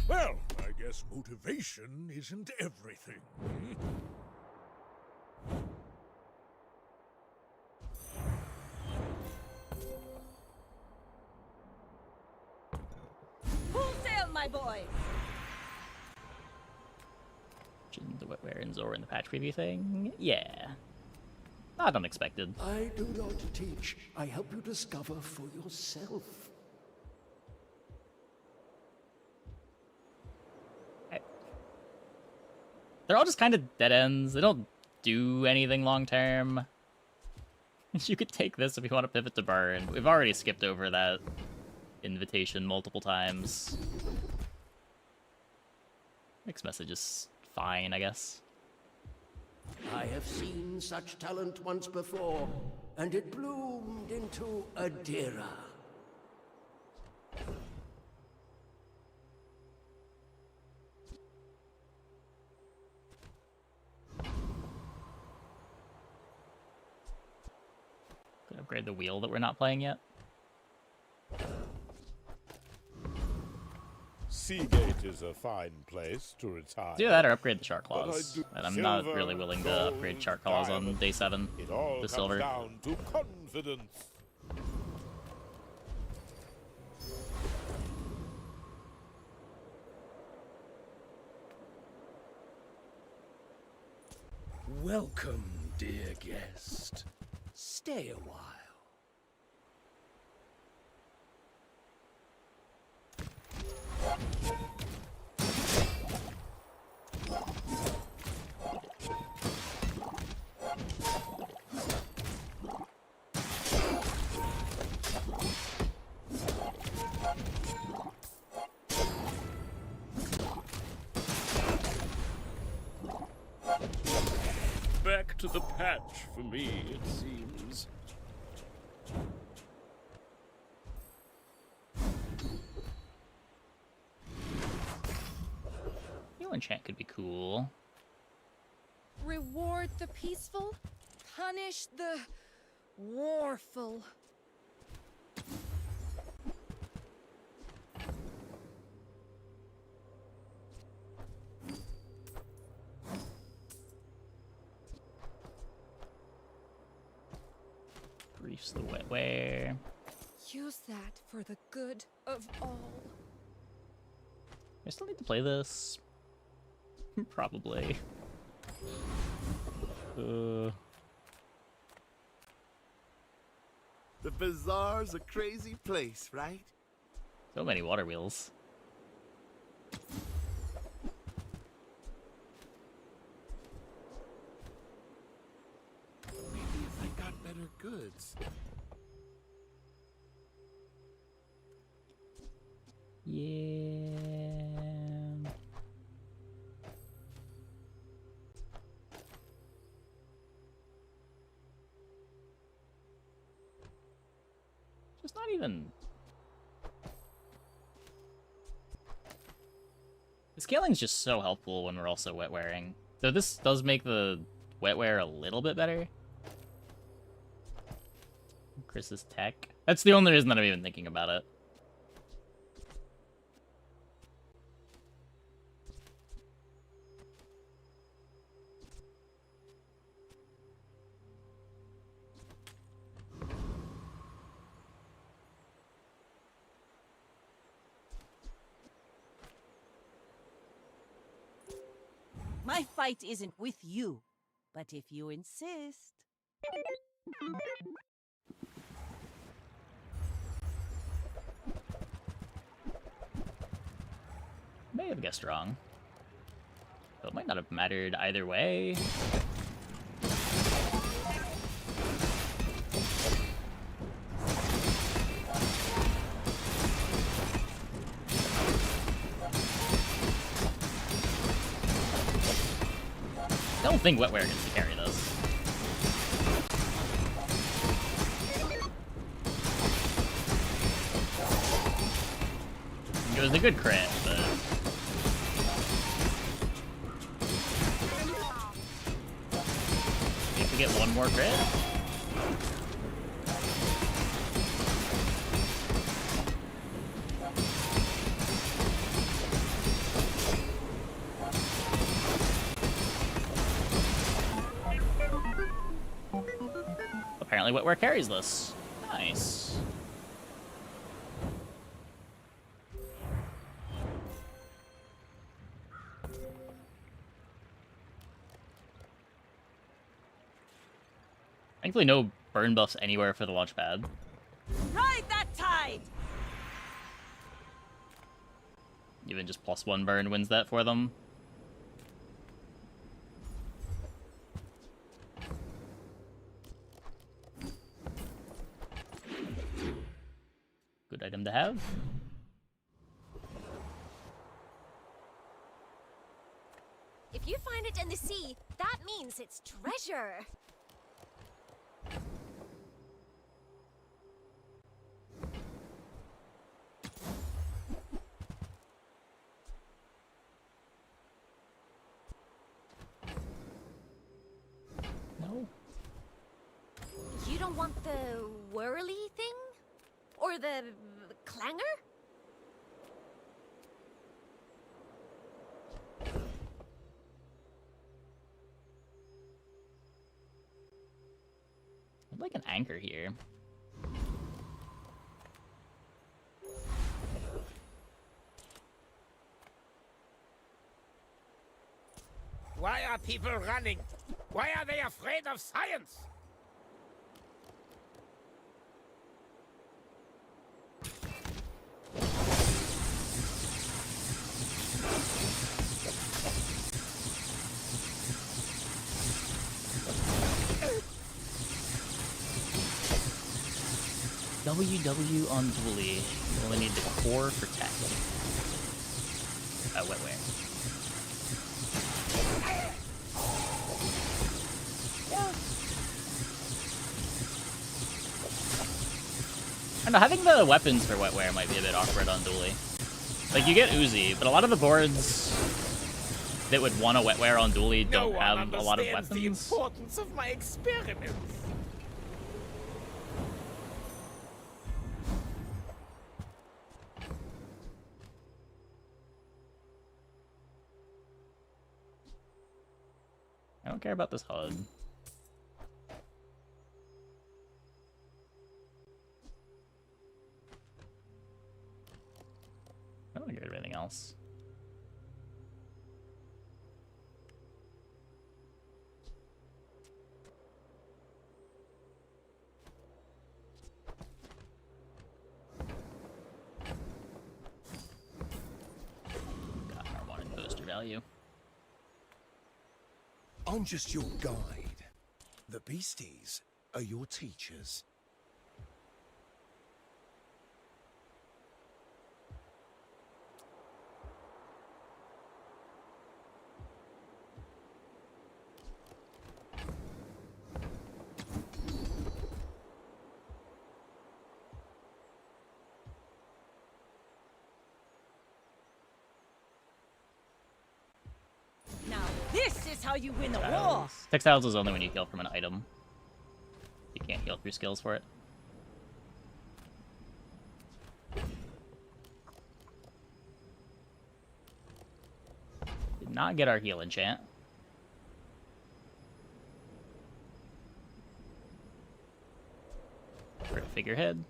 Well, I guess motivation isn't everything. my boy. The wetware and Zora in the patch preview thing? Yeah. Not unexpected. I do not teach. I help you discover for yourself. They're all just kind of dead ends. They don't do anything long term. You could take this if you want to pivot to burn. We've already skipped over that invitation multiple times. Mixed message is fine, I guess. I have seen such talent once before, and it bloomed into Adira. Could upgrade the wheel that we're not playing yet. Seagate is a fine place to retire. Do that or upgrade the Shark But Claws. do And I'm not silver, really willing to gold, upgrade Shark Claws on diamond. day 7 It all to comes silver. down to confidence. Welcome, dear guest. Stay a while. Back to the patch for me, it seems. Heal enchant could be cool. Reward the peaceful, punish the warful. Briefs the wetware. Use that for the good of all. I still need to play this. Probably. The bazaar's a crazy place, right? So many water wheels. Maybe if I got better goods. Yeah. Just not even. The scaling's just so helpful when we're also wet wearing. Though this does make the wetware a little bit better. Chris's tech. That's the only reason that I'm even thinking about it. My fight isn't with you, but if you insist. May have guessed wrong. Though it might not have mattered either way. I don't think wetware gets to carry this. It was a good crit, but if we get one more crit. Apparently wetware carries this. Nice. Thankfully, no burn buffs anywhere for the launch pad. Ride that tide! Even just +1 burn wins that for them. Good item to have. If you find it in the sea, that means it's treasure. No. You don't want the whirly thing? Or the clanger? I'd like an anchor here. Why are people running? Why are they afraid of science? WW on Dually. You only need the core for tech. Wetware. I don't know, having the weapons for wetware might be a bit awkward on Dually. Like, you get Uzi, but a lot of the boards that would want a wetware on Dually don't have a lot of weapons. The importance of my experiments. I don't care about this HUD. I don't want to get rid of anything else. Got our wanted poster value. I'm just your guide. The beasties are your teachers. Now this is how you win a war! Textiles is only when you heal from an item. You can't heal through skills for it. Did not get our heal enchant. For a figurehead.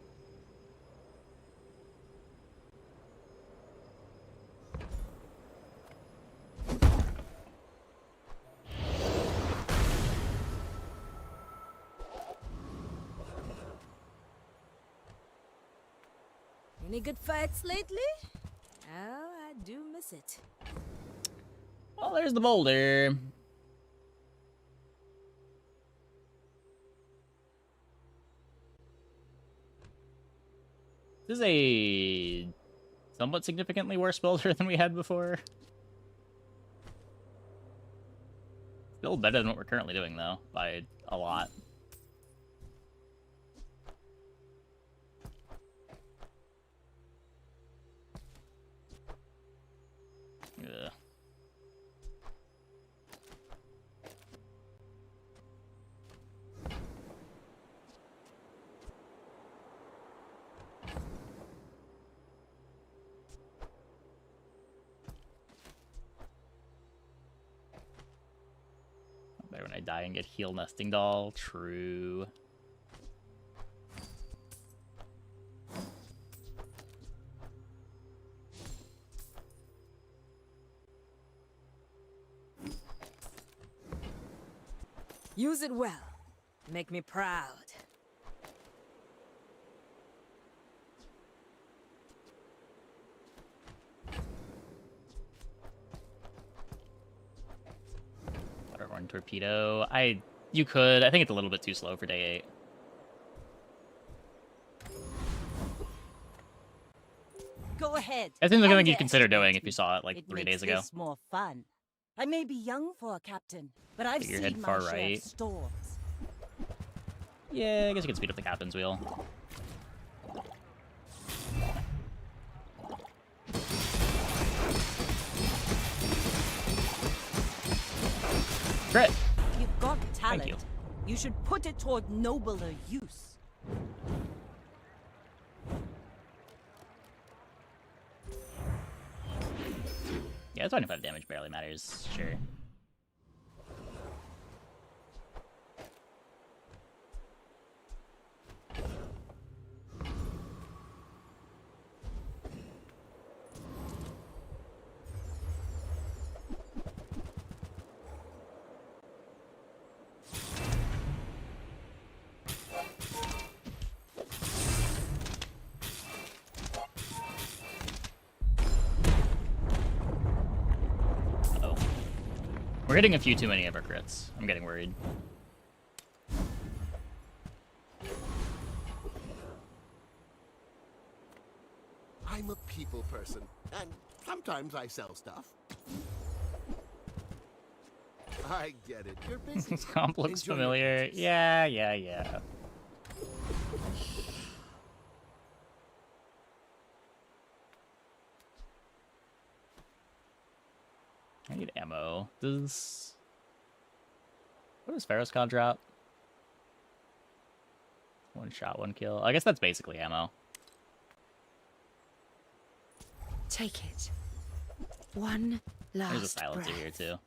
Any good fights lately? Oh, I do miss it. Well, there's the boulder. This is a somewhat significantly worse builder than we had before. Still better than what we're currently doing, though, by a lot. Ugh. Better when I die and get heal nesting doll. True. Use it well. Make me proud. Waterhorn torpedo. You could. I think it's a little bit too slow for day 8. Go ahead. That seems like something you'd consider Underestimate doing if me. you saw it like It 3 makes days ago. this more fun. I may be young for a captain, but I've Figurehead seen my far share right. of storms. Yeah, I guess you can speed up the captain's wheel. Crit! You've got talent. you. You should put it toward nobler use. Yeah, 25 damage barely matters, sure. We're hitting a few too many of our crits. I'm getting worried. I'm a people person, and sometimes I sell stuff. I get it. You're busy. Comp looks Enjoy your familiar. purchase. Yeah. I need ammo. What does Ferroscon drop? 1 shot, 1 kill. I guess that's basically ammo. Take it. One last There's a silencer breath. here too.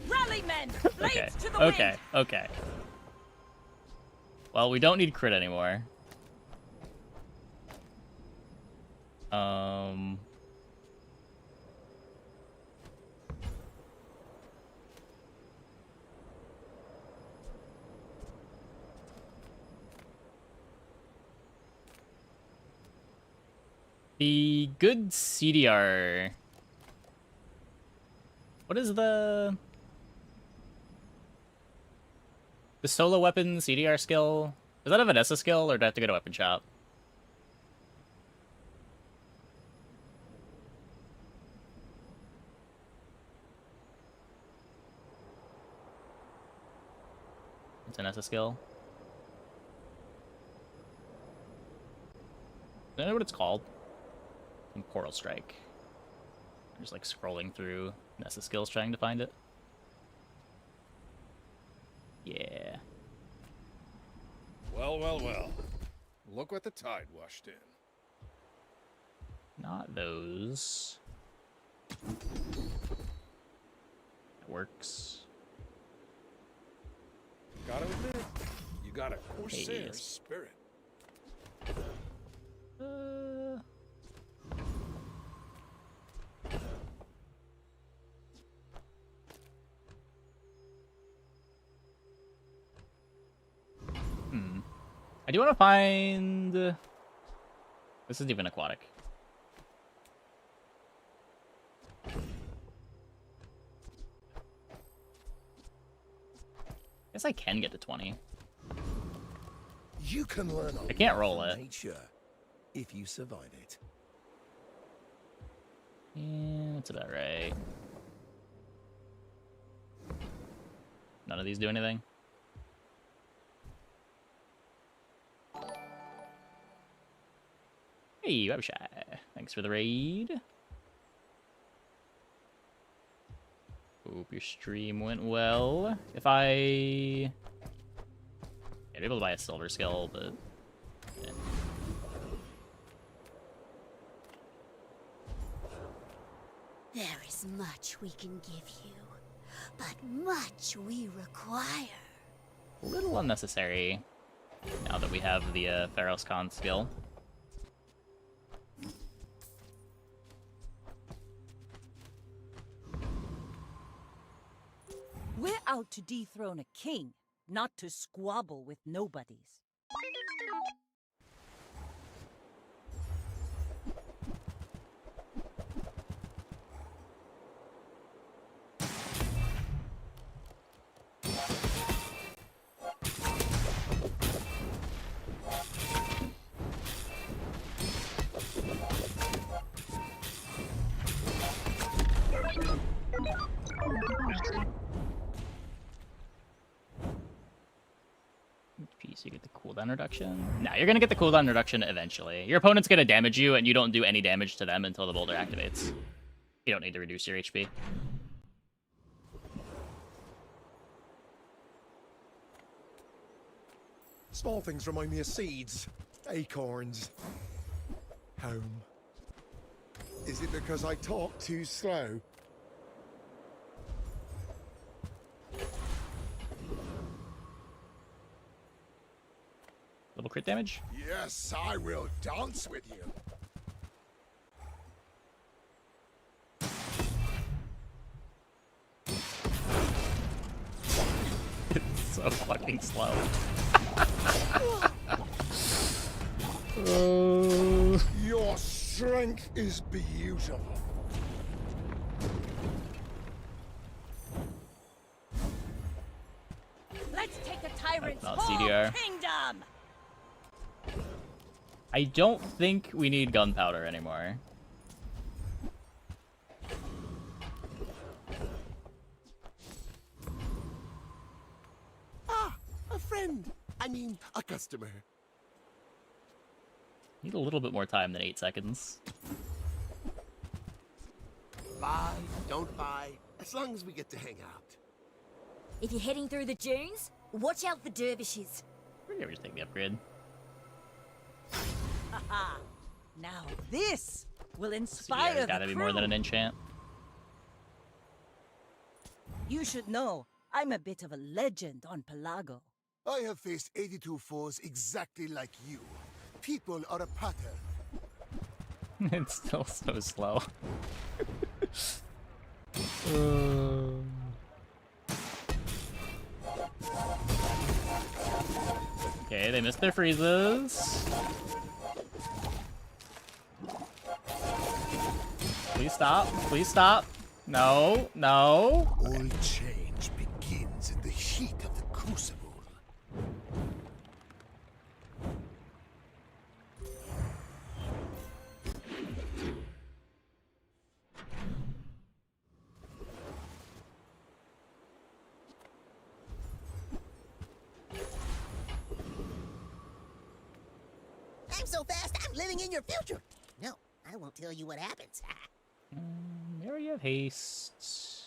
Rally men! Blades Okay. to the wind! Okay. Well, we don't need crit anymore. The good CDR. What is the solo weapon CDR skill? Is that a Vanessa skill, or do I have to go to weapon shop? It's a Vanessa skill. Do I know what it's called? Coral Strike. I'm just like scrolling through Nessa skills trying to find it. Yeah. Well. Look what the tide washed in. Not those. That works. Gotta admit, you got a Corsair Yes. spirit. I do want to find... This isn't even aquatic. Guess I can get to 20. You can learn I can't roll from it. nature if you survive it. Yeah, that's about right. None of these do anything. Hey, Webshy. Thanks for the raid. Hope your stream went well. If I... Yeah, I'd be able to buy a silver skill, but... Yeah. There is much we can give you. but much we require. A little unnecessary now that we have the Pharos Khan skill. We're out to dethrone a king, not to squabble with nobodies. Piece, you get the cooldown reduction. Nah, you're gonna get the cooldown reduction eventually. Your opponent's gonna damage you, and you don't do any damage to them until the boulder activates. You don't need to reduce your HP. Small things remind me of seeds, acorns, home. Is it because I talk too slow? Little crit damage? Yes, I will dance with you. It's so fucking slow. Your strength is beautiful. Let's take a tyrant's Not whole CDR. kingdom! I don't think we need gunpowder anymore. Ah, a friend. I mean, a customer. Need a little bit more time than 8 seconds. Buy, don't buy, as long as we get to hang out. If you're heading through the dunes, watch out for dervishes. We're gonna just take the upgrade. Haha! Now this will inspire CDR's the gotta be crew. more than an enchant. You should know, I'm a bit of a legend on Pelago. I have faced 82 foes exactly like you. People are a pattern. It's still so slow. Okay, they missed their freezes. Please stop. Please stop. No, no. All change begins in the heat of the crucible. I'm so fast, I'm living in your future. No, I won't tell you what happens. We already have haste.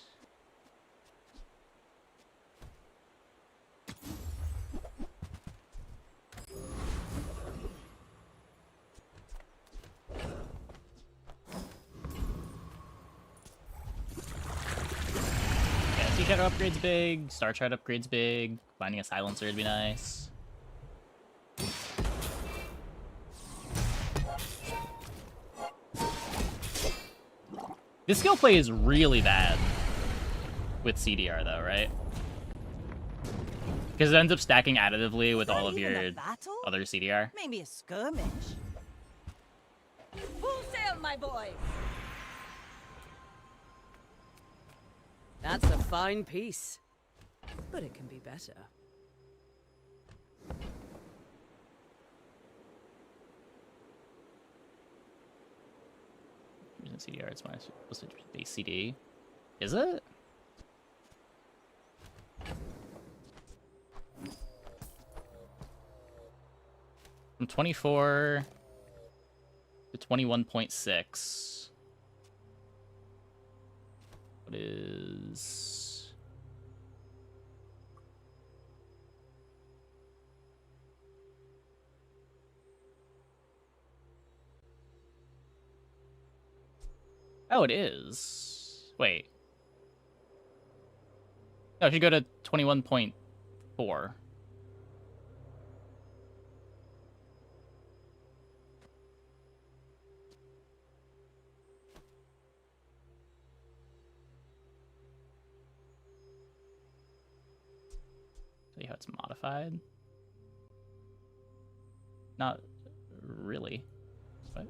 Yeah, Sea Shadow upgrade's big, Star Chart upgrade's big, finding a silencer would be nice. This skill play is really bad with CDR though, right? Because it ends up stacking additively with all of your other CDR. Maybe a skirmish. Full sail, my boys! That's a fine piece. But it can be better. Using CDR, it's my supposed to be CD. Is it? From 24 to 21.6. What is... Oh, it is. Wait. No, it should go to 21.4. See how it's modified? Not really. What?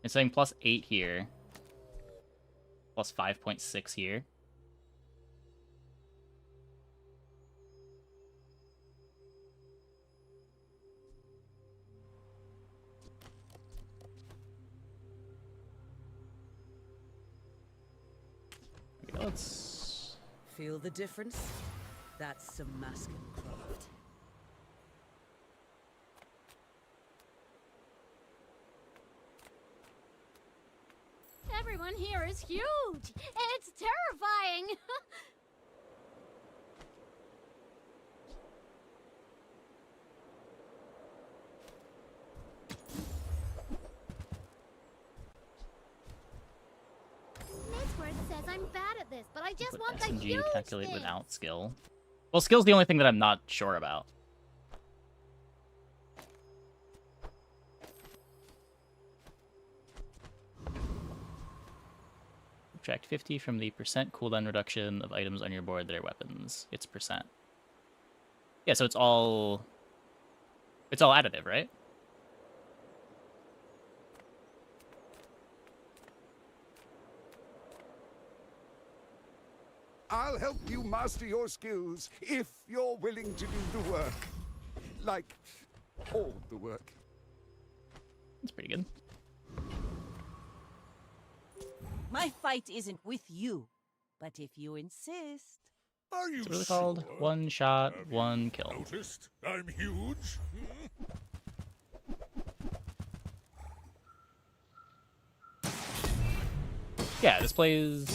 It's saying +8 here. Plus 5.6 here. Let's feel the difference. That's some masking craft. Everyone here is huge. It's terrifying. Midsworth says I'm bad at this, but I just want the SMG huge to calculate things. without skill. Well, skill's the only thing that I'm not sure about. Subtract 50 from the percent cooldown reduction of items on your board that are weapons. It's percent. Yeah, so it's all additive, right? I'll help you master your skills if you're willing to do the work. Like, all the work. That's pretty good. My fight isn't with you, but if you insist. Are you It's really called one shot, one kill. noticed I'm huge? Yeah, this plays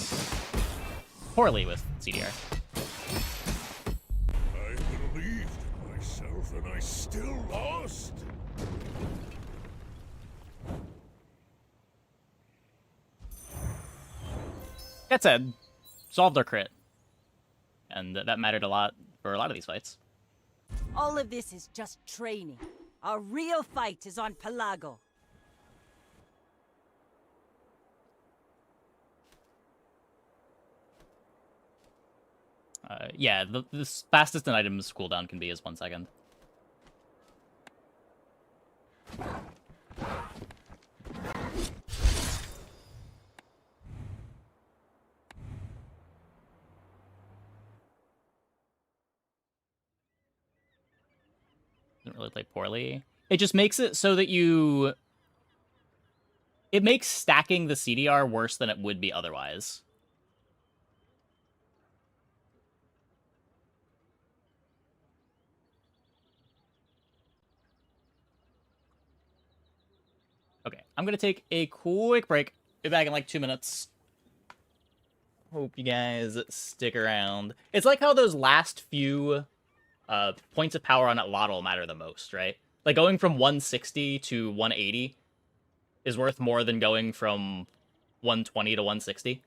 poorly with CDR. I believed in myself and I still lost. That said, solved our crit. And that mattered a lot for a lot of these fights. All of this is just training. Our real fight is on Pelago. Yeah, the fastest an item's cooldown can be is 1 second. Doesn't really play poorly. It just makes it so that you... It makes stacking the CDR worse than it would be otherwise. Okay, I'm gonna take a quick break. Be back in like 2 minutes. Hope you guys stick around. It's like how those last few points of power on Atlatl matter the most, right? Like going from 160 to 180 is worth more than going from 120 to 160.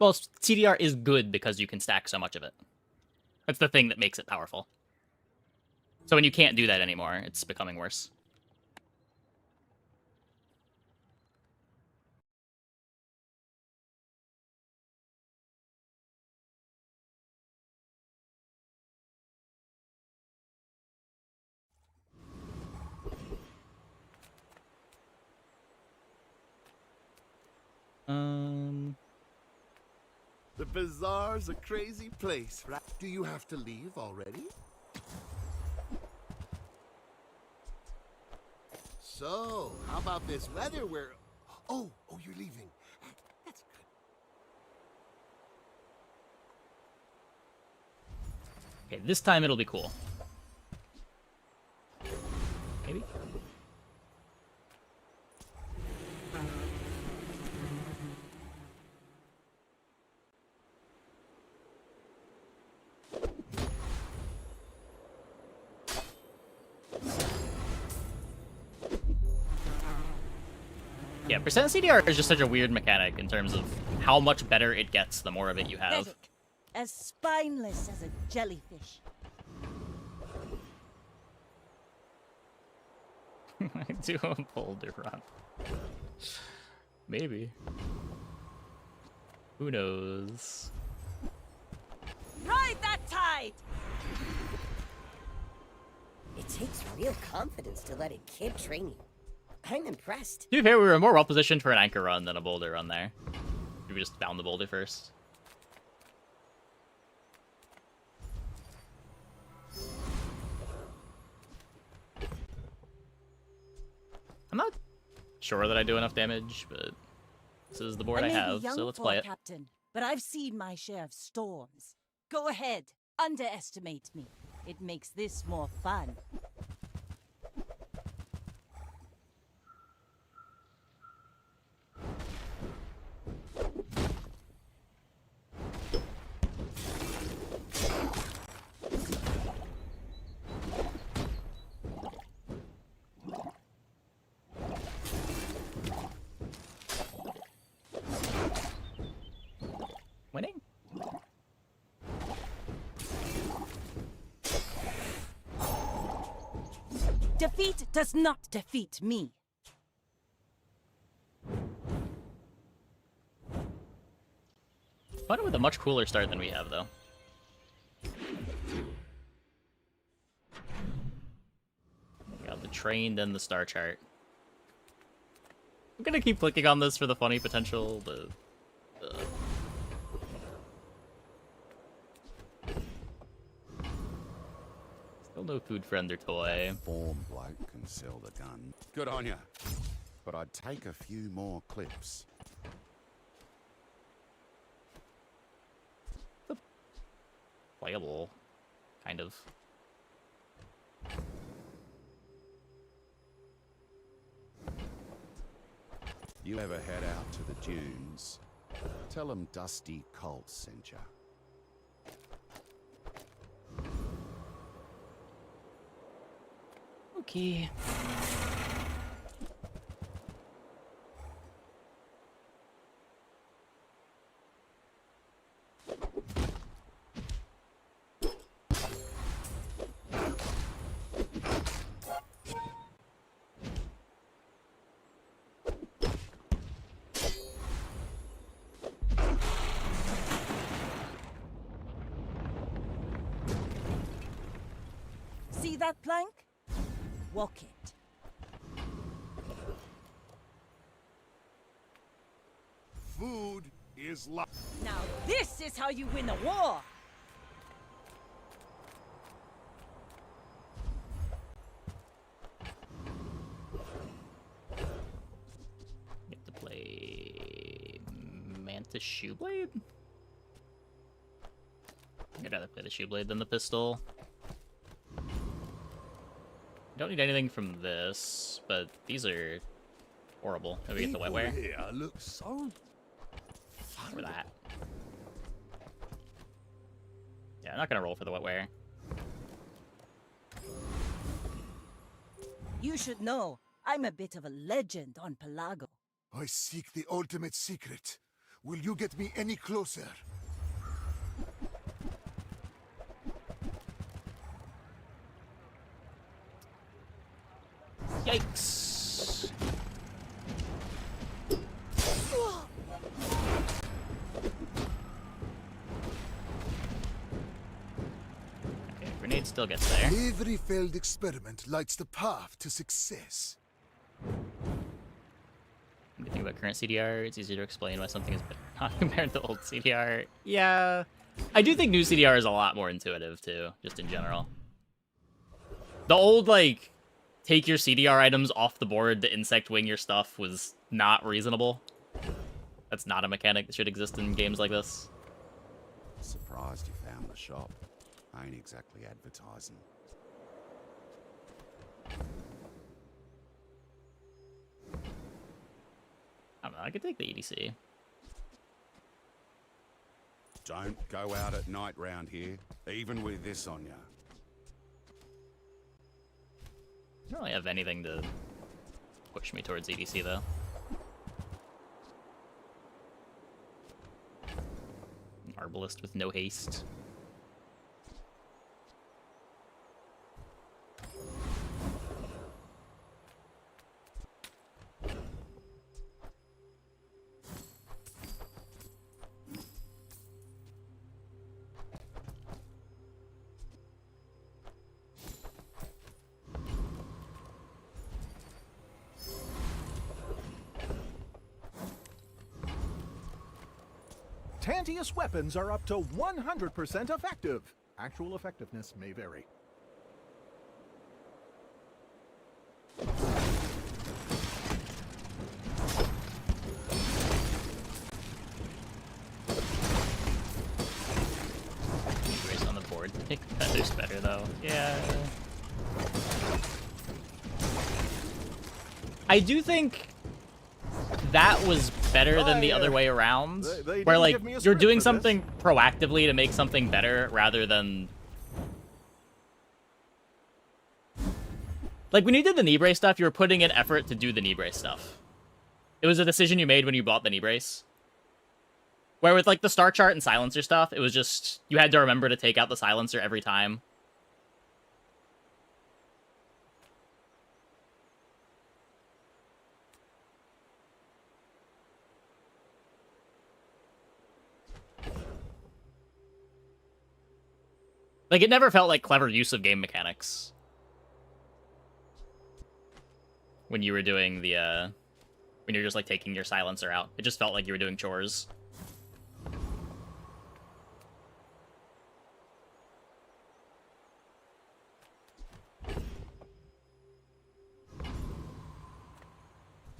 Well, CDR is good because you can stack so much of it. That's the thing that makes it powerful. So when you can't do that anymore, it's becoming worse. The bazaar's a crazy place, right? Do you have to leave already? So, how about this weather where... Oh, you're leaving. That's good. Okay, this time it'll be cool. Maybe? Yeah, percent CDR is just such a weird mechanic in terms of how much better it gets the more of it you have. Pathetic. As spineless as a jellyfish. Do a boulder run. Maybe. Who knows? Ride that tide! It takes real confidence to let a kid train you. I'm impressed. To be fair, we were more well positioned for an anchor run than a boulder run there. We just found the boulder first. I'm not sure that I do enough damage, but this is the board I may be have, young so let's for play a it. Captain, but I've seen my share of storms. Go ahead, underestimate me. It makes this more fun. Winning? Defeat does not defeat me. Fun with a much cooler start than we have, though. We got the train, then the star chart. I'm gonna keep clicking on this for the funny potential, but... Still no food friend or toy. Form bloke can sell the gun. Good on ya. But I'd take a few more clips. Playable, kind of. You ever head out to the dunes? Tell them Dusty Colt sent ya. Okay. See that plank? Walk it. Food is life. Now this is how you win a war! You have to play Mantis Shoeblade? I'd rather play the Shoeblade than the pistol. Don't need anything from this, but these are horrible. Maybe get the wetware. Here looks so For that. Yeah, I'm not gonna roll for the wetware. You should know, I'm a bit of a legend on Pelago. I seek the ultimate secret. Will you get me any closer? Yikes. Okay, grenade still gets there. Every failed experiment lights the path to success. The thing about current CDR, it's easier to explain why something is better compared to old CDR. Yeah, I do think new CDR is a lot more intuitive too, just in general. The old, like, take your CDR items off the board to insect wing your stuff was not reasonable. That's not a mechanic that should exist in games like this. Surprised you found the shop. I ain't exactly advertising. I don't know, I could take the EDC. Don't go out at night round here, even with this on ya. I don't really have anything to push me towards EDC though. An Arbalist with no haste. Tantius weapons are up to 100% effective. Actual effectiveness may vary. Race on the board. I think Feather's better though. Yeah. I do think that was better than the other way around, where like you're doing something proactively to make something better rather than like when you did the knee brace stuff, you were putting in effort to do the knee brace stuff. It was a decision you made when you bought the knee brace. Where with like the star chart and silencer stuff, it was just you had to remember to take out the silencer every time. Like, it never felt like clever use of game mechanics. When you were doing the, when you're just, like, taking your silencer out. It just felt like you were doing chores.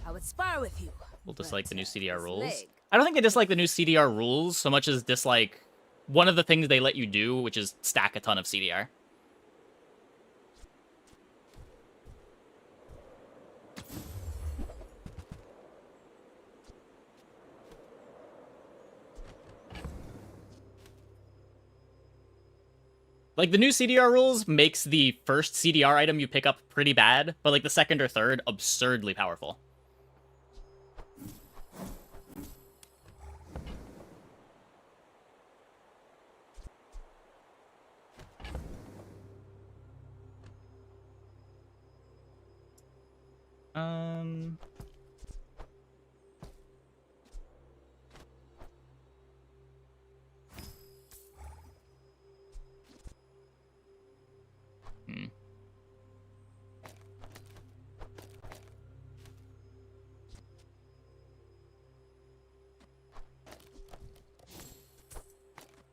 I would spar with you. We'll dislike the new CDR rules. leg. I don't think they dislike the new CDR rules so much as dislike one of the things they let you do, which is stack a ton of CDR. Like, the new CDR rules makes the first CDR item you pick up pretty bad, but, like, the second or third, absurdly powerful.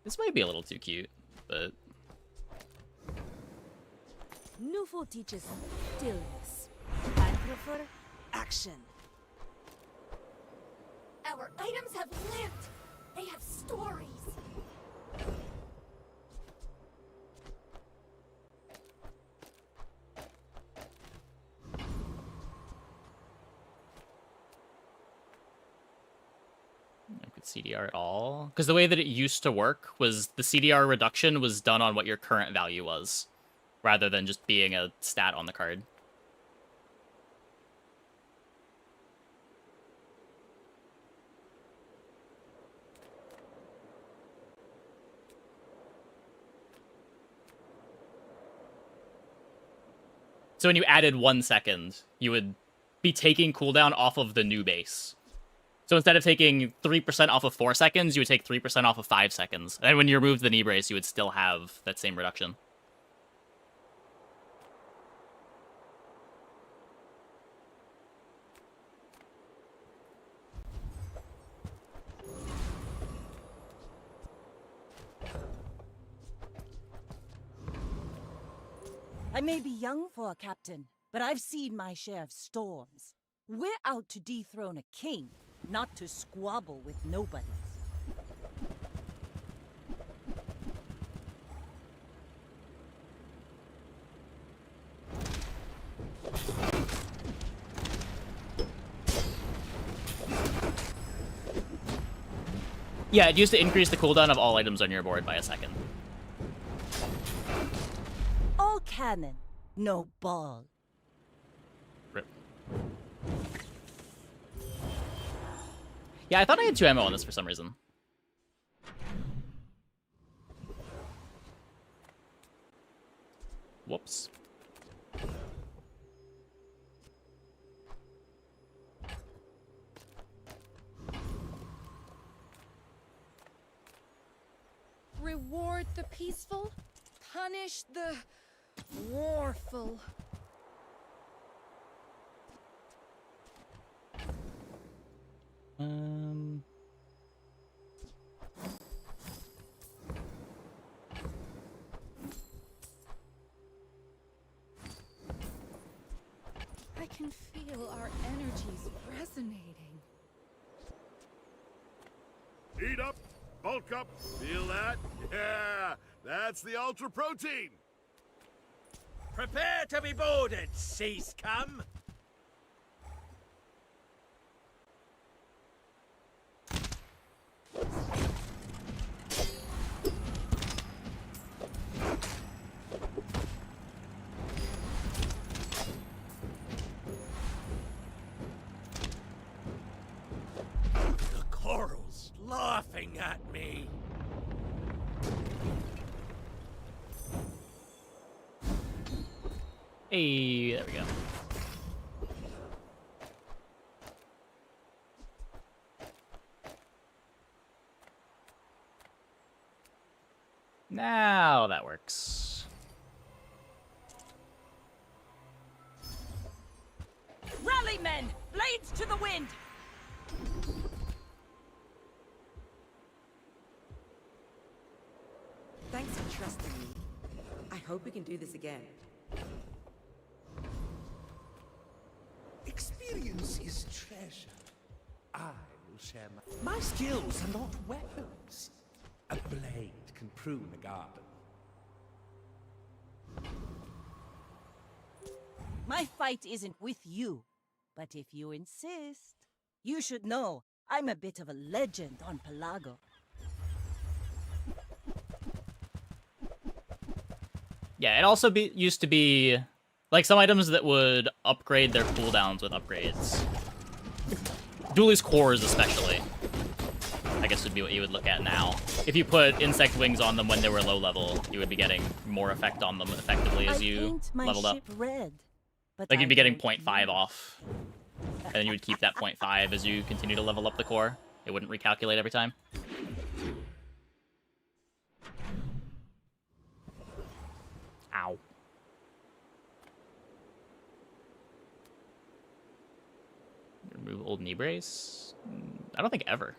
This might be a little too cute, but... Newful teaches stillness. I prefer action. Our items have lived. They have stories. Not good CDR at all. Because the way that it used to work was the CDR reduction was done on what your current value was, rather than just being a stat on the card. So when you added 1 second, you would be taking cooldown off of the new base. So instead of taking 3% off of 4 seconds, you would take 3% off of 5 seconds. And when you removed the knee brace, you would still have that same reduction. I may be young for a captain, but I've seen my share of storms. We're out to dethrone a king, not to squabble with nobodies. Yeah, it used to increase the cooldown of all items on your board by a second. All cannon, no ball. Rip. Yeah, I thought I had 2 ammo on this for some reason. Whoops. Reward the peaceful, punish the warful. I can feel our energies resonating. Eat up, bulk up, feel that? Yeah, that's the ultra protein. Prepare to be boarded, sea scum! The coral's laughing at me. Hey, there we go. Now that works. Rally, men! Blades to the wind! Thanks for trusting me. I hope we can do this again. Experience is treasure. I will share my skills are not weapons. A blade can prune a garden. My fight isn't with you, but if you insist, you should know I'm a bit of a legend on Pelago. Yeah, it also used to be like some items that would upgrade their cooldowns with upgrades. Duelist cores especially, I guess would be what you would look at now. If you put insect wings on them when they were low level, you would be getting more effect on them effectively as you leveled up. Red, Like you'd be getting 0.5 off, and then you would keep that 0.5 as you continue to level up the core. It wouldn't recalculate every time. Ow. Remove old knee brace? I don't think ever.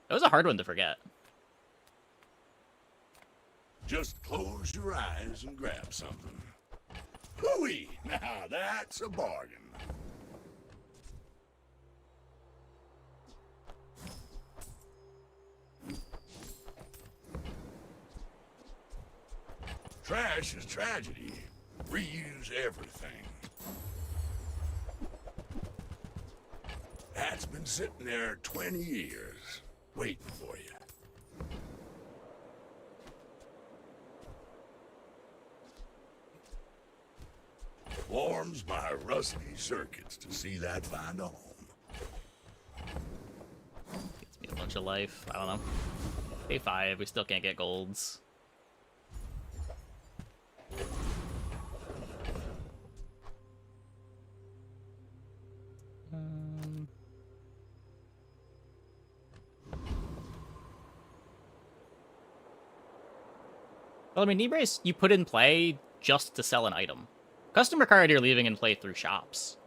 That was a hard one to forget. Just close your eyes and grab something. Hooey! Now that's a bargain. Trash is tragedy. Reuse everything. That's been sitting there 20 years, waiting for you. Warms my rusty circuits to see that find a home. Gets me a bunch of life. I don't know. Pay 5, we still can't get golds. Well, I mean, knee brace you put in play just to sell an item. Customer card you're leaving in play through shops.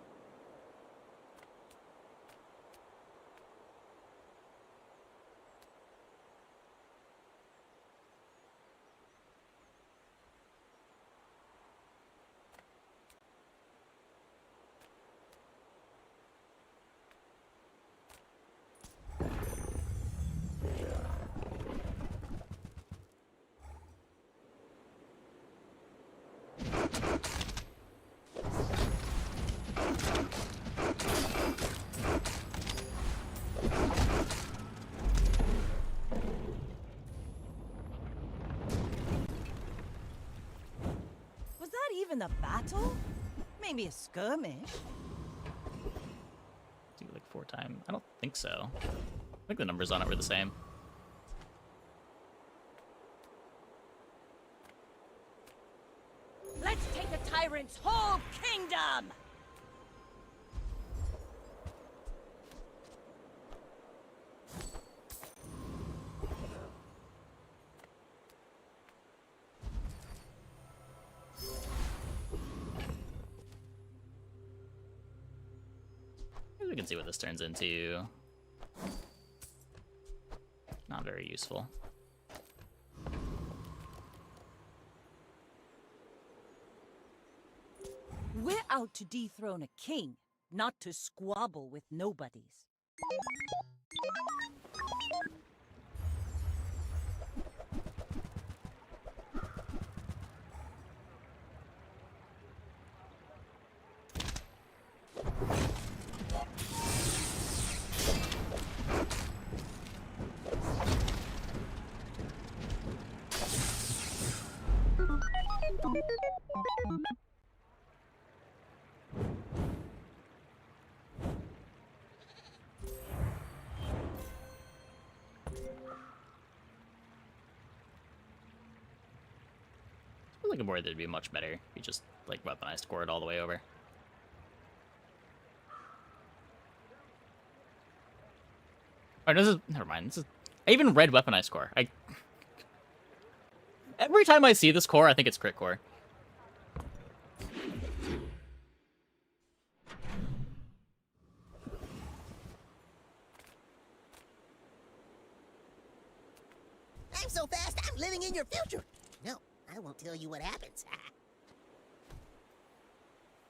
Was that even a battle? Maybe a skirmish. Do like 4 times. I don't think so. I think the numbers on it were the same. Let's take the tyrant's whole kingdom! We can see what this turns into. Not very useful. We're out to dethrone a king, not to squabble with nobodies. Like a board that'd be much better if you just like weaponized core it all the way over. Oh, this is never mind. This is I even read weaponized core. Every time I see this core, I think it's crit core. I'm so fast, I'm living in your future. No, I won't tell you what happens.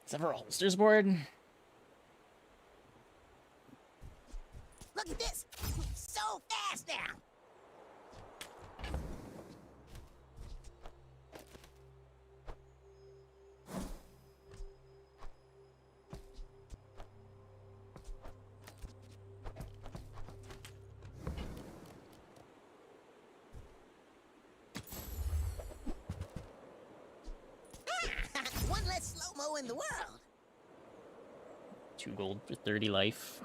Is that for a holsters board? Look at this. So fast now. One less slow-mo in the world. 2 gold for 30 life.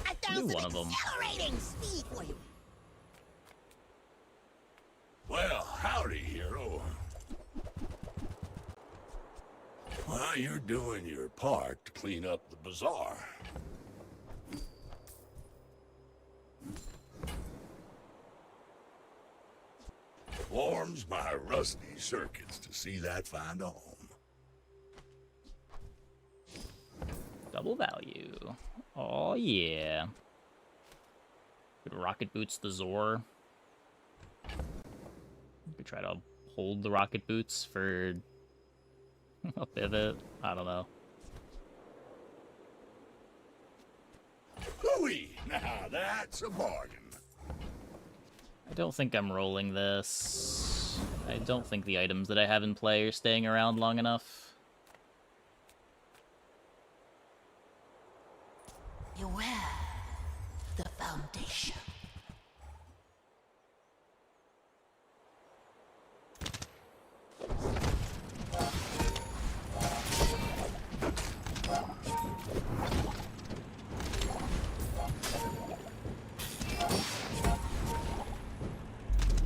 I Do found one some of them. accelerating speed for you. Well, howdy, hero. Well, you're doing your part to clean up the bazaar. Warms my rusty circuits to see that find a home. Double value. Oh yeah. Could rocket boots the Zor. Could try to hold the rocket boots for a pivot. I don't know. Hooey! Now that's a bargain. I don't think I'm rolling this. I don't think the items that I have in play are staying around long enough. Beware the foundation.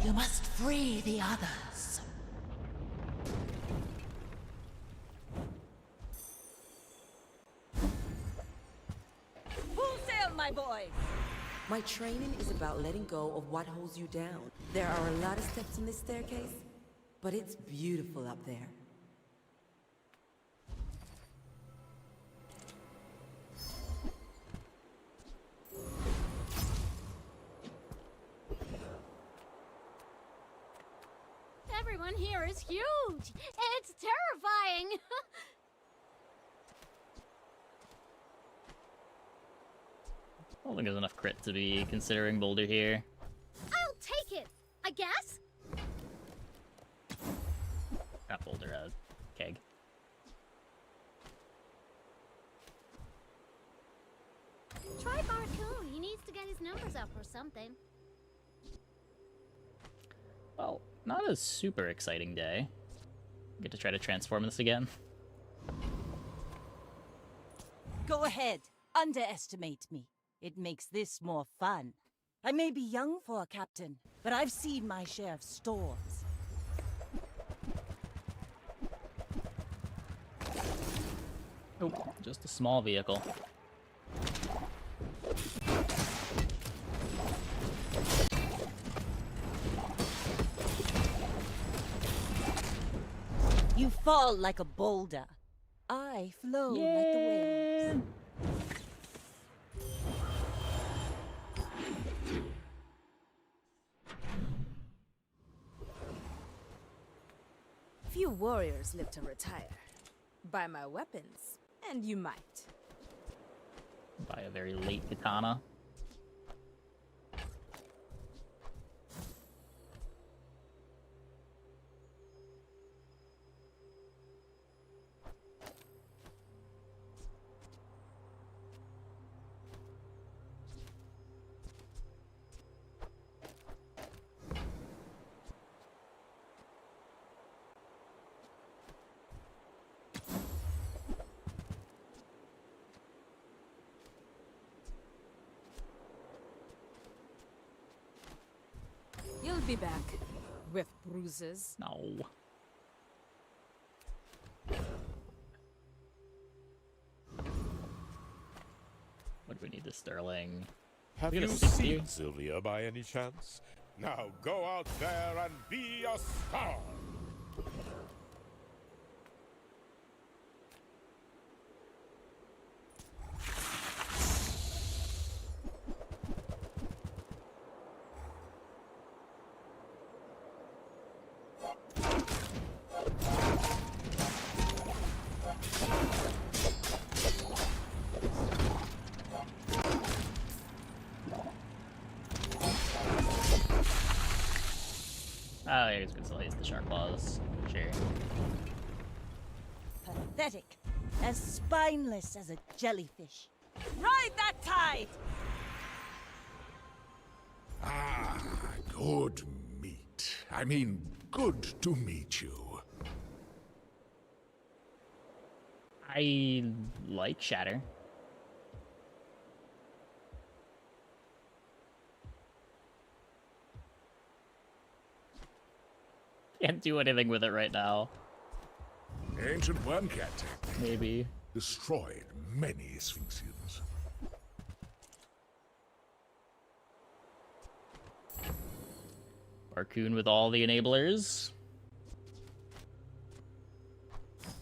You must free the others. My training is about letting go of what holds you down. There are a lot of steps in this staircase, but it's beautiful up there. Everyone here is huge. It's terrifying. I don't think there's enough crit to be considering Boulder here. I'll take it, I guess. Not Boulder, Keg. Try Barcoon. He needs to get his numbers up or something. Well, not a super exciting day. Get to try to transform this again. Go ahead. Underestimate me. It makes this more fun. I may be young for a captain, but I've seen my share of storms. Oh, just a small vehicle. You fall like a boulder. I flow like the waves. Few warriors live to retire. Buy my weapons, and you might. By a very late katana. You'll be back with bruises. No. What do we need this Sterling? Have We you got a 60? seen Sylvia by any chance? Now go out there and be a star! Oh, yeah, he's gonna still use the shark claws. Sure. Pathetic. As spineless as a jellyfish. Ride that tide! Ah, good meet. I mean, good to meet you. I like Shatter. Can't do anything with it right now. Ancient wormcat technique. Maybe. Destroyed many Sphinxians. Barcoon with all the enablers.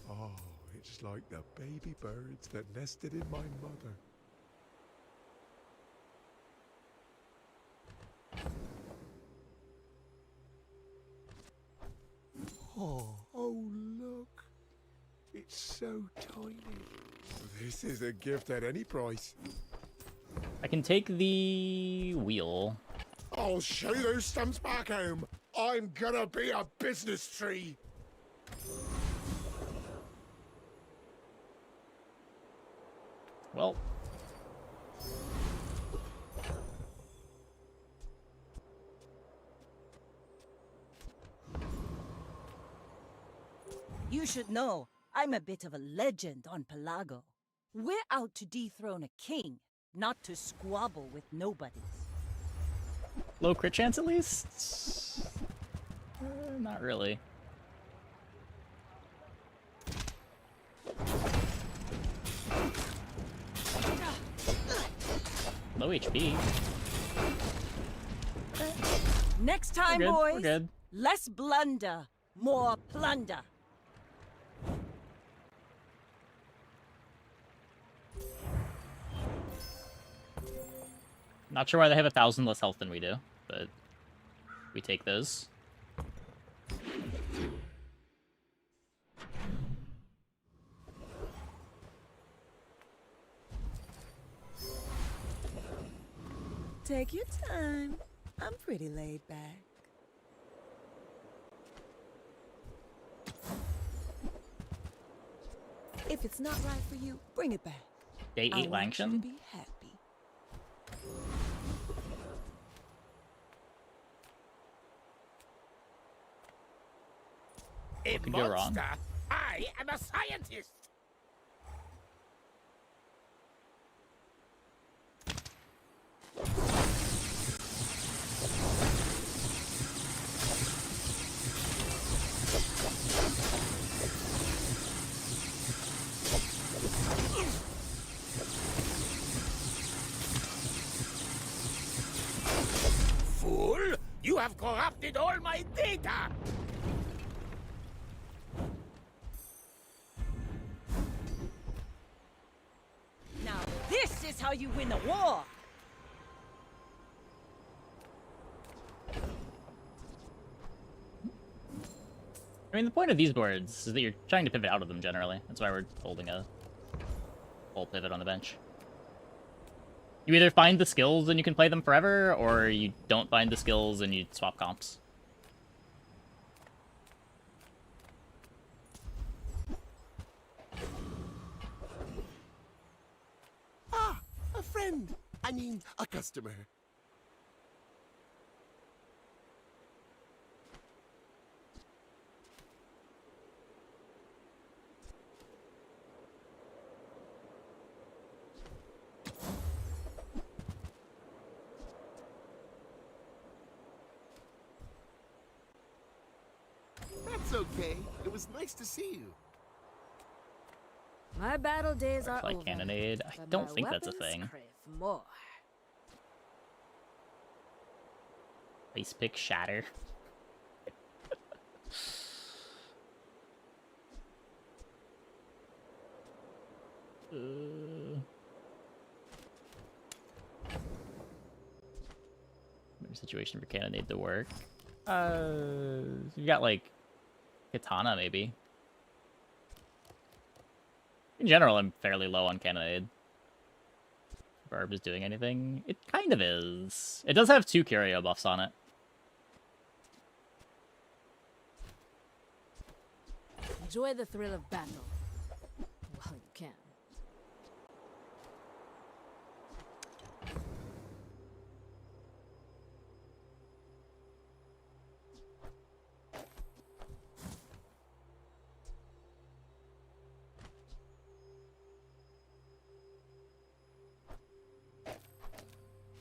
Oh, it's like the baby birds that nested in my mother. Oh, look. It's so tiny. This is a gift at any price. I can take the wheel. I'll show you those stumps back home. I'm gonna be a business tree. Well. You should know, I'm a bit of a legend on Pelago. We're out to dethrone a king, not to squabble with nobodies. Low crit chance at least? Not really. Low HP. Next time, We're good, boys. we're good. Less blunder, more plunder. Not sure why they have 1,000 less health than we do, but we take those. Take your time. I'm pretty laid back. If it's not right for you, bring it back. Day 8 I want you to Langshan? be happy. A What could go wrong? monster? I am a scientist! Fool! You have corrupted all my data! Now this is how you win a war. I mean, the point of these boards is that you're trying to pivot out of them generally. That's why we're holding a full pivot on the bench. You either find the skills and you can play them forever, or you don't find the skills and you swap comps. Ah, a friend. I mean, a customer. That's okay. It was nice to see you. My battle days are Like over. cannonade. I but don't my think that's a weapons thing. crave more. Ice pick shatter. Situation for cannonade to work. You got like katana maybe. In general, I'm fairly low on cannonade. Barb is doing anything? It kind of is. It does have 2 curio buffs on it. Enjoy the thrill of battle while you can.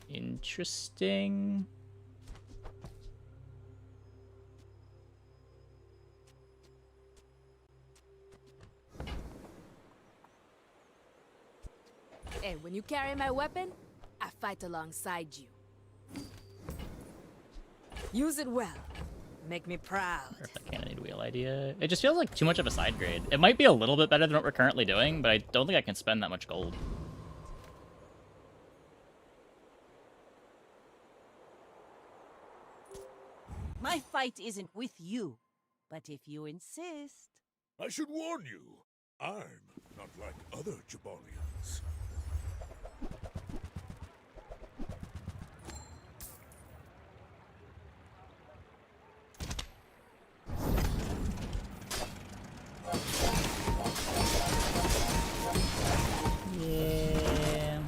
Interesting. Hey, when you carry my weapon, I fight alongside you. Use it well. Make me proud. Or if that cannonade wheel idea. It just feels like too much of a side grade. It might be a little bit better than what we're currently doing, but I don't think I can spend that much gold. My fight isn't with you, but if you insist. I should warn you, I'm not like other Jabalians. Yeah.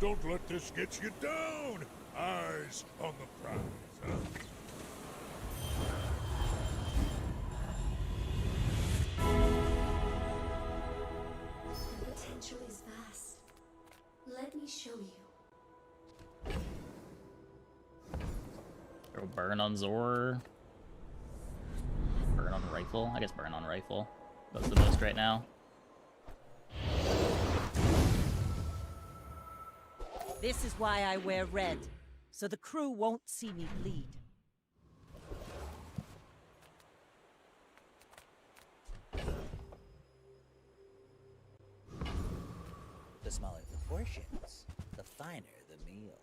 Don't let this get you down. Eyes on the prize, huh? The potential is vast. Let me show you. Throw burn on Zor. Burn on rifle. I guess burn on rifle. That's the most right now. This is why I wear red, so the crew won't see me bleed. The smaller the portions, the finer the meal.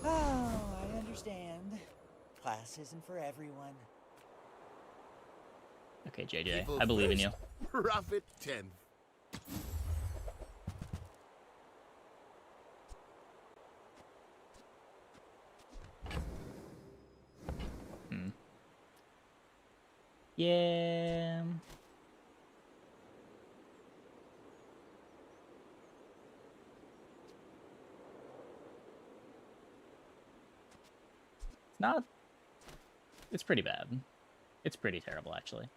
Oh, I understand. Class isn't for everyone. Okay, JJ, People I believe in you. first, Profit 10. Yeah. It's not. It's pretty bad. It's pretty terrible, actually.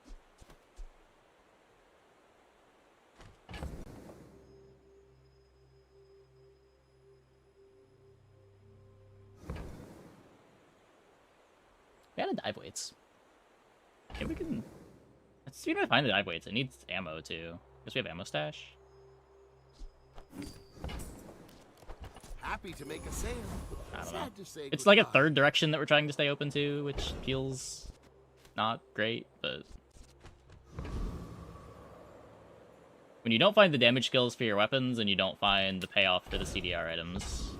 We had a dive weights. Maybe we can. Let's see if I find the dive weights. It needs ammo too. Guess we have ammo stash. Happy to make a sale. I don't know. Sad to say It's like a goodbye. third direction that we're trying to stay open to, which feels not great, but when you don't find the damage skills for your weapons and you don't find the payoff for the CDR items,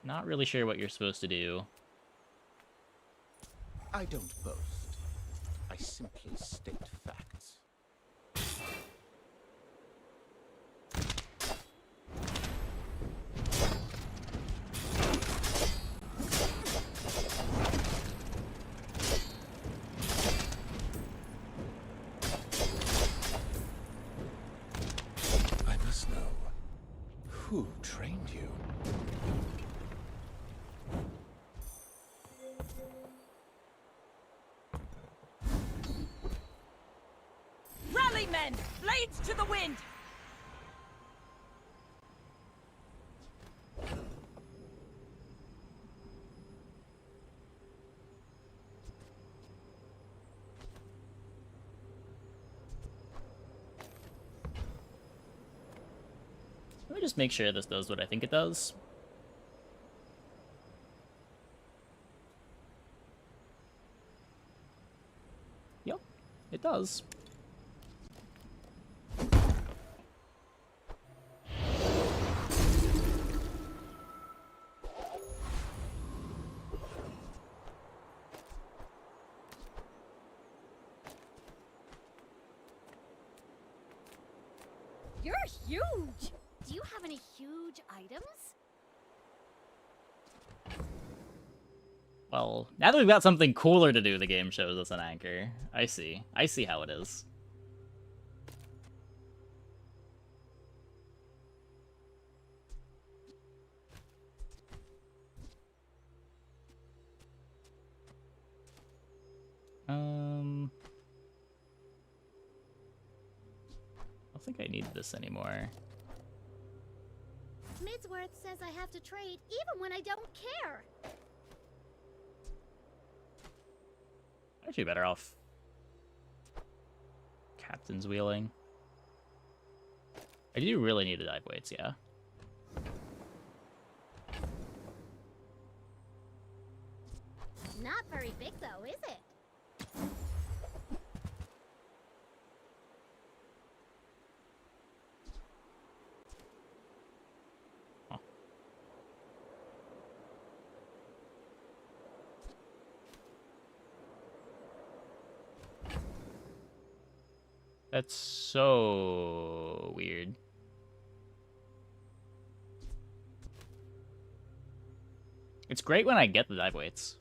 not really sure what you're supposed to do. I don't boast. I simply state facts. I must know who trained you. Rally, men! Blades to the wind! Let me just make sure this does what I think it does. Yep, it does. You're huge! Do you have any huge items? Well, now that we've got something cooler to do, the game shows us an anchor. I see. I see how it is. I don't think I need this anymore. Midsworth says I have to trade even when I don't care. Actually, better off Captain's Wheeling. I do really need the dive weights, yeah. Not very big though, is it? That's so weird. It's great when I get the dive weights.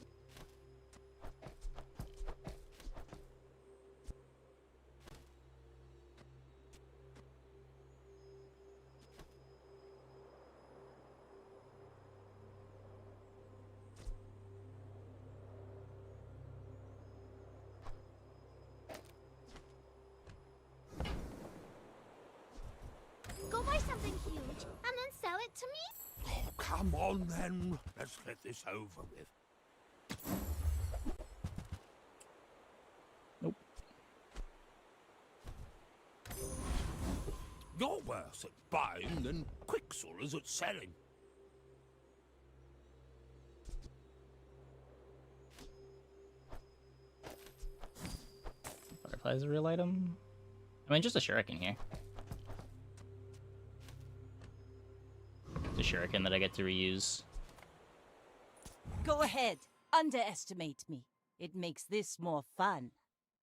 to me? Oh, come on then. Let's get this over with. Nope. You're worse at buying than Quixel is at selling. Butterfly's a real item. I mean, just a shuriken here. The shuriken that I get to reuse. Go ahead. Underestimate me. It makes this more fun.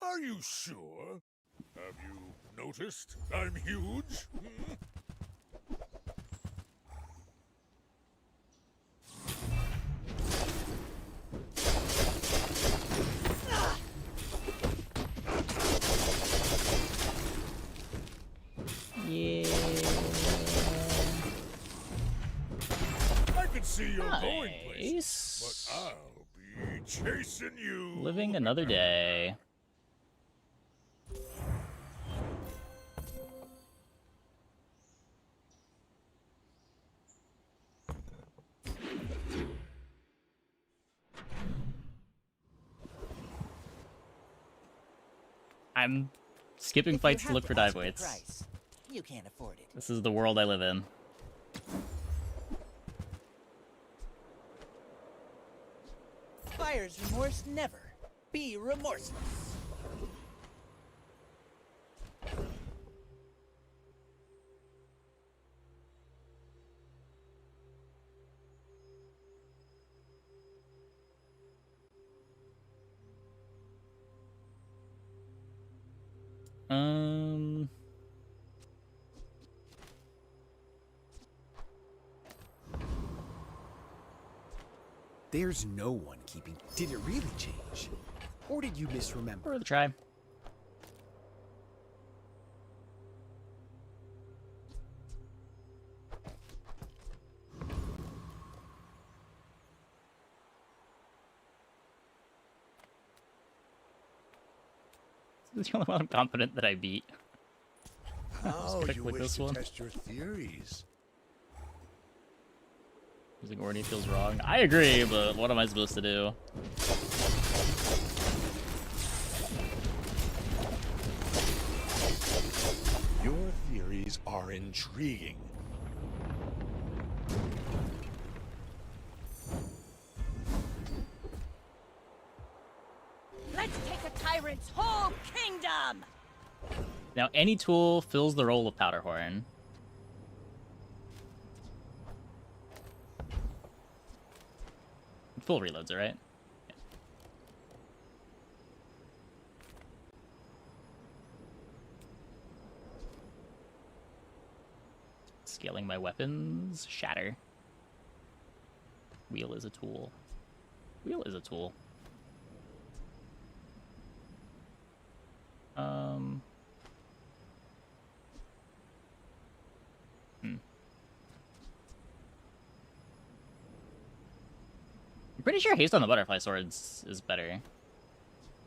Are you sure? Have you noticed I'm huge? Hmm? Yeah. I can see you're going places, but I'll be chasing you. Living another day. I'm skipping fights to look for dive weights. Price, you can't afford it. This is the world I live in. Buyer's remorse never. Be remorseless. There's no one keeping... Did it really change? Or did you misremember? Worth a try. This is the only one I'm confident that I beat. Oh, you with wish this to one. test your theories. Using Orny feels wrong. I agree, but what am I supposed to do? Your theories are intriguing. Let's take a tyrant's whole kingdom! Now, any tool fills the role of Powderhorn. Full reloads, all right? Yeah. Scaling my weapons. Shatter. Wheel is a tool. Wheel is a tool. I'm pretty sure haste on the butterfly swords is better.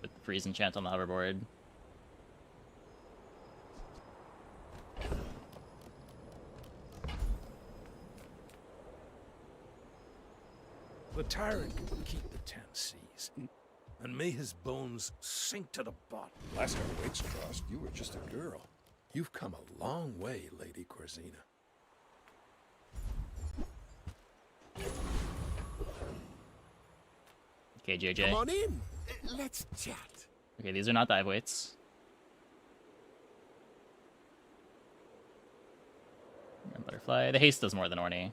With the freeze enchant on the hoverboard. The tyrant can keep the 10 Cs, and may his bones sink to the bottom. Last our weights crossed, you were just a girl. You've come a long way, Lady Corzina. Okay, JJ. Come on in. Let's chat. Okay, these are not dive weights. And butterfly. The haste does more than Orny.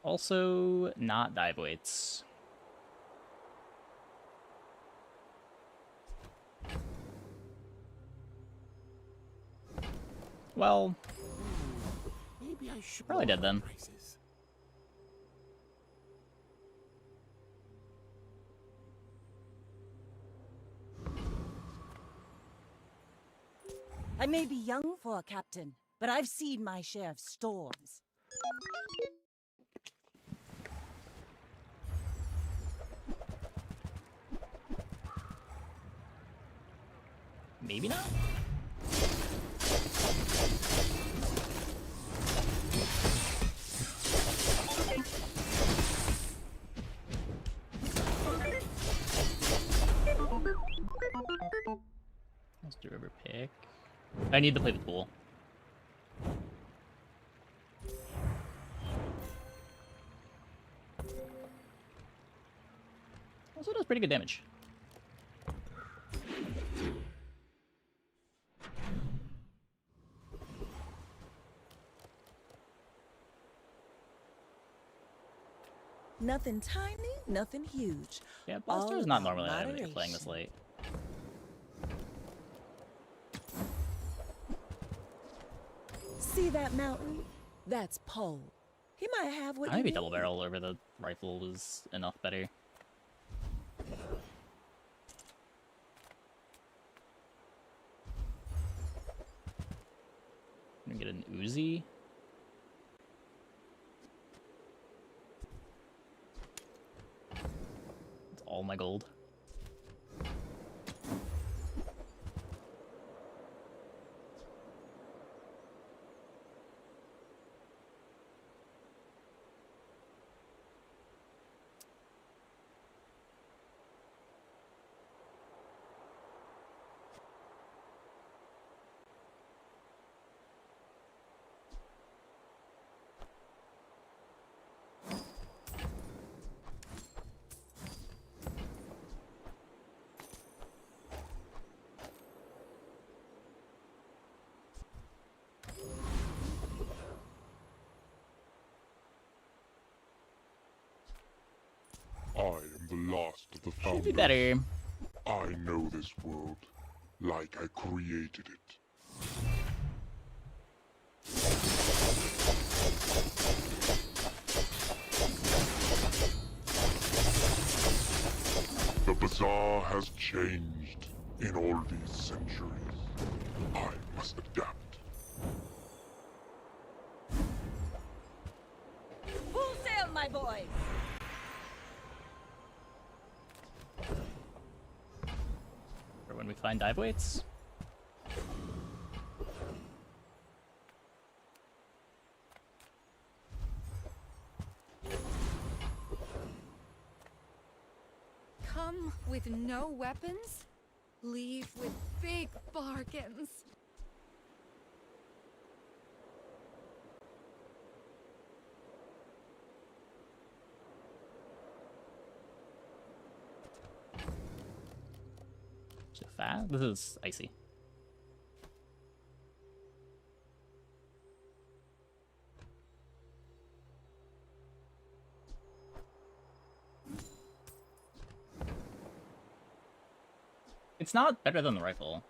Also, not dive weights. Well, Maybe I should probably dead then. prices. I may be young for a captain, but I've seen my share of storms. Maybe not? Let's do river pick. I need to play the pool. Also does pretty good damage. Nothing tiny, nothing huge. Yeah, Blaster is not normally an item that you're playing this late. See that mountain? That's Pole. He might have what you Maybe need. double barrel over the rifle was enough better. I'm gonna get an Uzi. It's all my gold. I am the last of the founders. Should be better. I know this world like I created it. The bazaar has changed in all these centuries. I must adapt. Full sail, my boys! For when we find dive weights. Come with no weapons, leave with big bargains. So fast. This is icy. It's not better than the rifle.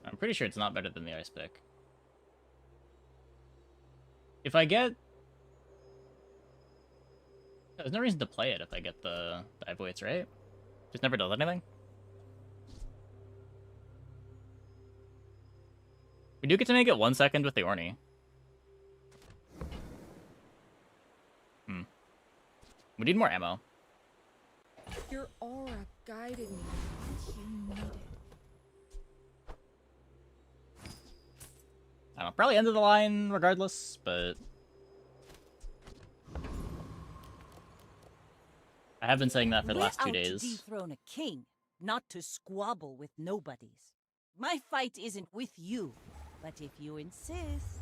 I'm pretty sure it's not better than the ice pick. If I get... There's no reason to play it if I get the dive weights, right? Just never does anything. We do get to make it 1 second with the Orny. We need more ammo. Your aura guided me when you needed. I don't know, probably end of the line regardless, but... I have been saying that for the last 2 We're out days. to dethrone a king, not to squabble with nobodies. My fight isn't with you, but if you insist...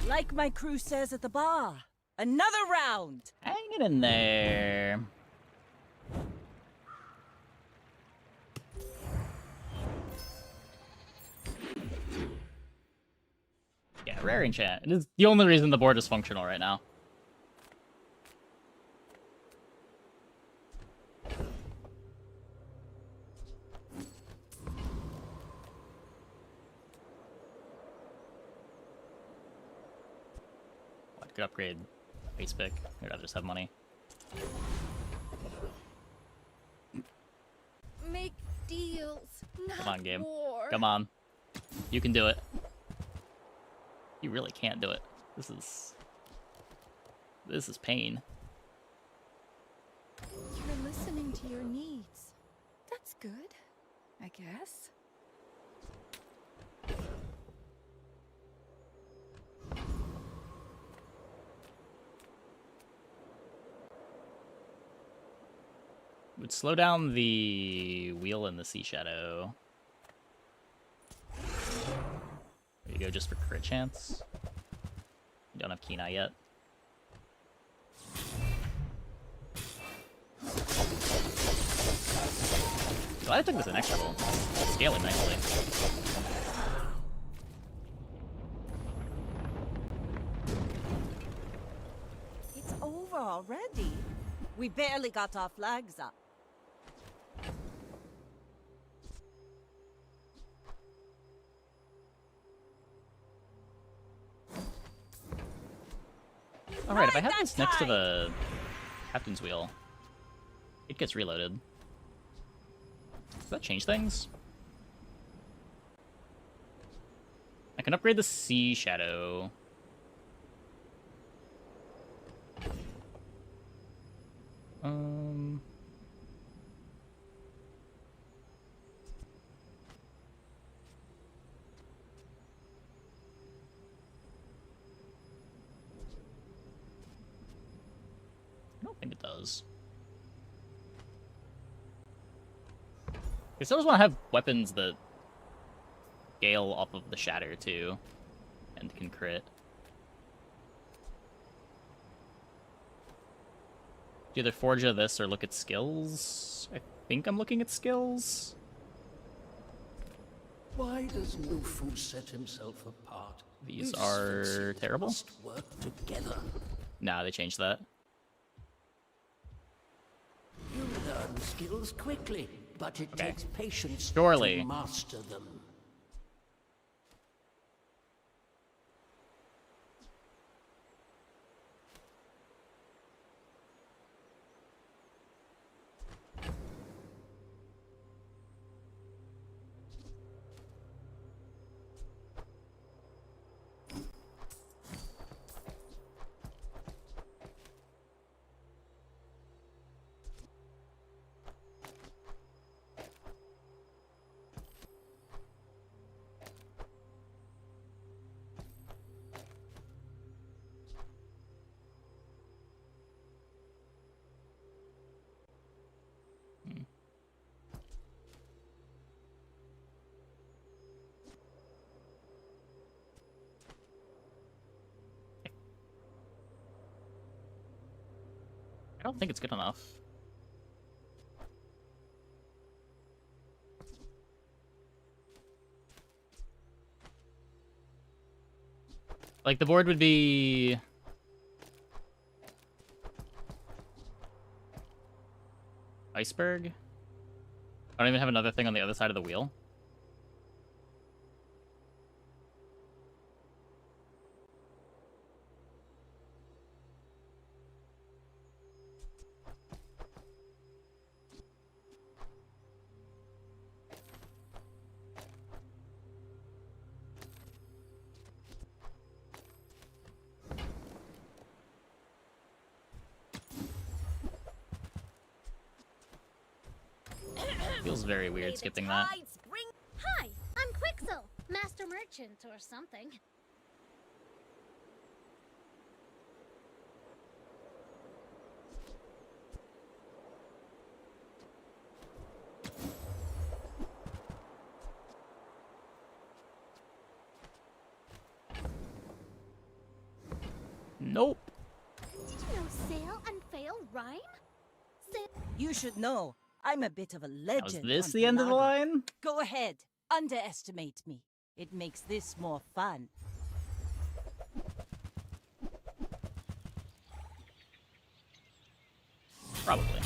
Like my crew says at the bar, another round! Hang it in there. Yeah, rare enchant. It is the only reason the board is functional right now. I could upgrade base pick. I'd rather just have money. make deals, not Come on, game. war. Come on. You can do it. You really can't do it. This is pain. You're listening to your needs. That's good, I guess. Would slow down the wheel in the sea shadow. There you go, just for crit chance. You don't have keen eye yet. Glad I took this in extra roll. It's scaling nicely. It's over already. We barely got our flags up. Alright, if I have this next to the captain's wheel, it gets reloaded. Does that change things? I can upgrade the sea shadow. I don't think it does. I still just want to have weapons that scale off of the shatter too, and can crit. Either forge of this or look at skills. I think I'm looking at skills. Why does Nufu set himself apart? These are terrible. Must work together. Nah, they changed that. You learn skills quickly, but it takes patience Surely. to master them. I don't think it's good enough. Like, the board would be... Iceberg? I don't even have another thing on the other side of the wheel. Feels very weird skipping that. Hi, I'm Quixel, Master Merchant or something. Nope. Did you know sail and fail rhyme? You should know. I'm a bit of a legend. Was this on the end of the Pelago. line? Go ahead. Underestimate me. It makes this more fun. Probably.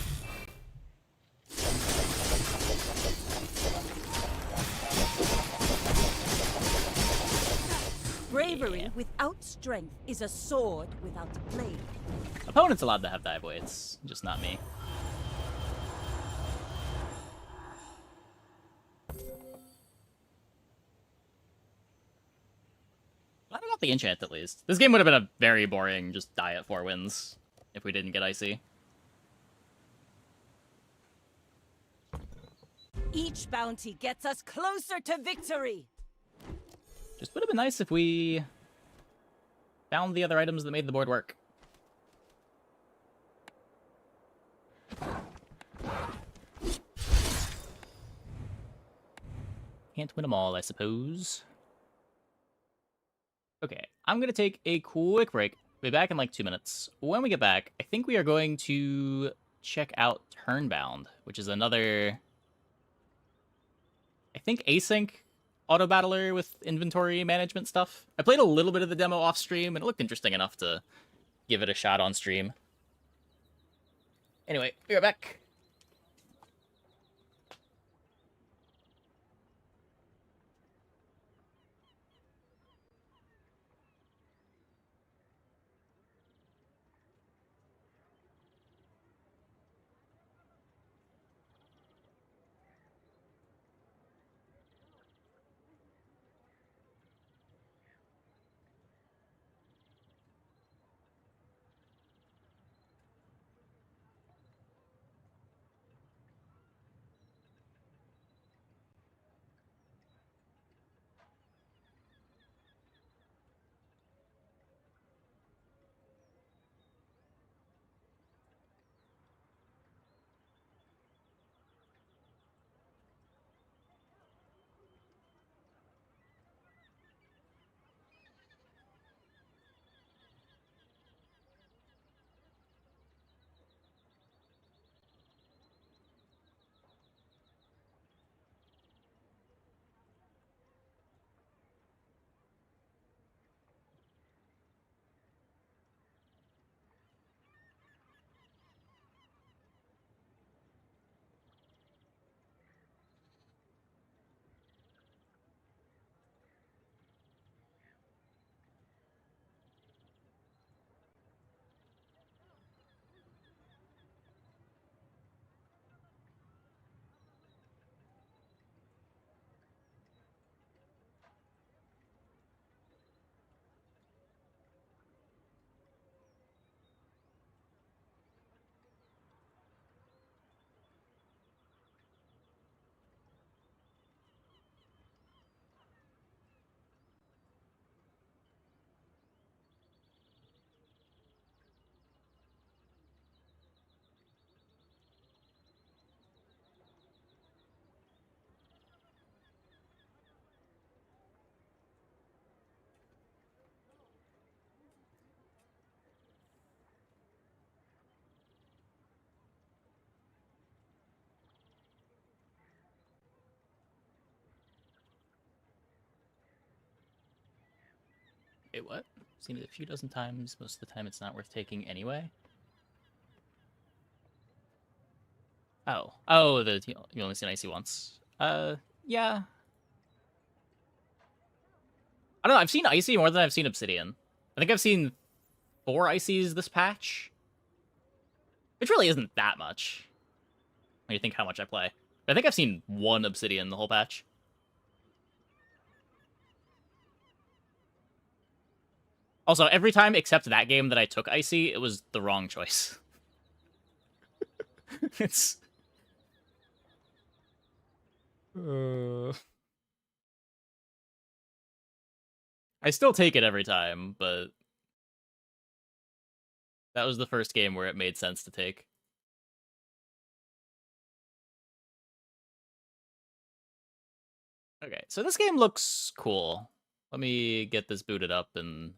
Bravery without strength is a sword without a blade. Opponent's allowed to have dive weights, just not me. the enchant at least. This game would have been a very boring, just die at 4 wins if we didn't get icy. Each bounty gets us closer to victory. Just would have been nice if we found the other items that made the board work. Can't win them all, I suppose. Okay, I'm going to take a quick break. Be back in like 2 minutes. When we get back, I think we are going to check out Turnbound, which is another, I think, async auto battler with inventory management stuff. I played a little bit of the demo off stream, and it looked interesting enough to give it a shot on stream. Anyway, we are back. Wait, what? Seen it a few dozen times. Most of the time it's not worth taking anyway. Oh. Oh, you only seen icy once. Yeah. I don't know, I've seen icy more than I've seen obsidian. I think I've seen 4 icies this patch. Which really isn't that much. When you think how much I play. I think I've seen 1 obsidian the whole patch. Also, every time except that game that I took icy, it was the wrong choice. It's... I still take it every time, but... that was the first game where it made sense to take. Okay, so this game looks cool. Let me get this booted up and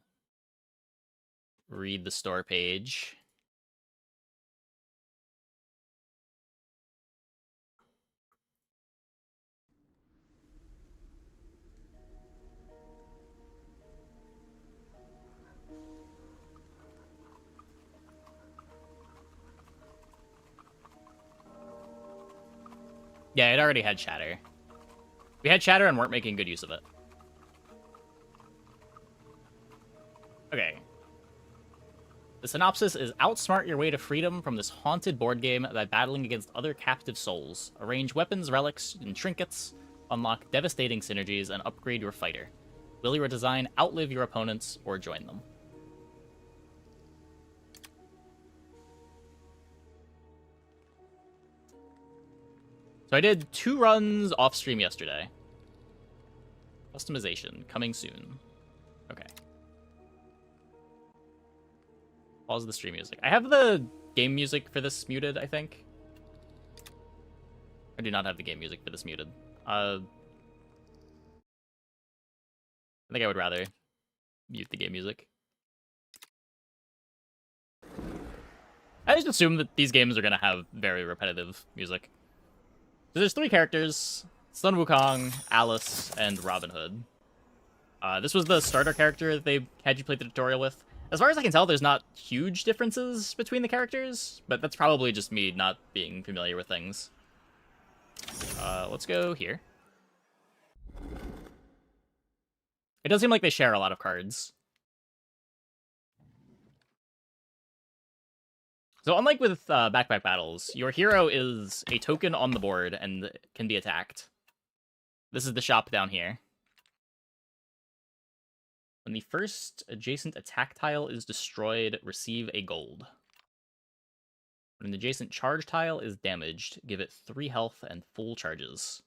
read the store page. Yeah, it already had Shatter. We had Shatter and weren't making good use of it. Okay. The synopsis is outsmart your way to freedom from this haunted board game by battling against other captive souls. Arrange weapons, relics, and trinkets, unlock devastating synergies, and upgrade your fighter. Will your design outlive your opponents or join them? So I did 2 runs off stream yesterday. Customization coming soon. Okay. Pause the stream music. I have the game music for this muted, I think. I do not have the game music for this muted. I think I would rather mute the game music. I just assume that these games are going to have very repetitive music. So there's 3 characters. Sun Wukong, Alice, and Robin Hood. This was the starter character that they had you play the tutorial with. As far as I can tell, there's not huge differences between the characters, but that's probably just me not being familiar with things. Let's go here. It does seem like they share a lot of cards. So unlike with backpack battles, your hero is a token on the board and can be attacked. This is the shop down here. When the first adjacent attack tile is destroyed, receive a gold. When an adjacent charge tile is damaged, give it 3 health and full charges.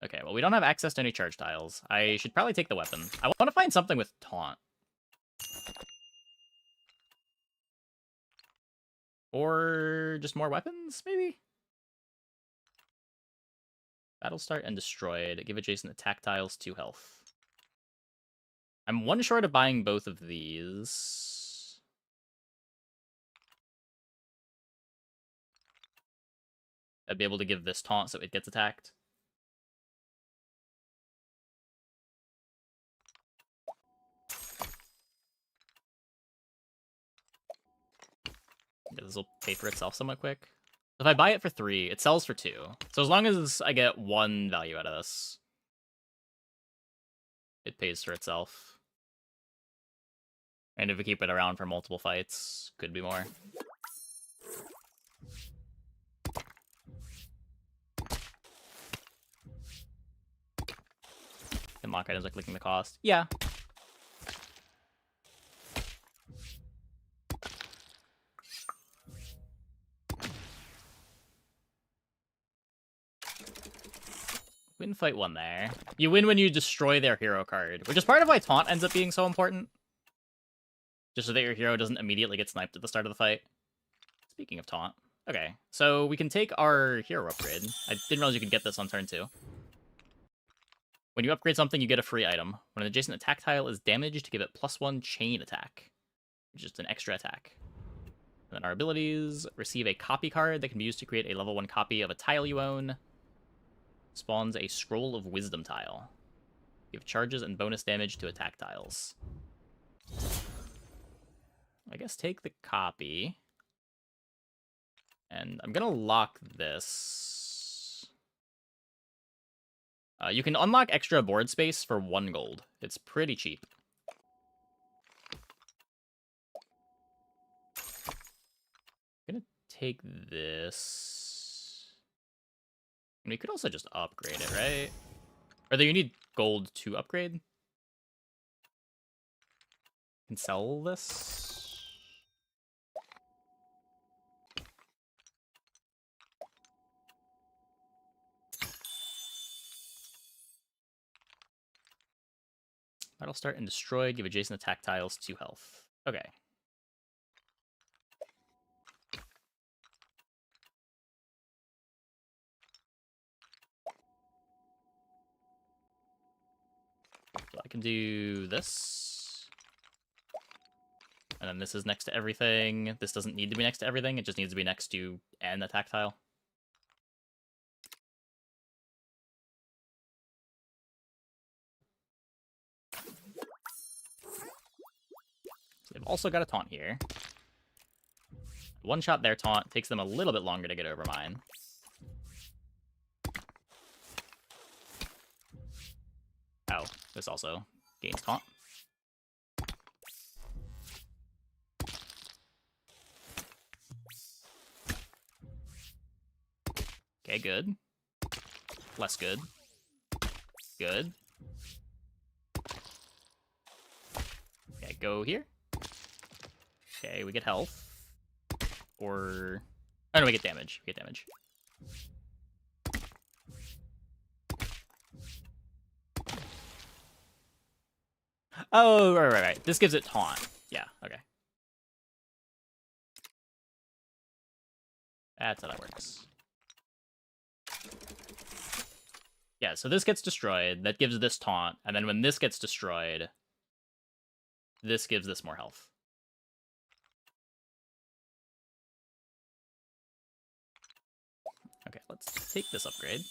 Okay, well, we don't have access to any charge tiles. I should probably take the weapon. I want to find something with taunt. Or just more weapons, maybe? Battle start and destroyed. Give adjacent attack tiles 2 health. I'm 1 short of buying both of these. I'd be able to give this taunt so it gets attacked. This will pay for itself somewhat quick. If I buy it for 3, it sells for 2. So as long as I get 1 value out of this, it pays for itself. And if we keep it around for multiple fights, could be more. Can lock items by clicking the cost. Yeah. Win fight 1 there. You win when you destroy their hero card, which is part of why taunt ends up being so important. Just so that your hero doesn't immediately get sniped at the start of the fight. Speaking of taunt. Okay, so we can take our hero upgrade. I didn't realize you could get this on turn 2. When you upgrade something, you get a free item. When an adjacent attack tile is damaged, give it +1 chain attack, which is an extra attack. And then our abilities, receive a copy card that can be used to create a level 1 copy of a tile you own. Spawns a Scroll of Wisdom tile. Give charges and bonus damage to attack tiles. I guess take the copy. And I'm gonna lock this. You can unlock extra board space for 1 gold. It's pretty cheap. I'm gonna take this. And we could also just upgrade it, right? Or do you need gold to upgrade? Can sell this. Battle start and destroy. Give adjacent attack tiles 2 health. Okay. So I can do this. And then this is next to everything. This doesn't need to be next to everything. It just needs to be next to an attack tile. So they've also got a taunt here. 1 shot their taunt. Takes them a little bit longer to get over mine. Oh, this also gains taunt. Okay, good. Less good. Good. Okay, go here. Okay, we get health. Or... Oh, no, we get damage. We get damage. Oh, right. This gives it taunt. Yeah, okay. That's how that works. Yeah, so this gets destroyed. That gives this taunt. And then when this gets destroyed, this gives this more health. Okay, let's take this upgrade.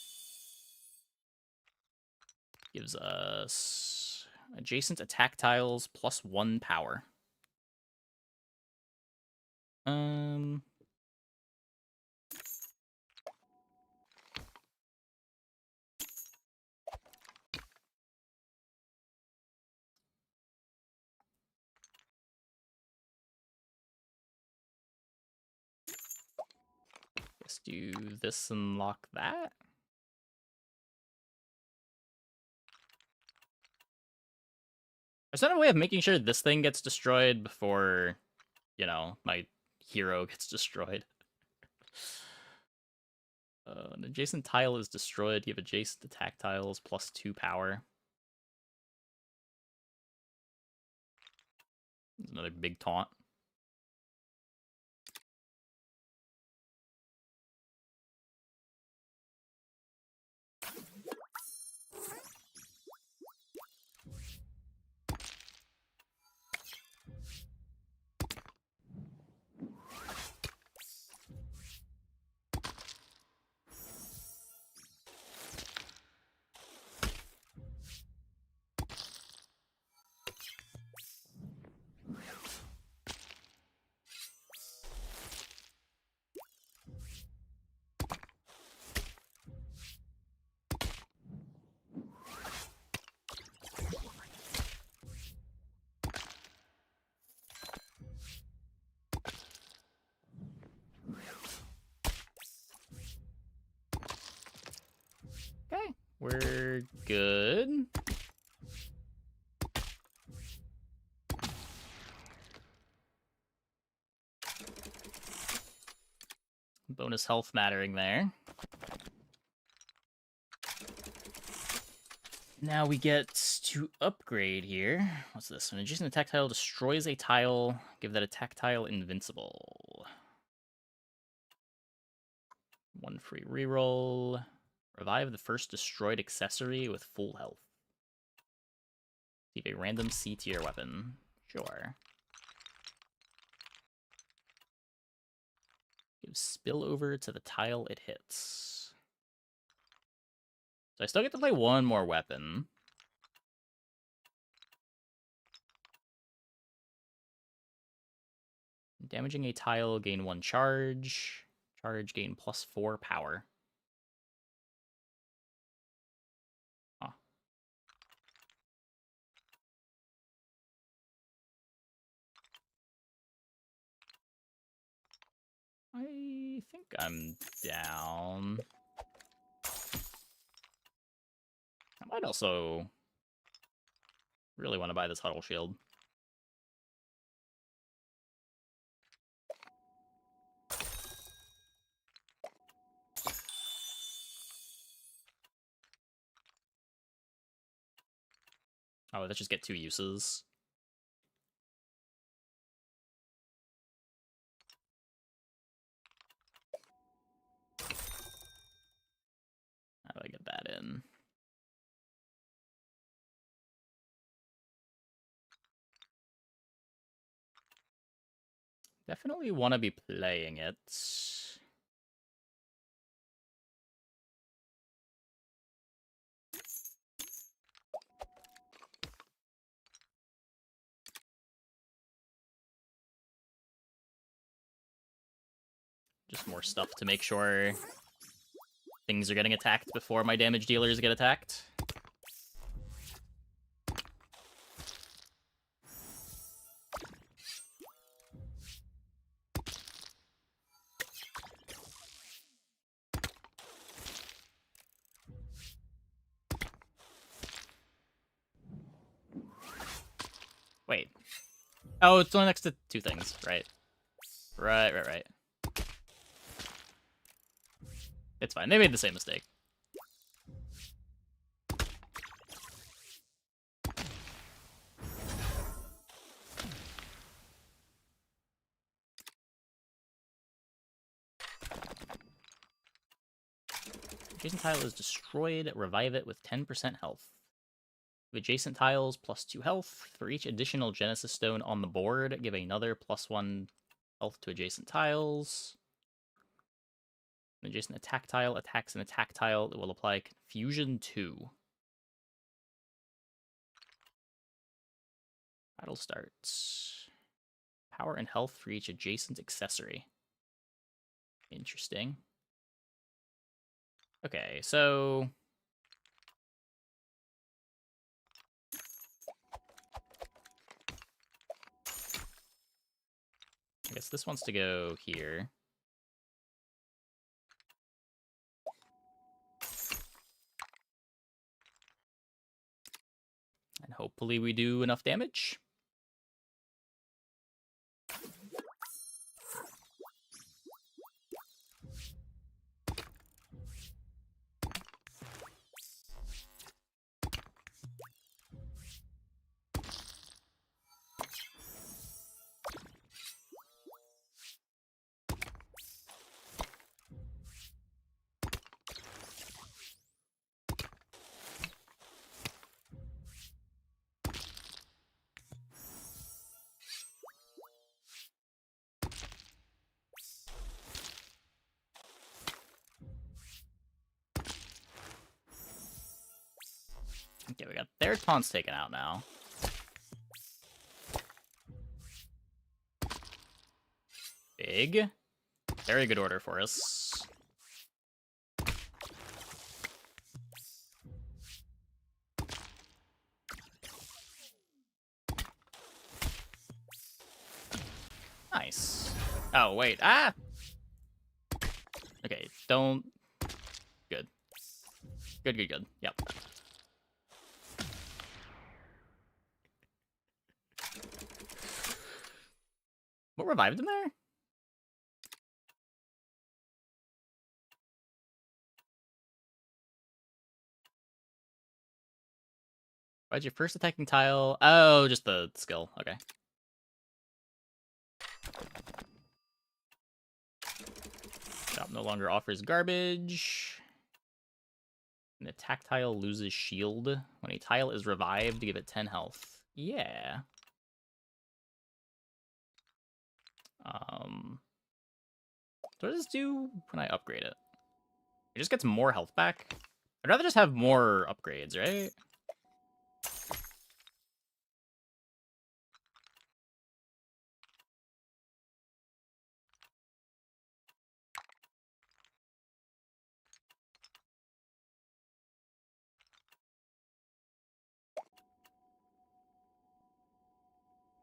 Gives us adjacent attack tiles plus 1 power. Let's do this and lock that. Is there a way of making sure this thing gets destroyed before, you know, my hero gets destroyed? An adjacent tile is destroyed. You have adjacent attack tiles plus 2 power. There's another big taunt. Okay, we're good. Bonus health mattering there. Now we get to upgrade here. What's this? When an adjacent attack tile destroys a tile, give that attack tile invincible. 1 free reroll. Revive the first destroyed accessory with full health. Keep a random C tier weapon. Sure. Give spillover to the tile it hits. So I still get to play 1 more weapon. Damaging a tile, gain 1 charge. Charge, gain plus 4 power. Huh. I think I'm down. I might also really want to buy this Huddle Shield. Oh, let's just get 2 uses. How do I get that in? Definitely want to be playing it. Just more stuff to make sure things are getting attacked before my damage dealers get attacked. Wait. Oh, it's only next to two things. Right. Right. It's fine. They made the same mistake. Adjacent tile is destroyed. Revive it with 10% health. Adjacent tiles +2 health. For each additional Genesis Stone on the board, give another +1 health to adjacent tiles. An adjacent attack tile attacks an attack tile. It will apply Confusion 2. Battle starts. Power and health for each adjacent accessory. Interesting. Okay, so... I guess this wants to go here. And hopefully we do enough damage. Okay, we got their taunts taken out now. Big. Very good order for us. Nice. Oh, wait. Ah! Okay, don't... Good. Good. Yep. What revived him there? Why'd your first attacking tile? Oh, just the skill. Okay. Shop no longer offers garbage. An attack tile loses shield. When a tile is revived, give it 10 health. Yeah. So what does this do when I upgrade it? It just gets more health back? I'd rather just have more upgrades, right?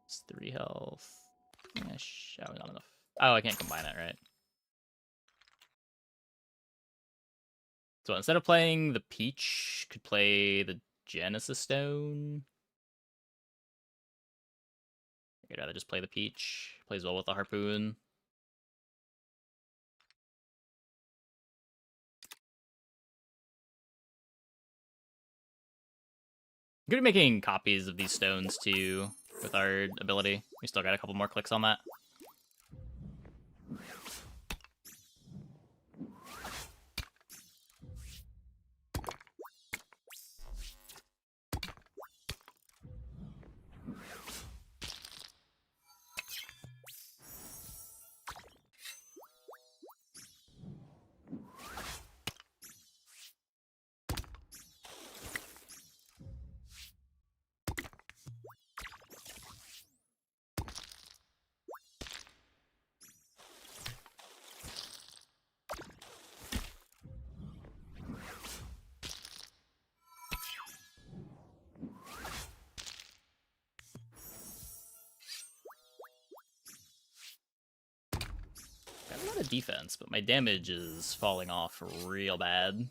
It's 3 health. Ish. Oh, not enough. Oh, I can't combine it, right? So instead of playing the Peach, could play the Genesis Stone. I'd rather just play the Peach. Plays well with the Harpoon. I'm gonna be making copies of these stones too with our ability. We still got a couple more clicks on that. Got a lot of defense, but my damage is falling off real bad.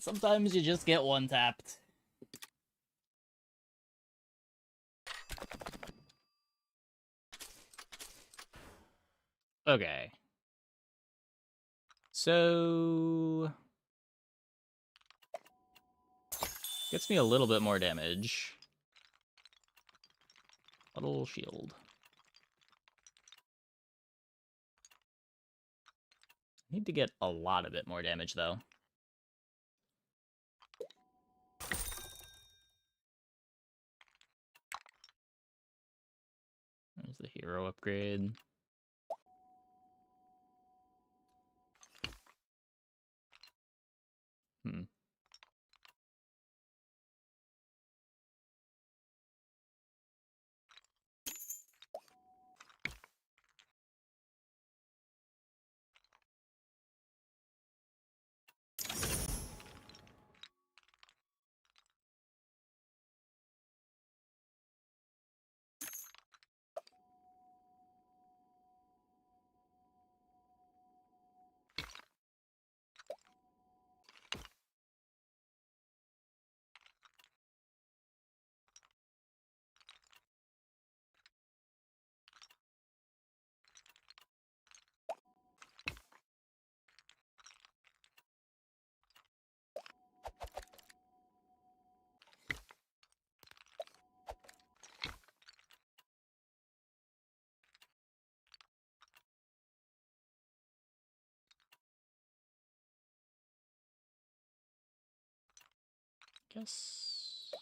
Sometimes you just get one tapped. Okay. So... gets me a little bit more damage. Little shield. Need to get a lot of it more damage, though. There's the hero upgrade. Hmm. Guess...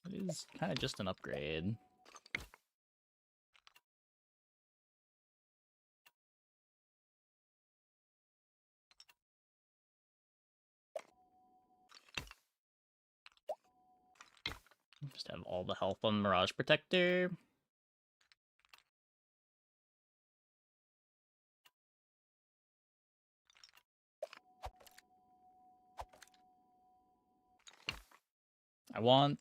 it is kind of just an upgrade. Just have all the health on Mirage Protector. I want...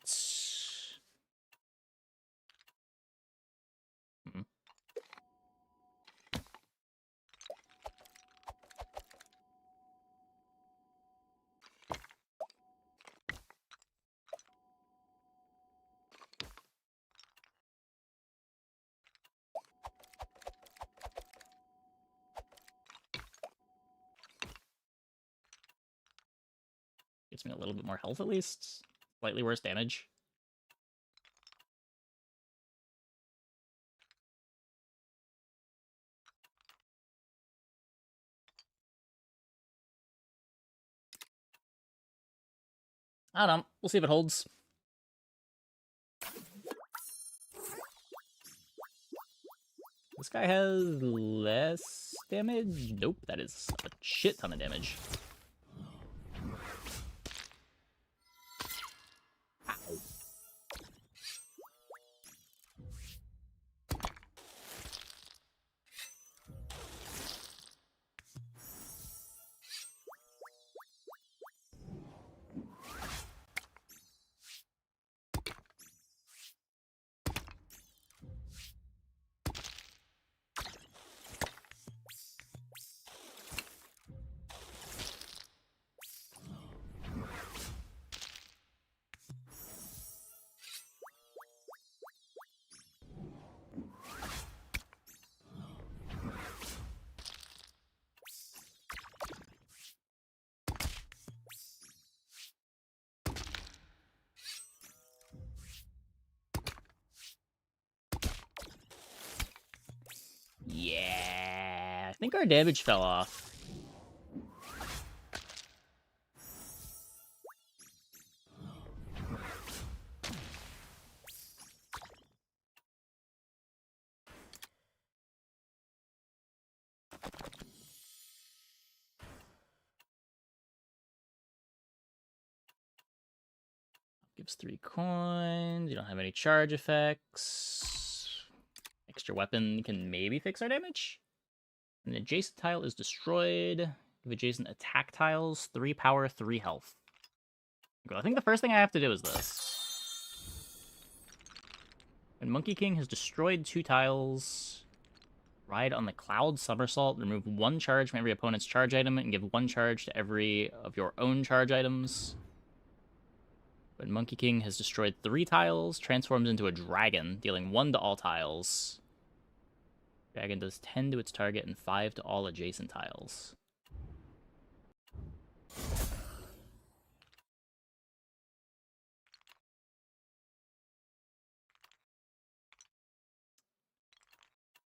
gets me a little bit more health, at least. Slightly worse damage. I don't know. We'll see if it holds. This guy has less damage? Nope, that is a shit ton of damage. Yeah, I think our damage fell off. Gives 3 coins. You don't have any charge effects. Extra weapon can maybe fix our damage. An adjacent tile is destroyed. Give adjacent attack tiles 3 power, 3 health. I think the first thing I have to do is this. When Monkey King has destroyed 2 tiles, Ride on the Cloud Somersault. Remove 1 charge from every opponent's charge item and give 1 charge to every of your own charge items. When Monkey King has destroyed 3 tiles, transforms into a dragon, dealing 1 to all tiles. Dragon does 10 to its target and 5 to all adjacent tiles.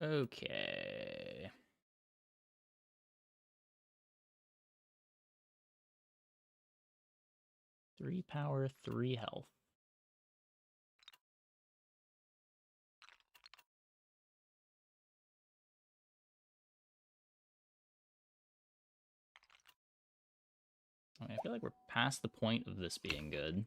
Okay. Three power, 3 health. I mean, I feel like we're past the point of this being good.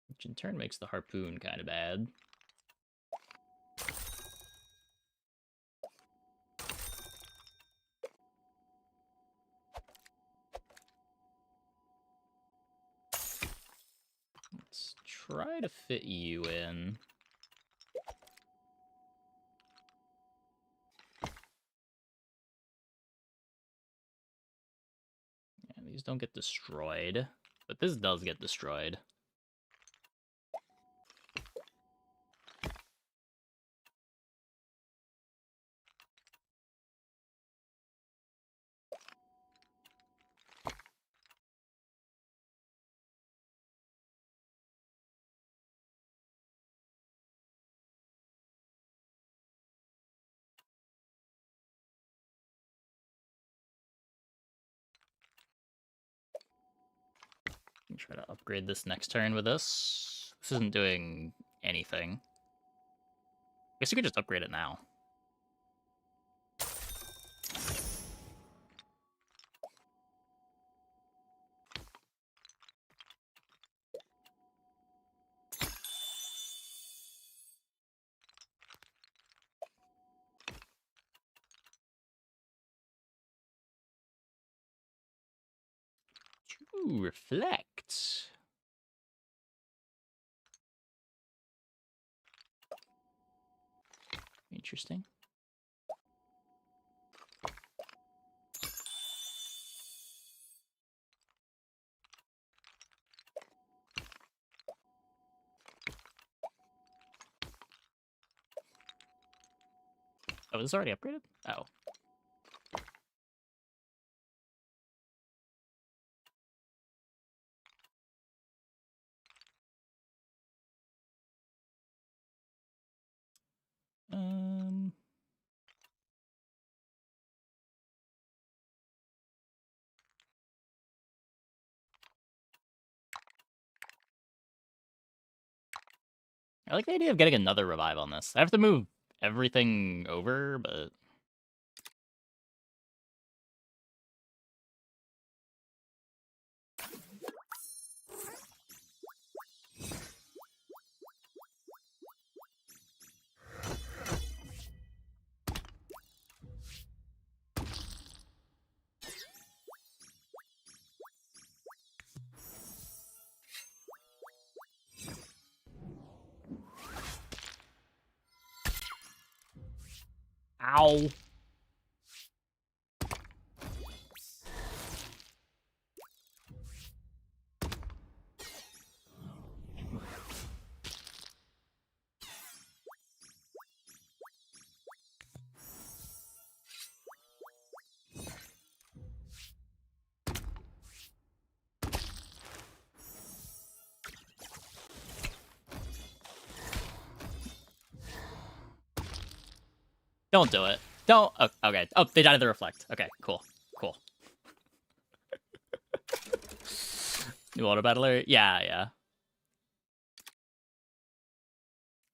Which in turn makes the harpoon kind of bad. Let's try to fit you in. Yeah, these don't get destroyed, but this does get destroyed. Try to upgrade this next turn with this. This isn't doing anything. I guess you could just upgrade it now. Ooh, reflect. Interesting. Oh, is this already upgraded? Oh. I like the idea of getting another revive on this. I have to move everything over, but... Ow. Don't do it. Don't. Oh, okay. Oh, they died of the reflect. Okay, cool. Cool. New auto battler? Yeah, yeah.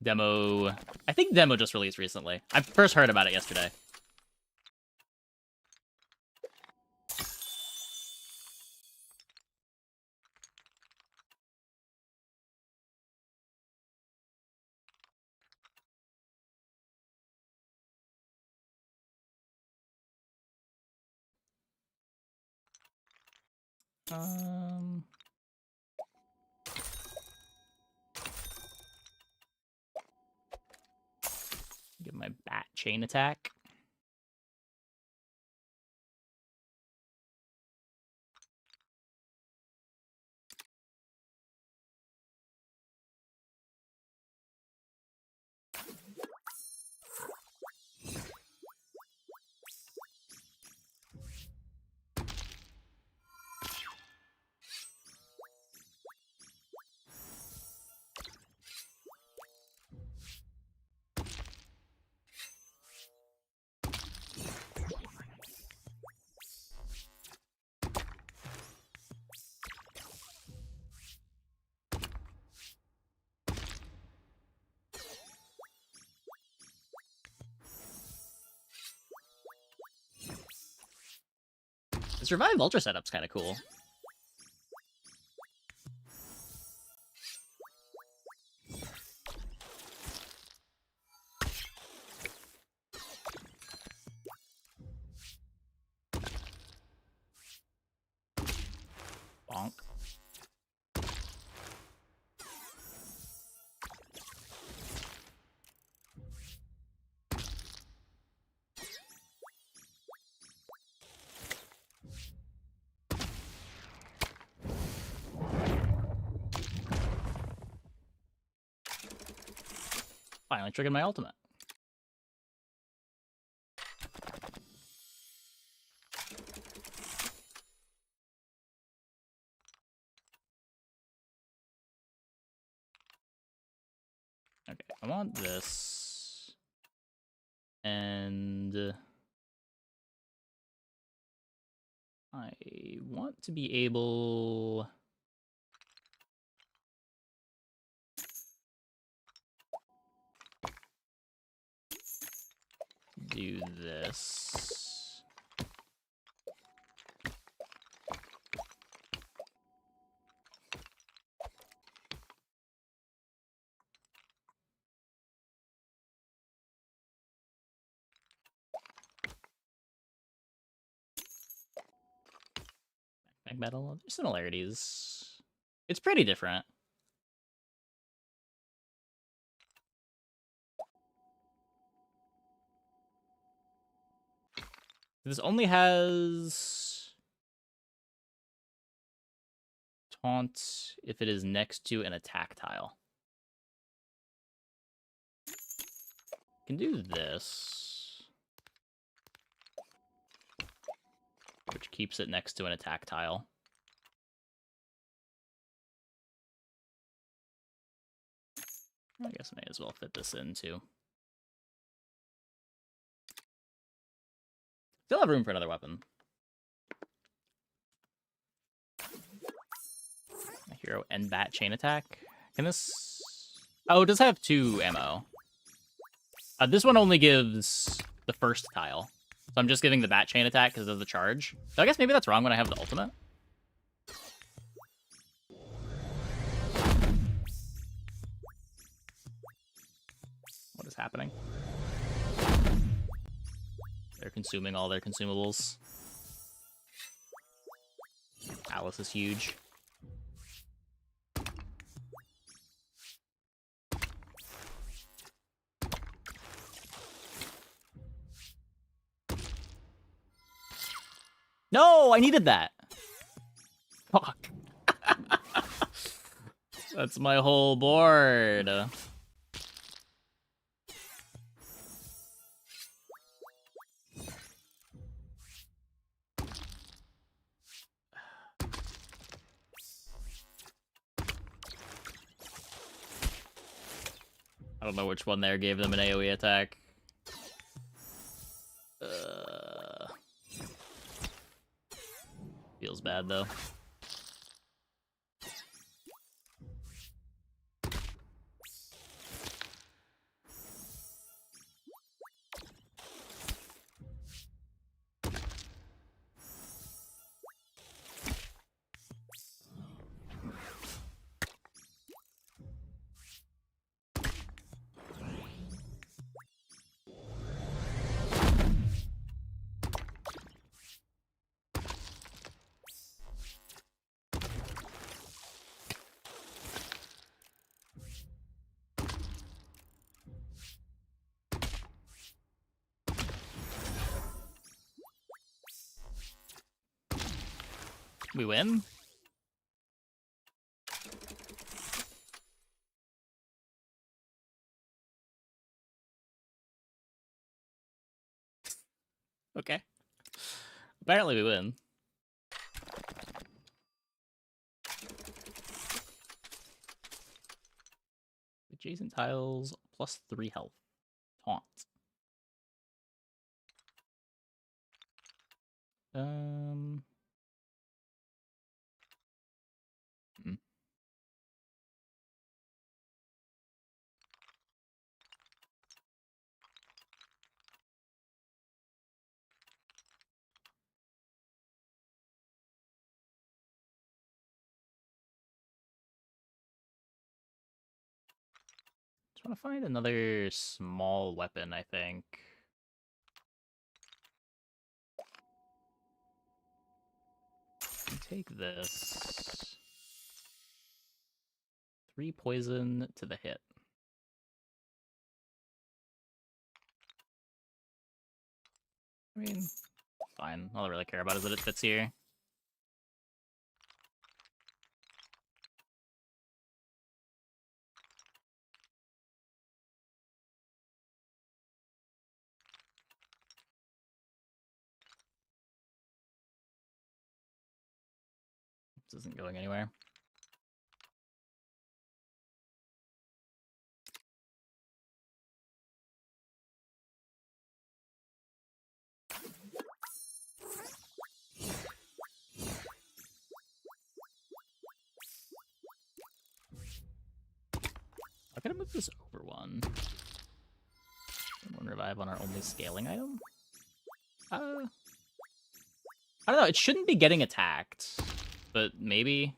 Demo. I think demo just released recently. I first heard about it yesterday. Um. chain attack. This Revive Ultra setup's kind of cool. Bonk. Finally triggered my ultimate. Okay, I want this. And I want to be able... do this. Back metal, there's similarities. It's pretty different. This only has taunt if it is next to an attack tile. Can do this, which keeps it next to an attack tile. I guess I may as well fit this in too. Still have room for another weapon. My hero and bat chain attack. Can this... Oh, it does have 2 ammo. This one only gives the first tile. So I'm just giving the bat chain attack because of the charge. So I guess maybe that's wrong when I have the ultimate. What is happening? They're consuming all their consumables. Alice is huge. No, I needed that. Fuck. That's my whole board. I don't know which one there gave them an AoE attack. Feels bad, though. We win? Okay. Apparently we win. Adjacent tiles plus 3 health. Taunt. Hmm. Just want to find another small weapon, I think. Take this. 3 poison to the hit. I mean, fine. All I really care about is that it fits here. This isn't going anywhere. I could have moved this over one. One revive on our only scaling item? I don't know, it shouldn't be getting attacked, but maybe.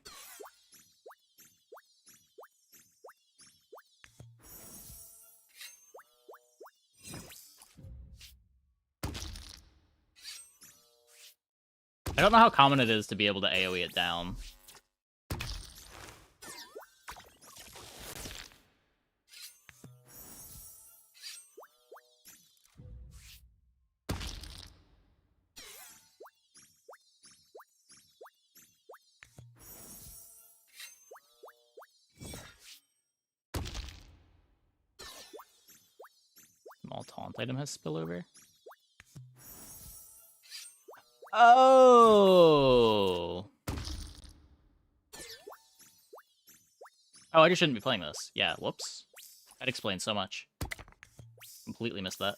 I don't know how common it is to be able to AoE it down. Small taunt item has spillover. Oh! Oh, I just shouldn't be playing this. Yeah, whoops. That explains so much. Completely missed that.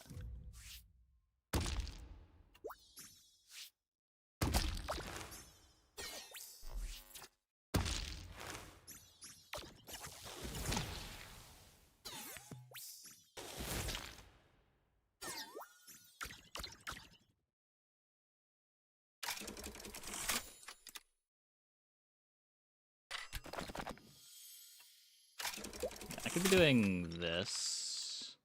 I could be doing this.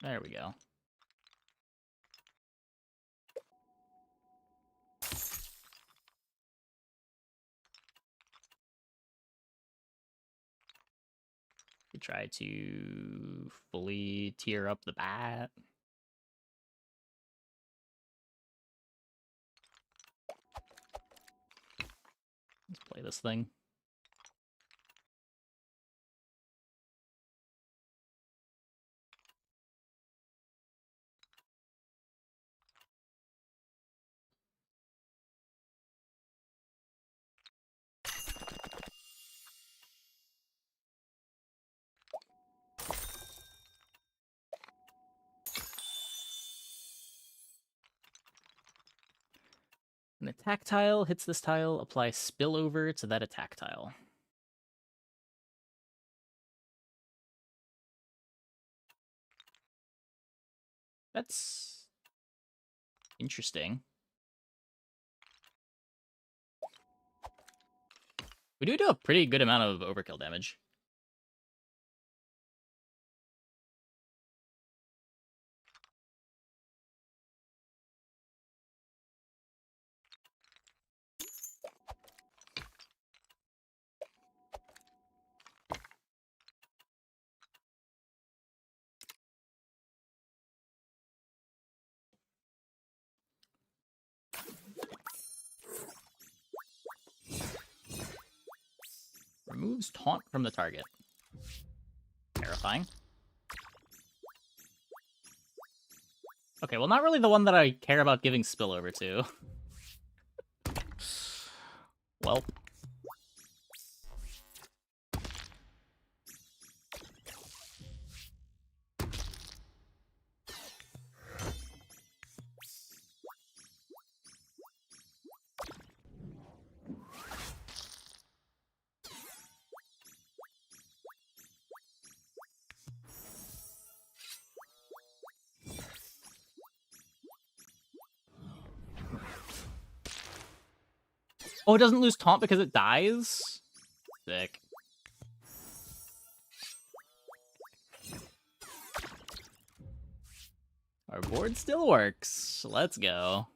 There we go. We try to fully tier up the bat. Let's play this thing. An attack tile hits this tile, apply spillover to that attack tile. That's interesting. We do a pretty good amount of overkill damage. Removes taunt from the target. Terrifying. Okay, well, not really the one that I care about giving spillover to. Well. Oh, it doesn't lose taunt because it dies? Sick. Our board still works. Let's go.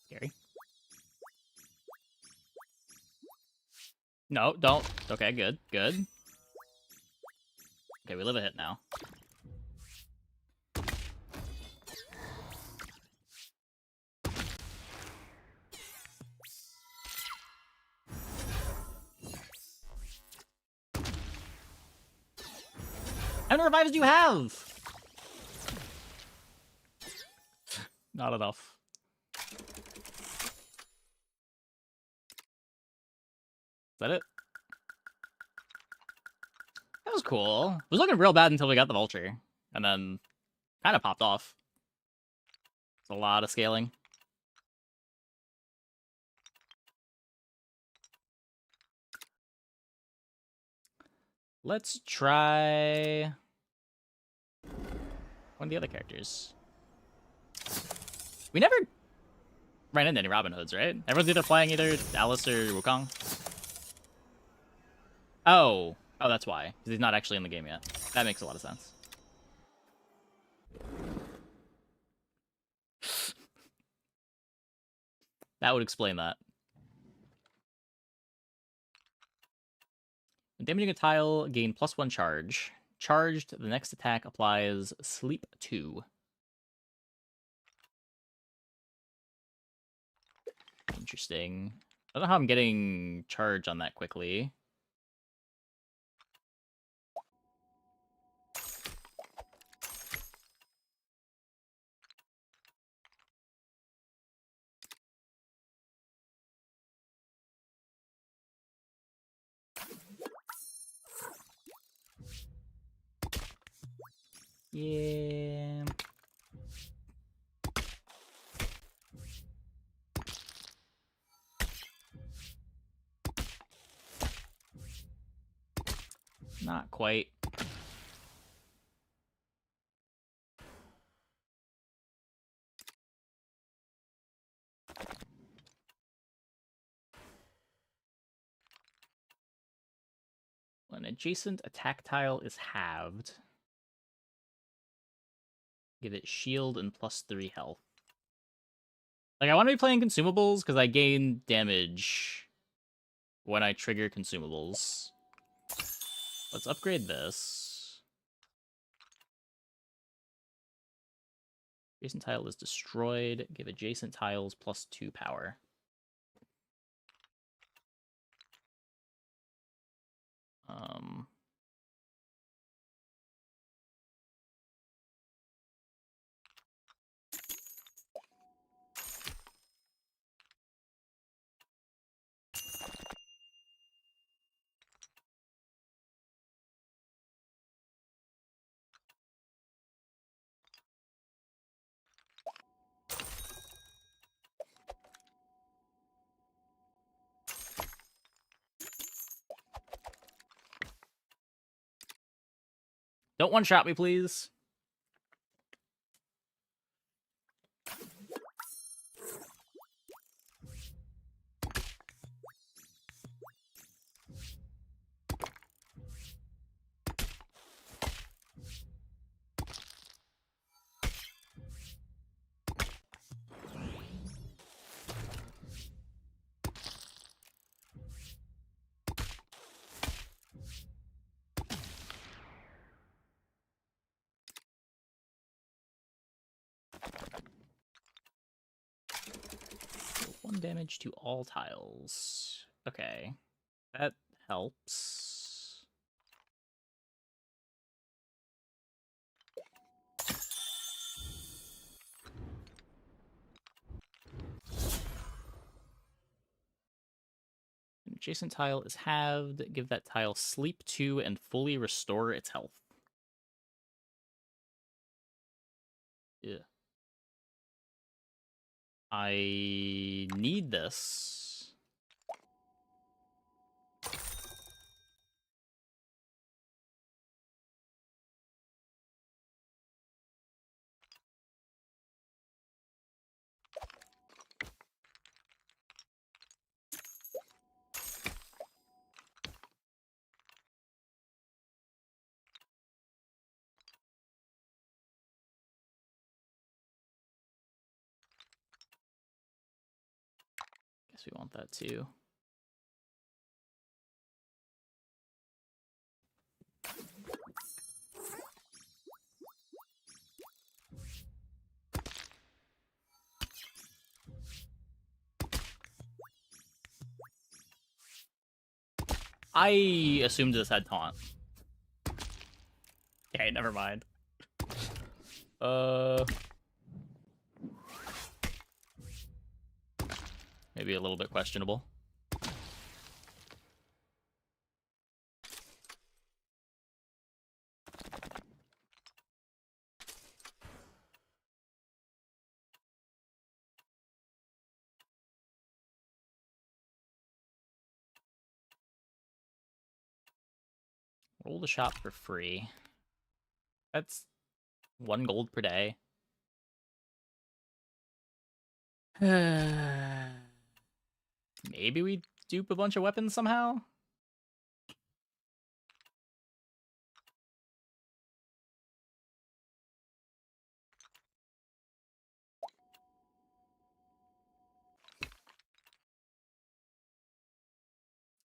Scary. No, don't. Okay, good, good. Okay, we live a hit now. How many revives do you have? Not enough. Is that it? That was cool. It was looking real bad until we got the vulture. And then kind of popped off. It's a lot of scaling. Let's try one of the other characters. We never ran into any Robin Hoods, right? Everyone's either playing either Alice or Wukong. Oh, that's why. Because he's not actually in the game yet. That makes a lot of sense. That would explain that. When damaging a tile, gain +1 charge. Charged, the next attack applies Sleep 2. Interesting. I don't know how I'm getting charge on that quickly. Yeah. Not quite. When adjacent attack tile is halved, give it shield and +3 health. Like, I want to be playing consumables because I gain damage when I trigger consumables. Let's upgrade this. Adjacent tile is destroyed. Give adjacent tiles +2 power. Don't one-shot me, please. damage to all tiles. Okay. That helps. An adjacent tile is halved. Give that tile sleep 2 and fully restore its health. Yeah. I need this. Guess we want that too. I assumed this had taunt. Okay, never mind. Maybe a little bit questionable. Roll the shop for free. That's 1 gold per day. Maybe we dupe a bunch of weapons somehow?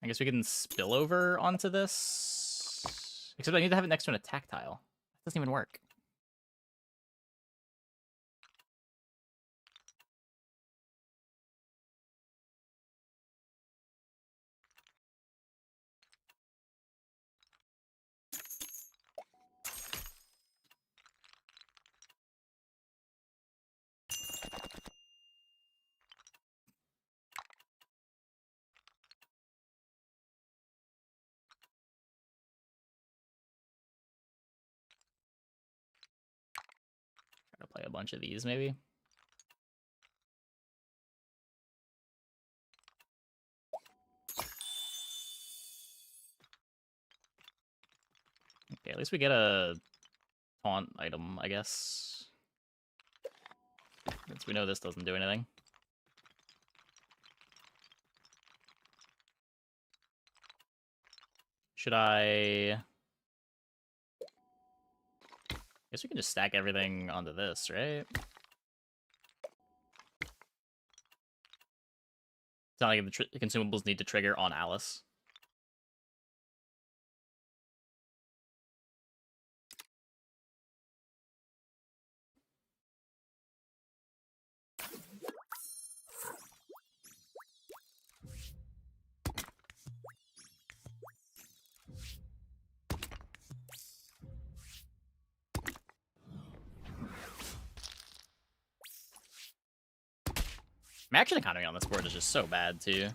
I guess we can spill over onto this. Except I need to have it next to an attack tile. That doesn't even work. Try to play a bunch of these, maybe. Okay, at least we get a taunt item, I guess. Since we know this doesn't do anything. Should I... Guess we can just stack everything onto this, right? It's not like the consumables need to trigger on Alice. Action economy on this board is just so bad, too.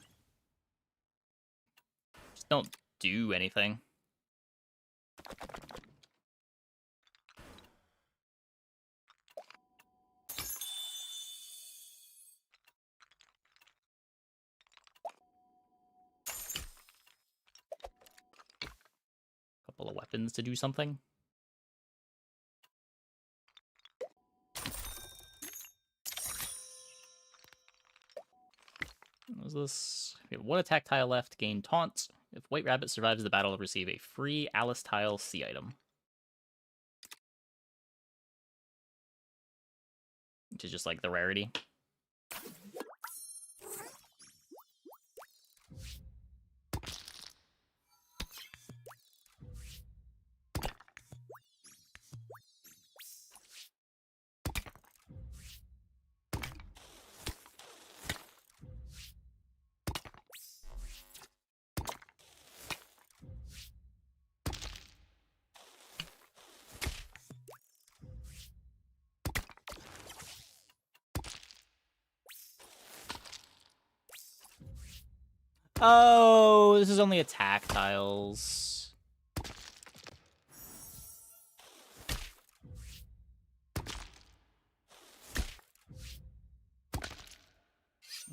Just don't do anything. Couple of weapons to do something. What was this? We have 1 attack tile left, gain taunt. If White Rabbit survives the battle, it'll receive a free Alice tile C item. Which is just like the rarity. Oh, this is only attack tiles.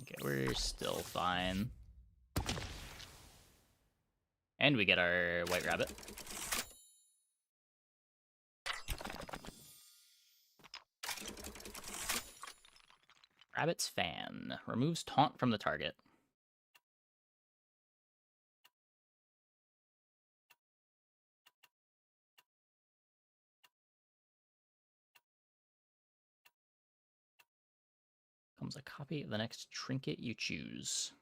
Okay, we're still fine. And we get our white rabbit. Rabbit's Fan. Removes taunt from the target. Comes a copy of the next trinket you choose.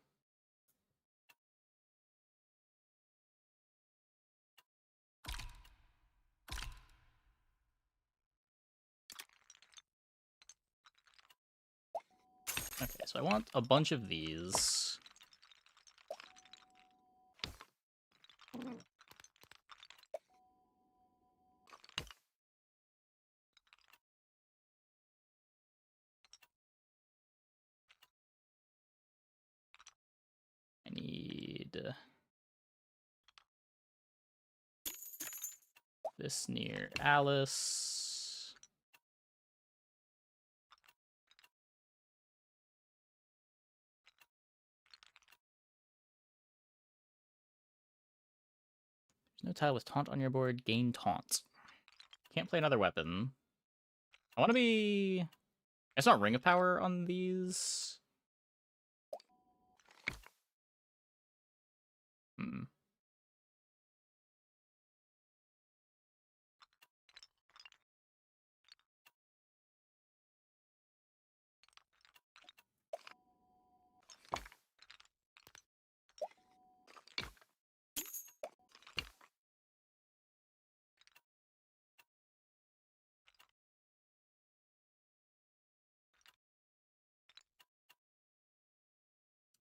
Okay, so I want a bunch of these. I need this near Alice. There's no tile with taunt on your board. Gain taunt. Can't play another weapon. I want to be... It's not Ring of Power on these. Hmm.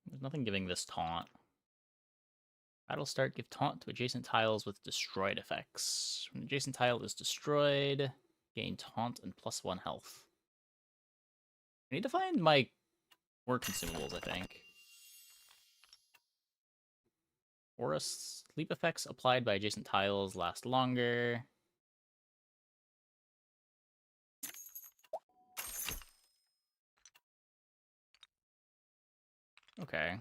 There's nothing giving this taunt. Battle start, give taunt to adjacent tiles with destroyed effects. When an adjacent tile is destroyed, gain taunt and +1 health. I need to find my more consumables, I think. Aura sleep effects applied by adjacent tiles last longer. Okay.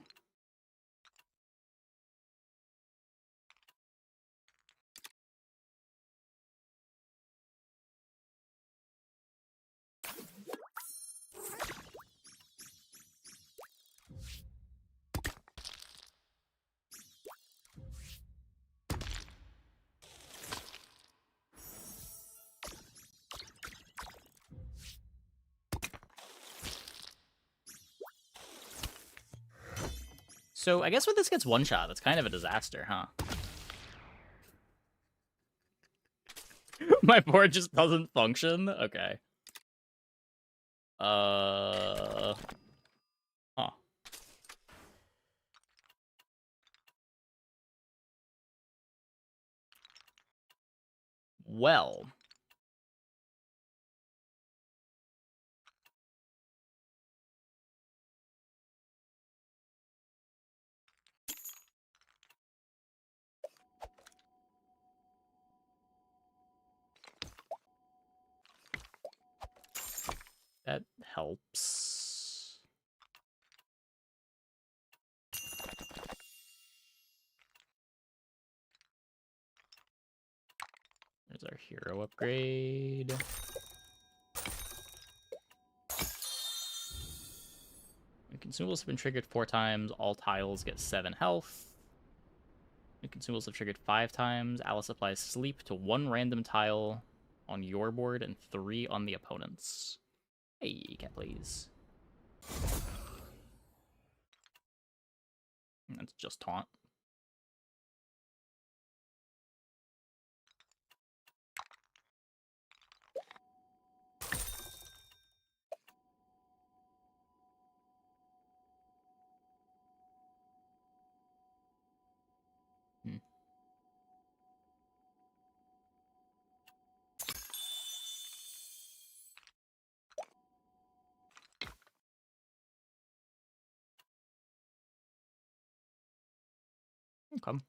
So I guess when this gets one-shot, that's kind of a disaster, huh? My board just doesn't function? Okay. Huh. Well. That helps. There's our hero upgrade. When consumables have been triggered 4 times, all tiles get 7 health. When consumables have triggered 5 times, Alice applies sleep to 1 random tile on your board and 3 on the opponent's. Hey, cat please. That's just taunt. Okay.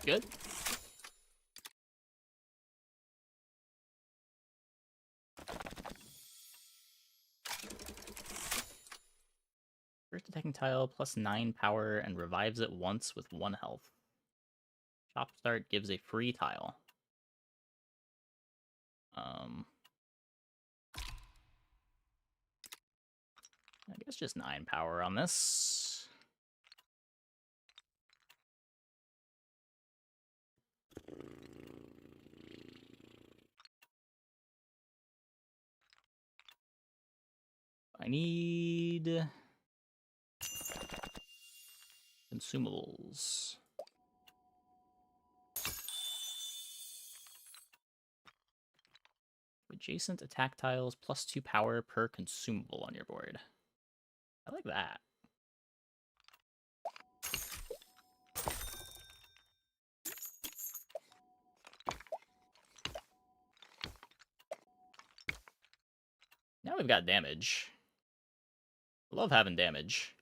Good. First attacking tile plus 9 power and revives it once with 1 health. Chop Start gives a free tile. I guess just 9 power on this. I need consumables. Adjacent attack tiles plus 2 power per consumable on your board. I like that. Now we've got damage. Love having damage.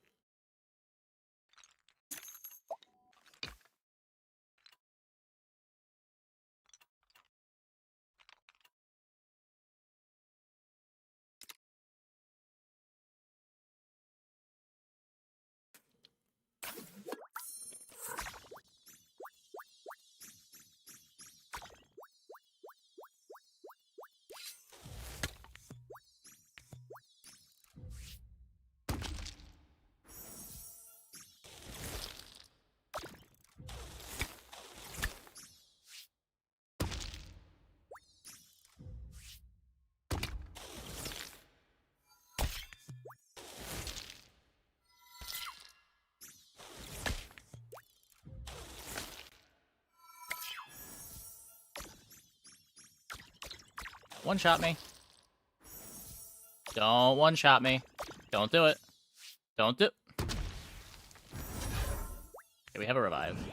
One-shot me. Don't one-shot me. Don't do it. Don't do... Okay, we have a revive.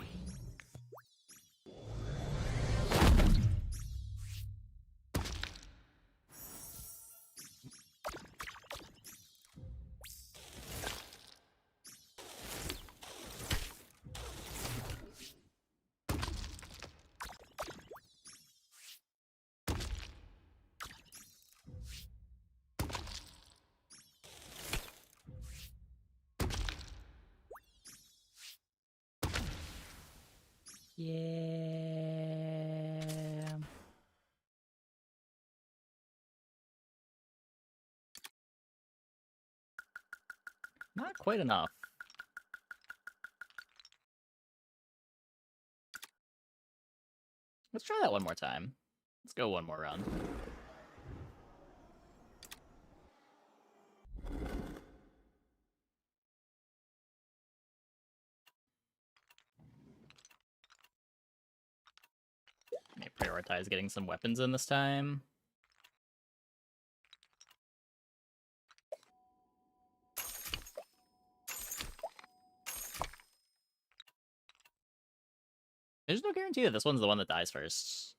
Yeah. Not quite enough. Let's try that one more time. Let's go one more run. May prioritize getting some weapons in this time. There's no guarantee that this one's the one that dies first.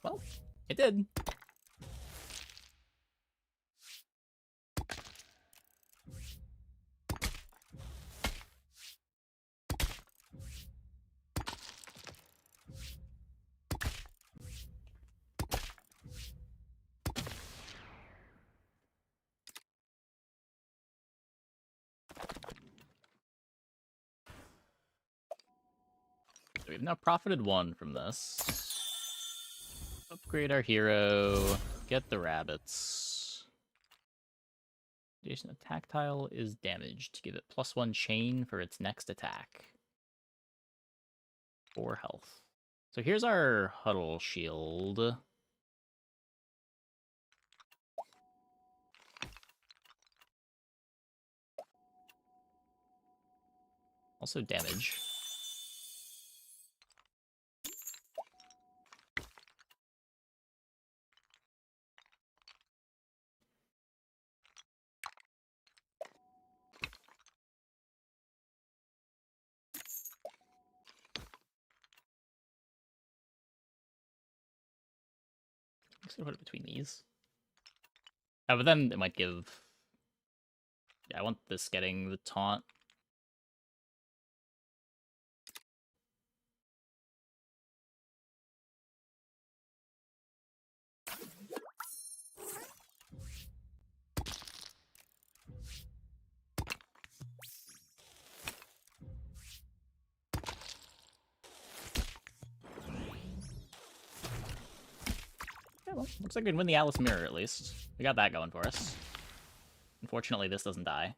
Well, it did. we've now profited 1 from this. Upgrade our hero. Get the rabbits. Adjacent attack tile is damaged. Give it +1 chain for its next attack. 4 health. So here's our huddle shield. Also damage. I'm just gonna put it between these. But then it might give... Yeah, I want this getting the taunt. Yeah, well, looks like we can win the Alice Mirror at least. We got that going for us. Unfortunately, this doesn't die.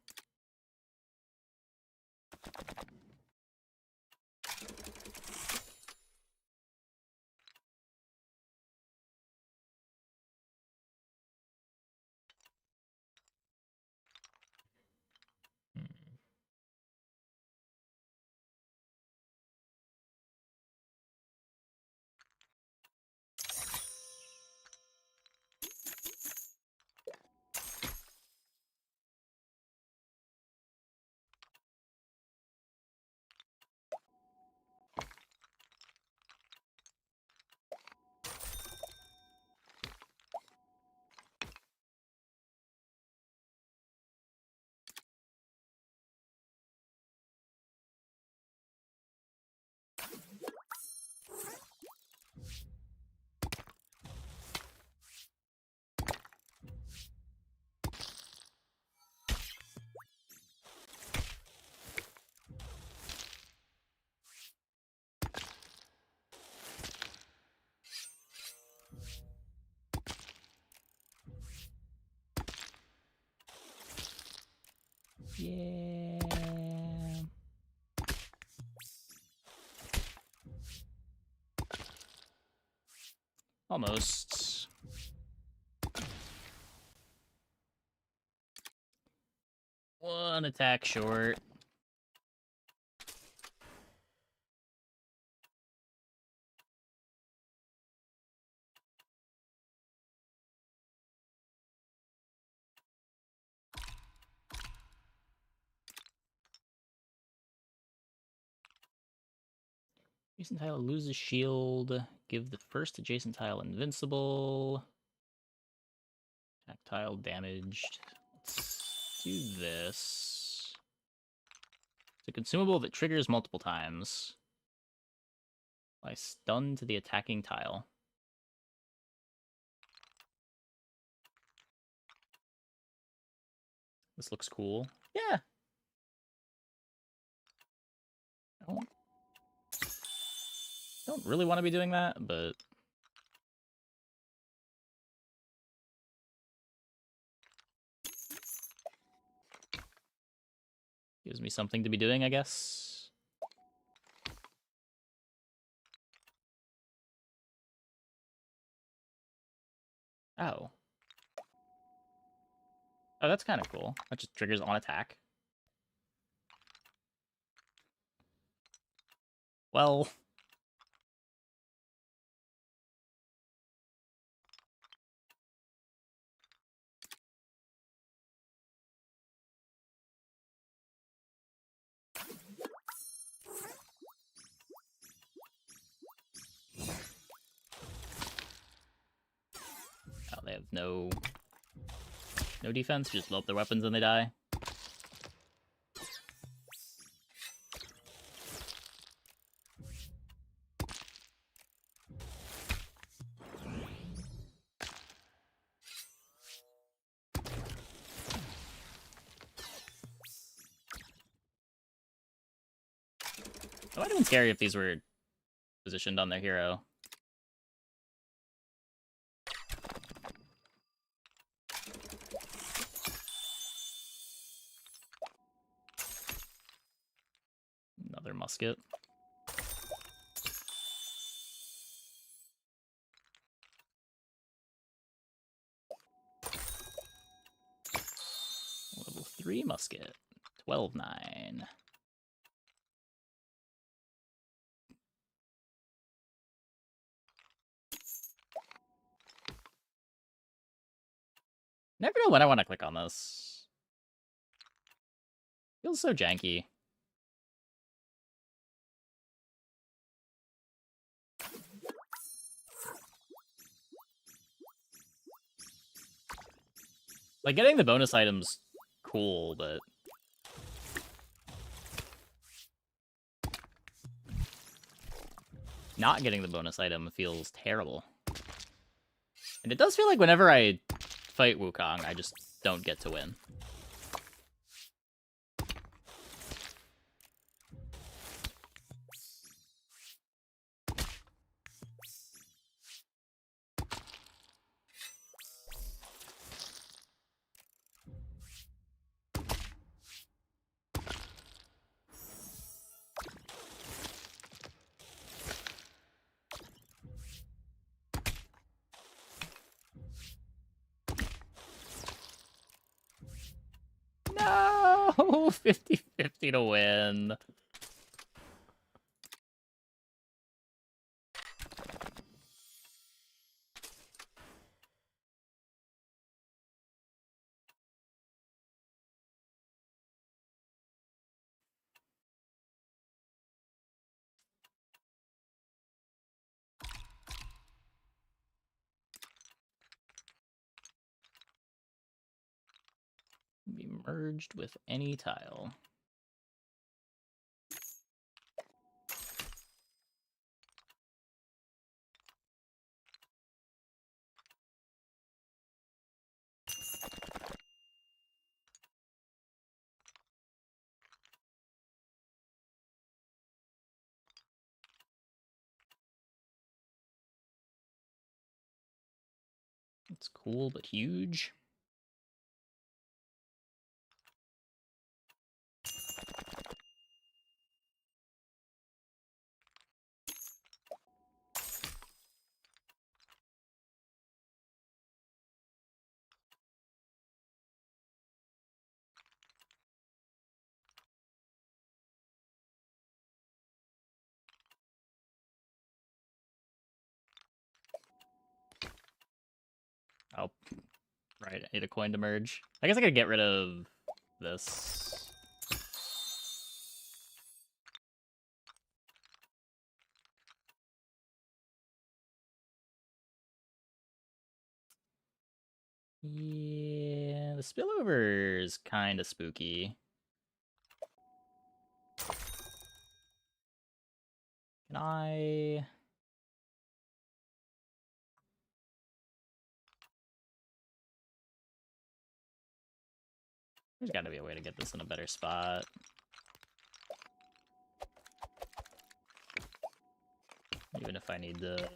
Yeah. Almost. One attack short. Adjacent tile loses shield. Give the first adjacent tile invincible. Attack tile damaged. Let's do this. It's a consumable that triggers multiple times. By stun to the attacking tile. This looks cool. Yeah. Don't really want to be doing that, but gives me something to be doing, I guess. Oh. Oh, that's kind of cool. That just triggers on attack. Well... Oh, they have no defense, just blow up their weapons and they die. It might have been scary if these were positioned on their hero. Another musket. Level 3 musket. 12-9. Never know when I want to click on this. Feels so janky. Like, getting the bonus items, cool, but... not getting the bonus item feels terrible. And it does feel like whenever I fight Wukong, I just don't get to win. No! 50-50 to win. Be merged with any tile. It's cool, but huge. Oh, right. I need a coin to merge. I guess I gotta get rid of this. Yeah, the spillover is kind of spooky. Can I... there's gotta be a way to get this in a better spot. Even if I need to...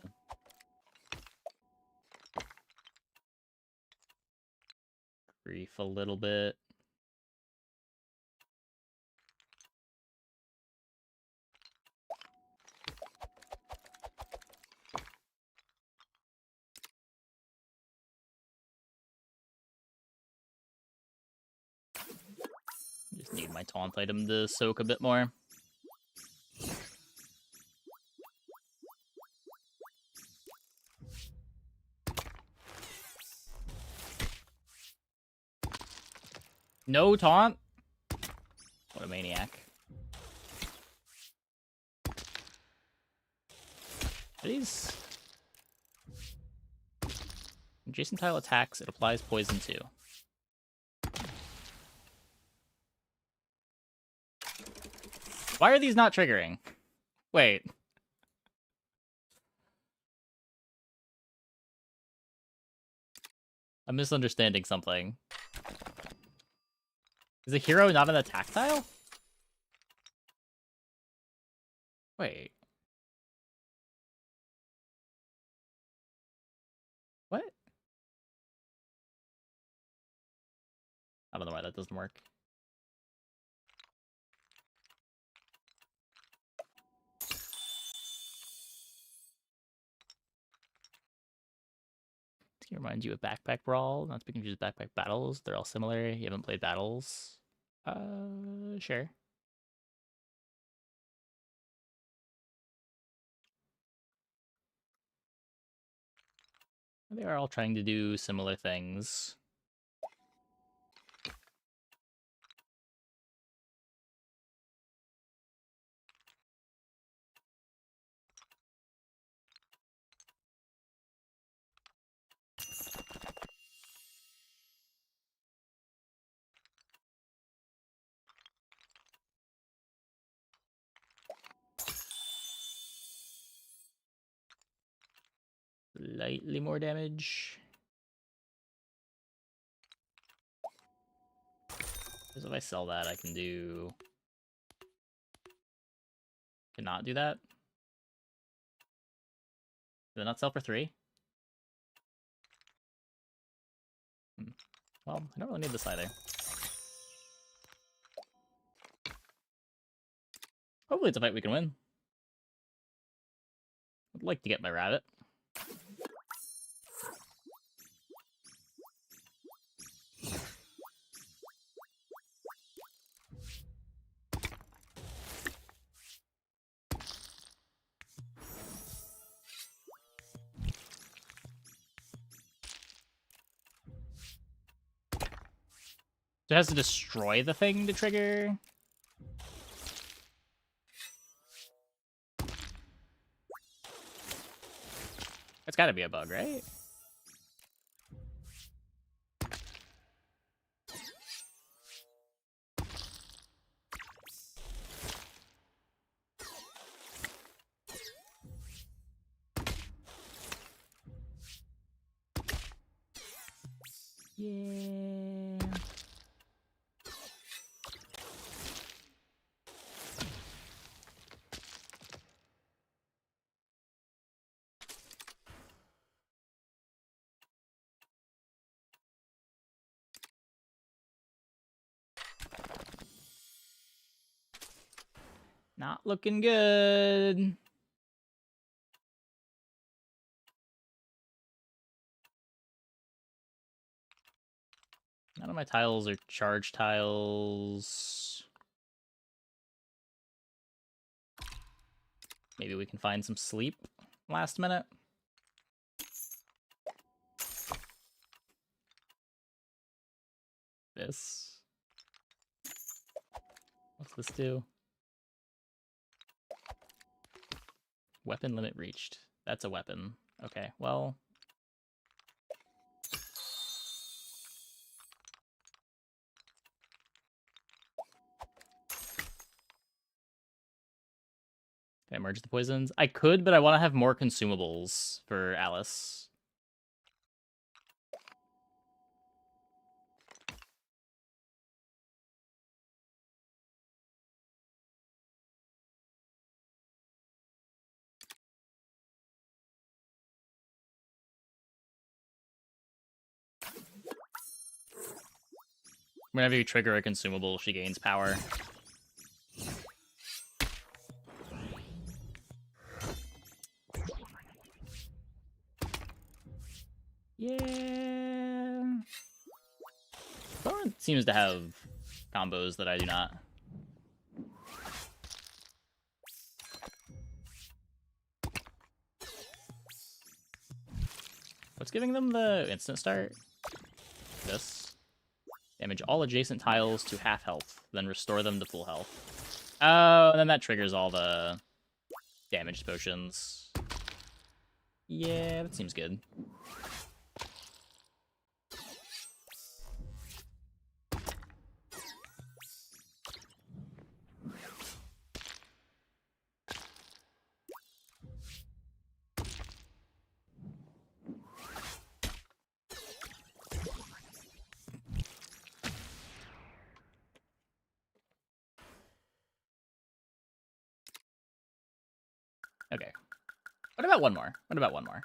grief a little bit. Just need my taunt item to soak a bit more. No taunt? What a maniac. Are these... adjacent tile attacks, it applies poison too. Why are these not triggering? Wait. I'm misunderstanding something. Is the hero not an attack tile? Wait. I don't know why that doesn't work. To remind you of Backpack Brawl, not to be confused with Backpack Battles. They're all similar. You haven't played Battles? Sure. They are all trying to do similar things. Slightly more damage. Because if I sell that, I can do... Cannot do that? Did it not sell for 3? Well, I don't really need this either. Hopefully it's a fight we can win. I'd like to get my rabbit. So it has to destroy the thing to trigger. It's gotta be a bug, right? Yeah. Not looking good. None of my tiles are charge tiles. Maybe we can find some sleep last minute. This. What's this do? Weapon limit reached. That's a weapon. Okay, well... Can I merge the poisons? I could, but I want to have more consumables for Alice. Whenever you trigger a consumable, she gains power. Yeah. Someone seems to have combos that I do not. What's giving them the instant start? This. Damage all adjacent tiles to half health, then restore them to full health. Oh, and then that triggers all the damaged potions. Yeah, that seems good. Okay. What about one more? What about one more?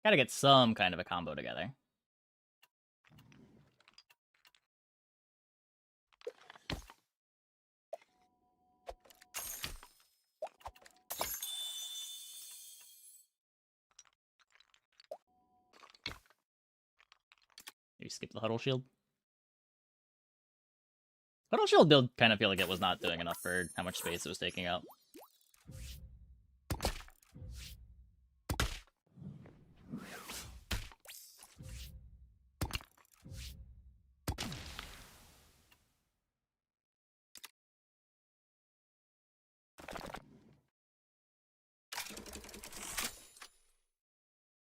Gotta get some kind of a combo together. Maybe skip the Huddle Shield. Huddle Shield build kind of feel like it was not doing enough for how much space it was taking up.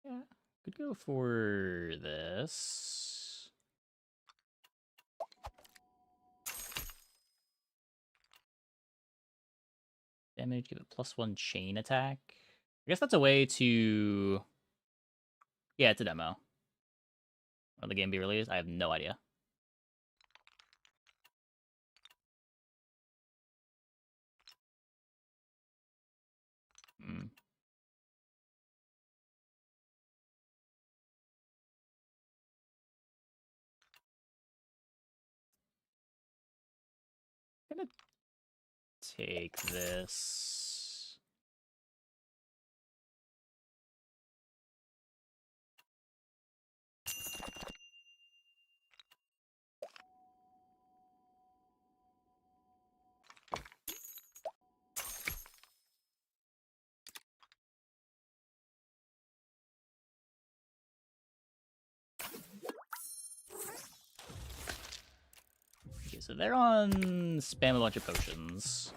Yeah, could go for this. Damage, give it +1 chain attack. I guess that's a way to... Yeah, it's a demo. Will the game be released? I have no idea. Hmm. I'm gonna take this. Okay, so they're on spam a bunch of potions.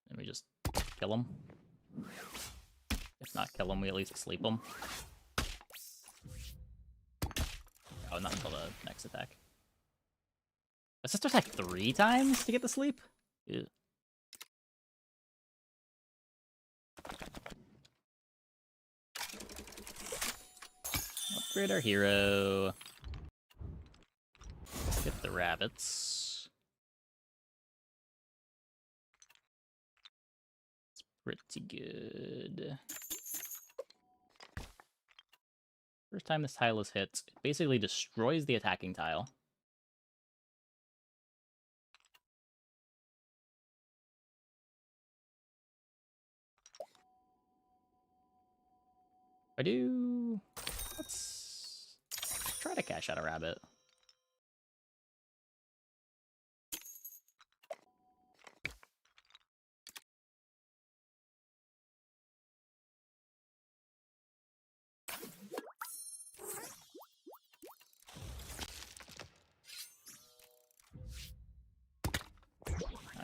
And we just kill them. If not kill them, we at least sleep them. Oh, not until the next attack. Does this attack 3 times to get the sleep? Ew. Upgrade our hero. Get the rabbits. It's pretty good. First time this tile is hit, it basically destroys the attacking tile. I do... Let's try to cash out a rabbit.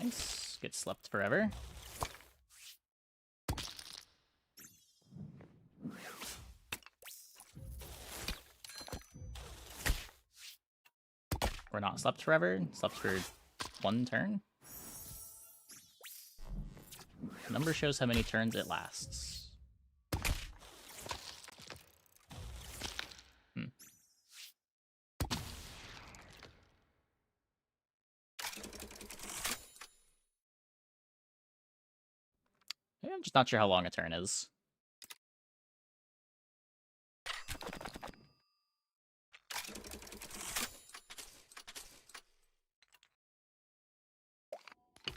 Nice. Get slept forever. We're not slept forever. Slept for 1 turn. Number shows how many turns it lasts. Hmm. I'm just not sure how long a turn is.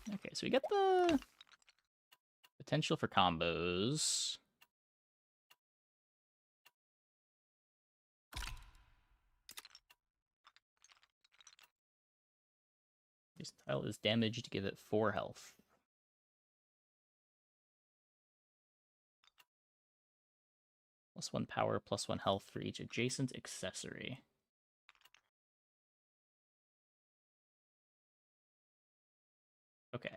Okay, so we get the potential for combos. This tile is damaged, give it 4 health. +1 power, +1 health for each adjacent accessory. Okay.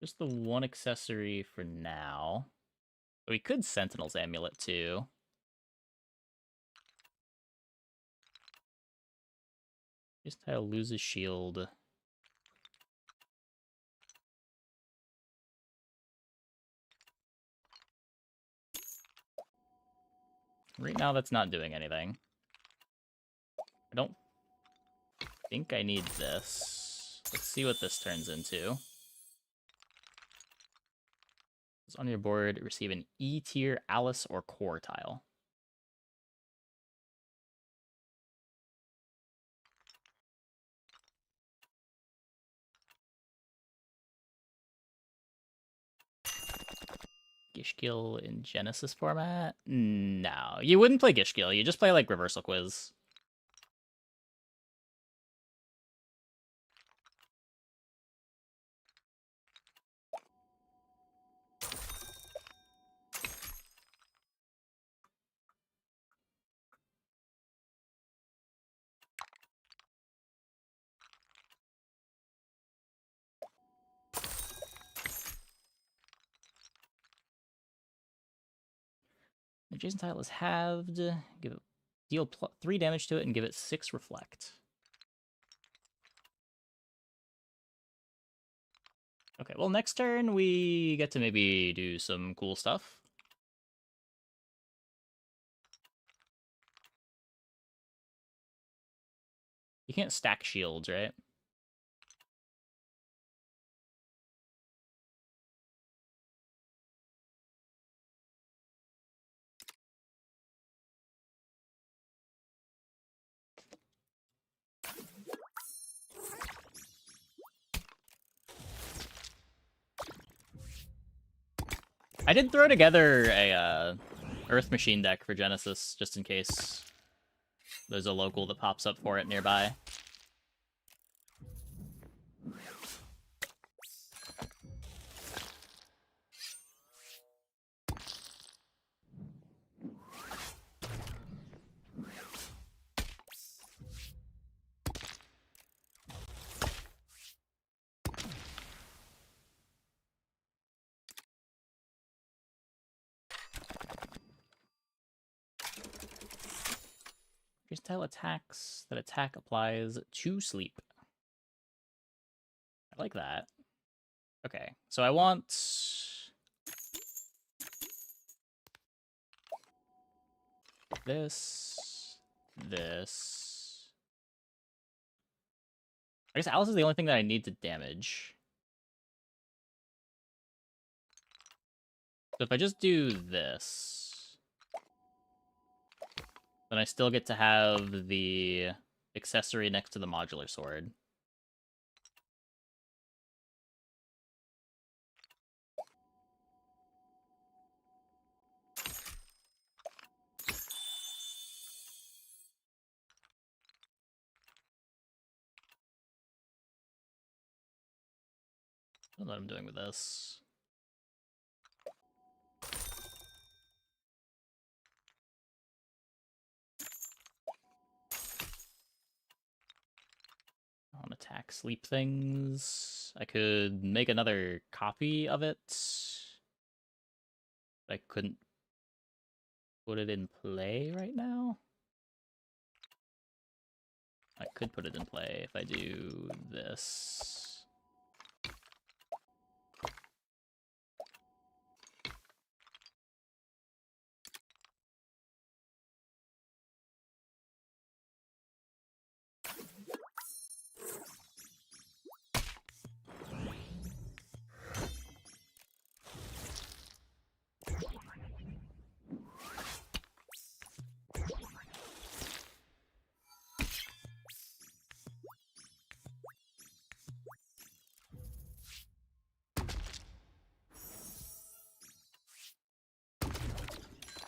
Just the 1 accessory for now. We could Sentinel's Amulet too. This tile loses shield. Right now, that's not doing anything. I don't think I need this. Let's see what this turns into. It's on your board. Receive an E tier Alice or core tile. Gishkill in Genesis format? No, you wouldn't play Gishkill. You just play like Reversal Quiz. Adjacent tile is halved. Give it, deal 3 damage to it and give it 6 reflect. Okay, well, next turn we get to maybe do some cool stuff. You can't stack shields, right? I did throw together a Earth Machine deck for Genesis, just in case there's a local that pops up for it nearby. Tile attacks. That attack applies to sleep. I like that. Okay, so I want this. I guess Alice is the only thing that I need to damage. So if I just do this, then I still get to have the accessory next to the modular sword. I don't know what I'm doing with this. I want to attack sleep things. I could make another copy of it. But I couldn't put it in play right now. I could put it in play if I do this.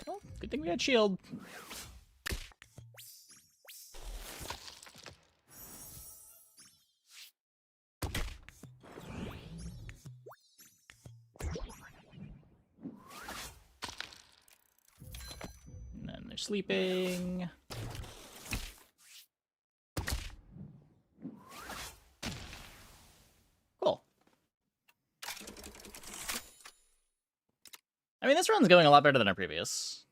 Well, good thing we had shield. And then they're sleeping. Cool. I mean, this run's going a lot better than our previous.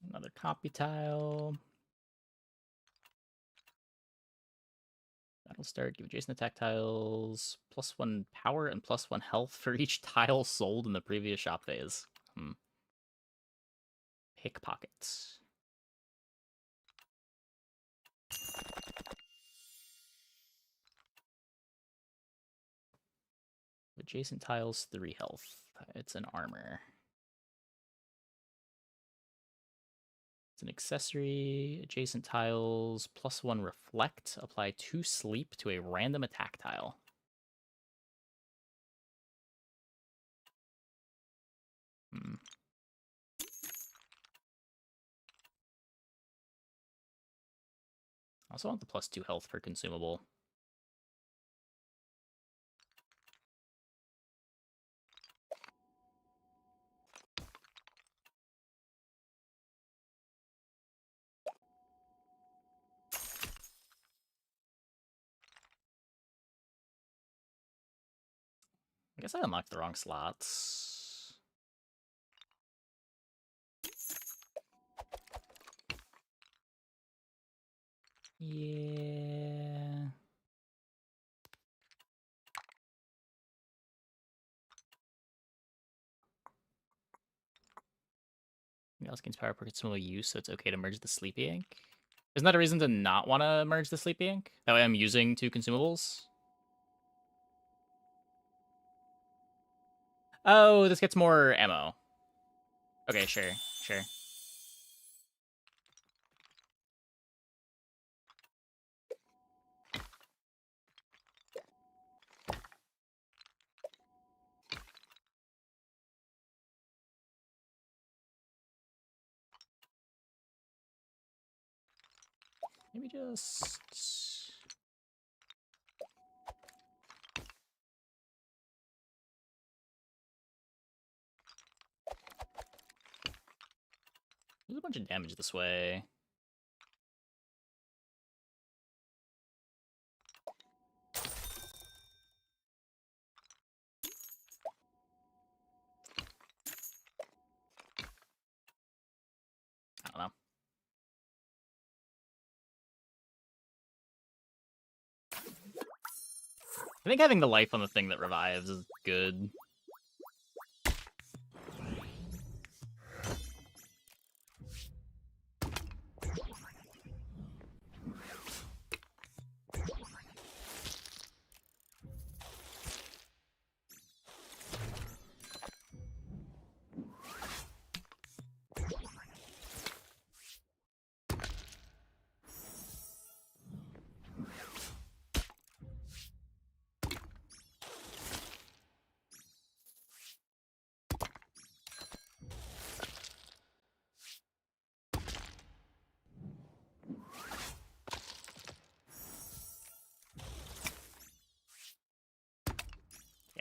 Another copy tile. We'll start. Give adjacent attack tiles +1 power and +1 health for each tile sold in the previous shop phase. Pickpockets. Adjacent tiles 3 health. It's an armor. It's an accessory. Adjacent tiles +1 reflect. Apply 2 sleep to a random attack tile. I also want the +2 health per consumable. I guess I unlocked the wrong slots. Yeah. Else gains power per consumable use, so it's okay to merge the Sleepy Ink. Isn't that a reason to not want to merge the Sleepy Ink? That way I'm using 2 consumables? Oh, this gets more ammo. Okay, sure. Maybe just... There's a bunch of damage this way. I don't know. I think having the life on the thing that revives is good.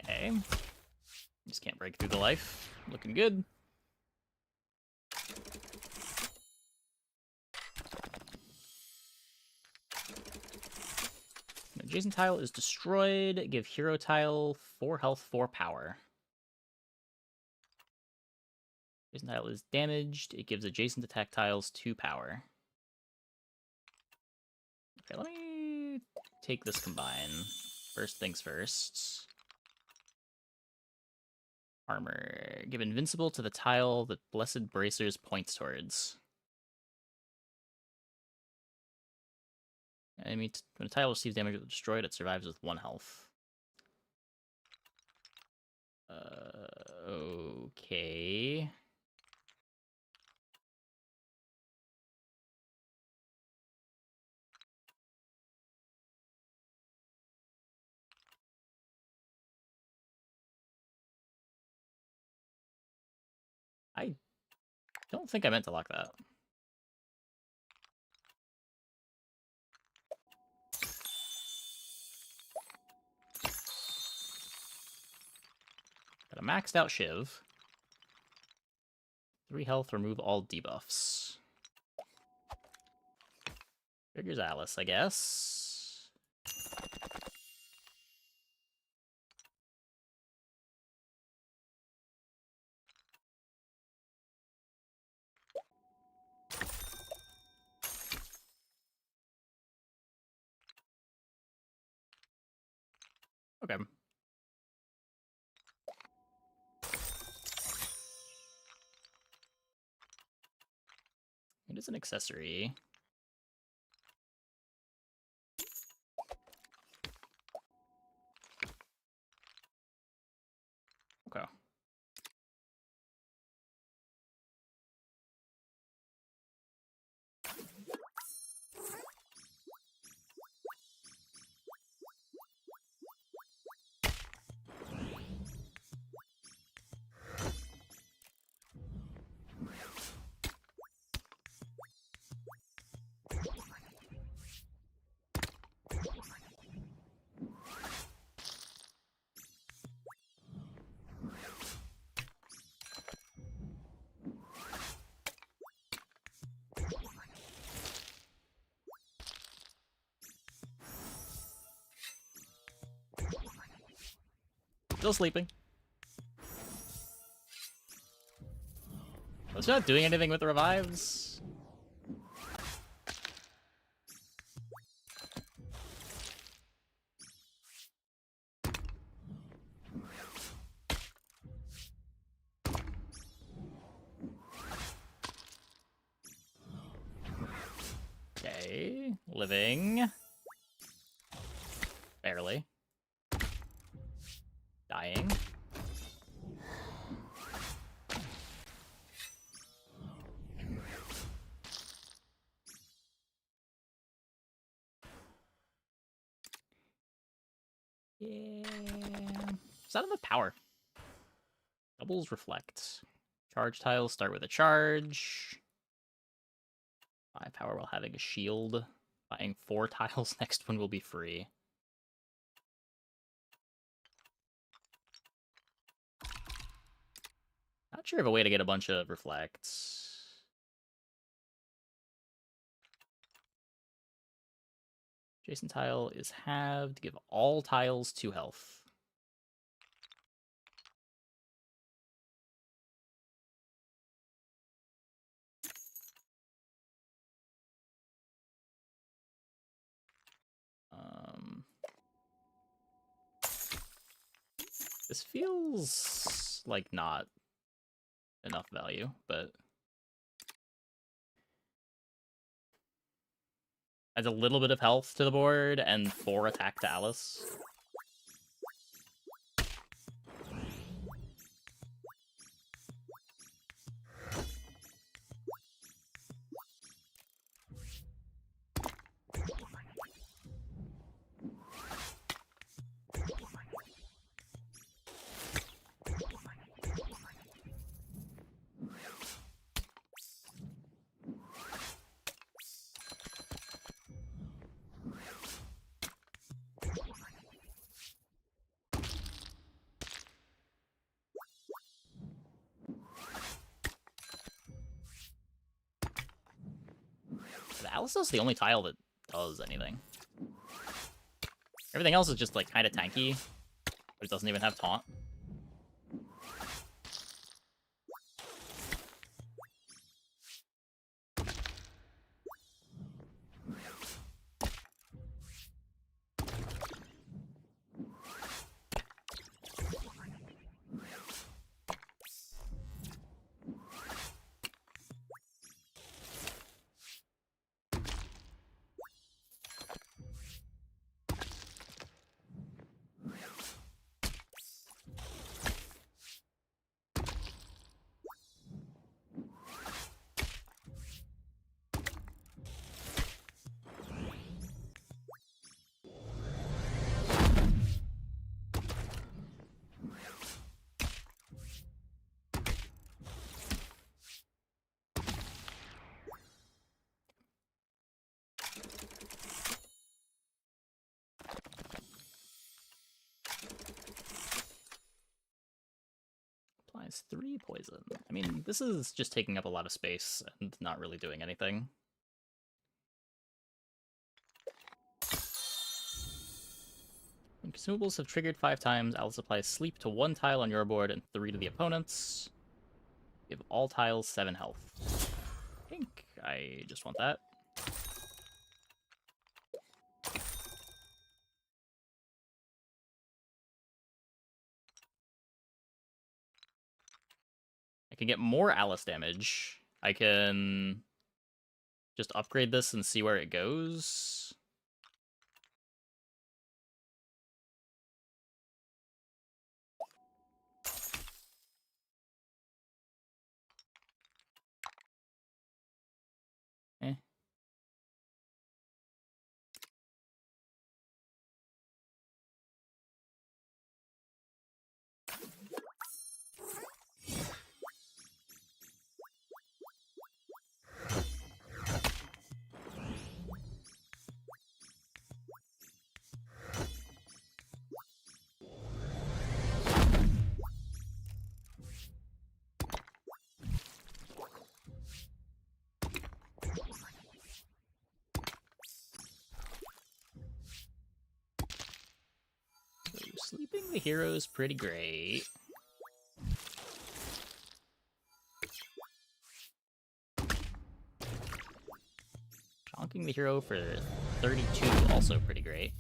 Okay. Just can't break through the life. Looking good. Adjacent tile is destroyed. Give hero tile 4 health, 4 power. Adjacent tile is damaged. It gives adjacent attack tiles 2 power. Okay, let me take this combine. First things first. Armor. Give invincible to the tile that Blessed Bracers points towards. When a tile receives damage with destroyed, it survives with 1 health. Okay. I don't think I meant to lock that. Got a maxed out Shiv. 3 health, remove all debuffs. Figures Alice, I guess. Okay. It is an accessory. Okay. Still sleeping. It's not doing anything with the revives. Okay, living. Barely. Dying. Yeah. Is that enough power? Doubles reflect. Charge tiles start with a charge. 5 power while having a shield. Buying 4 tiles, next one will be free. Not sure of a way to get a bunch of reflects. Jason tile is halved. Give all tiles 2 health. This feels like not enough value, but adds a little bit of health to the board and 4 attack to Alice. Alice is the only tile that does anything. Everything else is just like kind of tanky, but it doesn't even have taunt. Applies 3 poison. I mean, this is just taking up a lot of space and not really doing anything. When consumables have triggered 5 times, Alice applies sleep to 1 tile on your board and 3 to the opponent's. Give all tiles 7 health. I think I just want that. can get more Alice damage. I can just upgrade this and see where it goes. Eh. So sleeping the hero is pretty great. Chonking the hero for 32, also pretty great.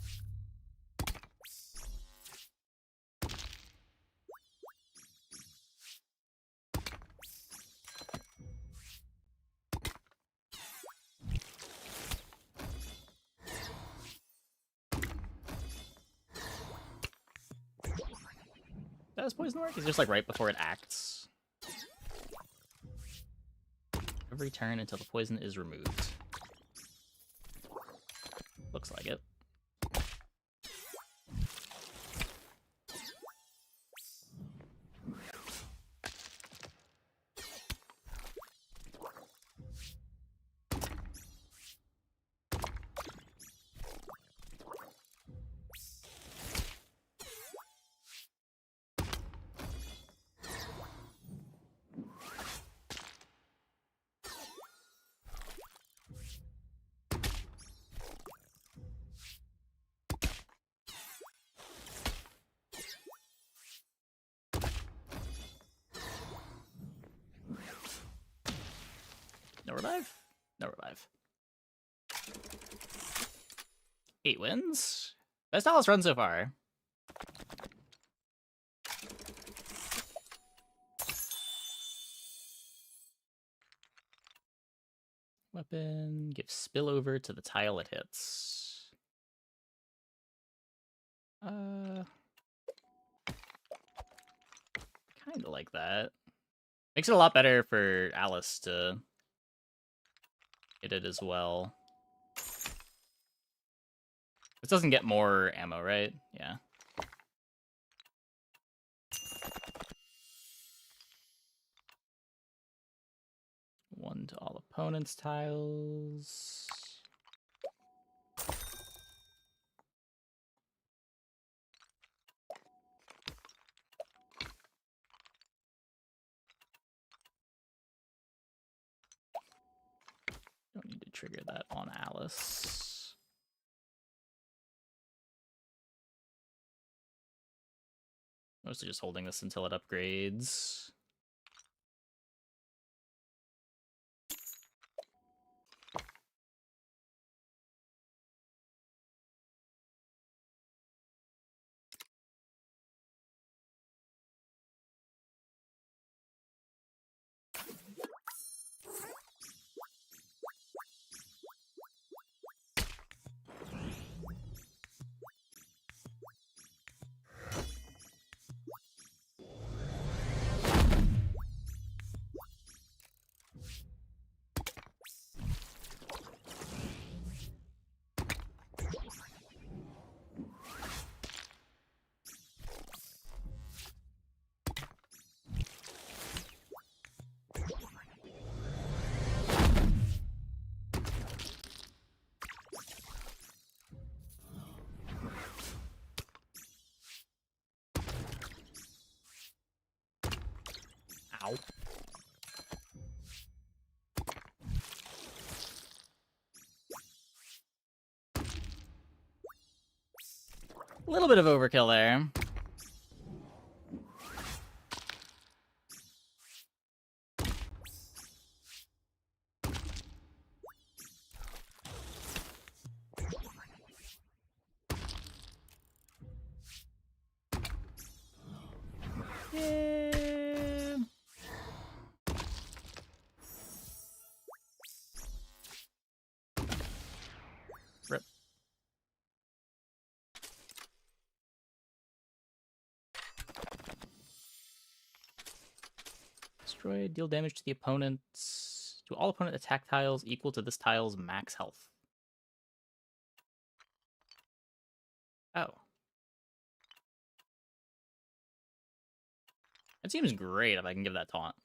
Does poison work? It's just like right before it acts. Every turn until the poison is removed. Looks like it. No revive? No revive. 8 wins. Best Alice run so far. Weapon gives spillover to the tile it hits. Kinda like that. Makes it a lot better for Alice to hit it as well. This doesn't get more ammo, right? Yeah. One to all opponents' tiles. Don't need to trigger that on Alice. Mostly just holding this until it upgrades. Ow. A little bit of overkill there. Yeah. destroyed. Deal damage to the opponent's... To all opponent attack tiles equal to this tile's max health. Oh. It seems great if I can give that taunt.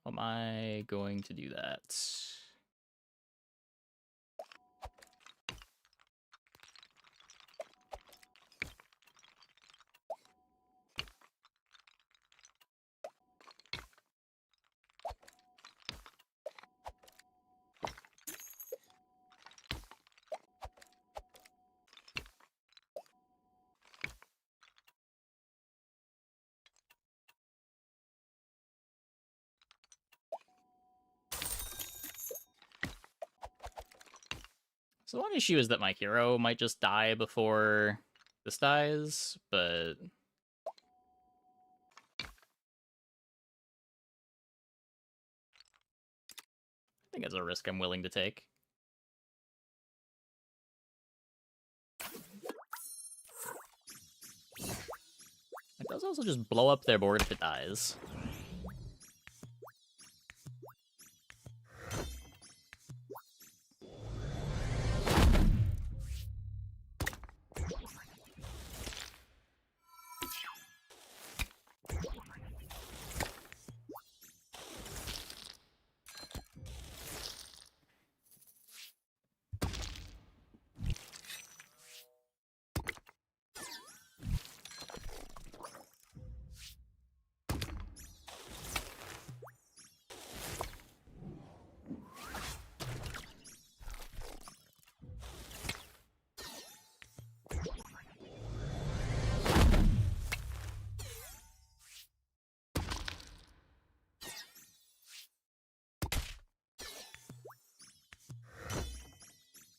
How am I going to do that? So one issue is that my hero might just die before this dies, but... I think it's a risk I'm willing to take. It does also just blow up their board if it dies.